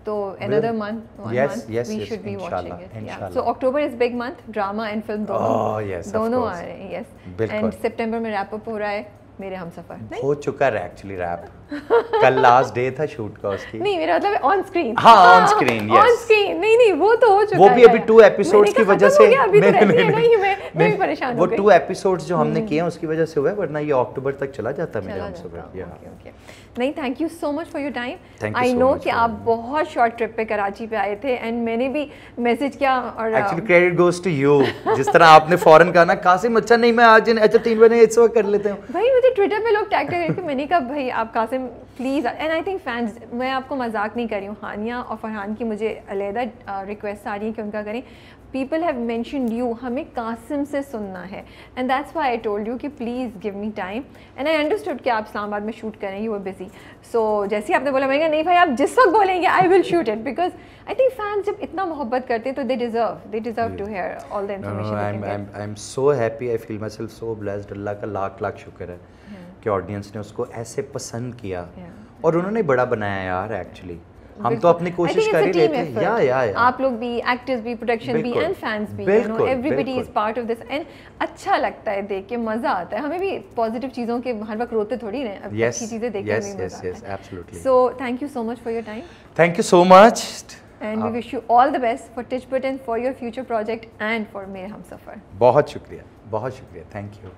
تو another month, 1 month we should be watching it. Yeah, so October is big month, drama and film دونوں آ رہے ہیں. Yes, and September میں ریپ اپ ہو رہا ہے میرے ہم سفر. ہو چکا ہے ایکچولی ریپ, کل لاسٹ ڈے تھا شوٹ کا اس کی. نہیں میرا مطلب آن اسکرین. ہاں on screen, yes on screen. نہیں وہ تو ہو چکا ہے, وہ بھی ابھی 2 ایپیسوڈز کی وجہ سے. نہیں میں بھی پریشان ہو گئی. وہ 2 ایپیسوڈز جو ہم نے کیے ہیں اس کی وجہ سے ہوا ہے, ورنہ یہ اکتوبر تک چلا جاتا ہے میرے ہم سفر. نہیں, thank you so much for your time. I know کہ آپ بہت شارٹ ٹرپ پہ کراچی پہ آئے تھے, اینڈ میں نے بھی میسج کیا, اور actually credit goes to you. جس طرح آپ نے فوراً کہا نا قاسم اچھا نہیں میں آج اچھا 3 بجے اس وقت کر لیتے ہیں. بھائی مجھے ٹویٹر پہ لوگ ٹیگ کر رہے تھے, میں نے کہا بھائی آپ Qasim please, and I think fans, میں آپ کو مذاق نہیں کر رہی ہوں, ہانیہ اور فرحان کی مجھے علیحدہ ریکویسٹ آ رہی ہے کہ ان کا کریں. پیپل ہیو مینشنڈ یو, ہمیں قاسم سے سننا ہے, and that's why I told you کہ please give me time. And I understood کہ آپ اسلام آباد میں شوٹ کریں, یو ور بزی. سو جیسے آپ نے بولا, میں کہا نہیں بھائی آپ جس وقت بولیں گے I will shoot it, because I think fans جب اتنا محبت کرتے ہیں تو they deserve to hear all the information. I am so happy, I feel myself so blessed. اللہ کا لاکھ لاکھ شکر ہے کہ آڈینس نے اس کو ایسے پسند کیا, اور انہوں نے بڑا بنایا یار. ایکچولی ہم تو اپنی کوشش کر ہی لیتے ہیں. یا آپ لوگ بھی, ایکٹرز بھی, پروڈکشن بھی, اینڈ فینس بھی, you know everybody is part of this, and اچھا لگتا ہے دیکھ کے, مزہ آتا ہے. ہمیں بھی پازیٹیو چیزوں کے ہر وقت روتے تھوڑی رہے, اچھی چیزیں دیکھ کے بھی مزہ آتا ہے. So thank you so much for your time. Thank you so much, and we wish you all the best for touch button, for your future project, and for Meray ہم سفر. بہت شکریہ, بہت شکریہ, تھینک یو.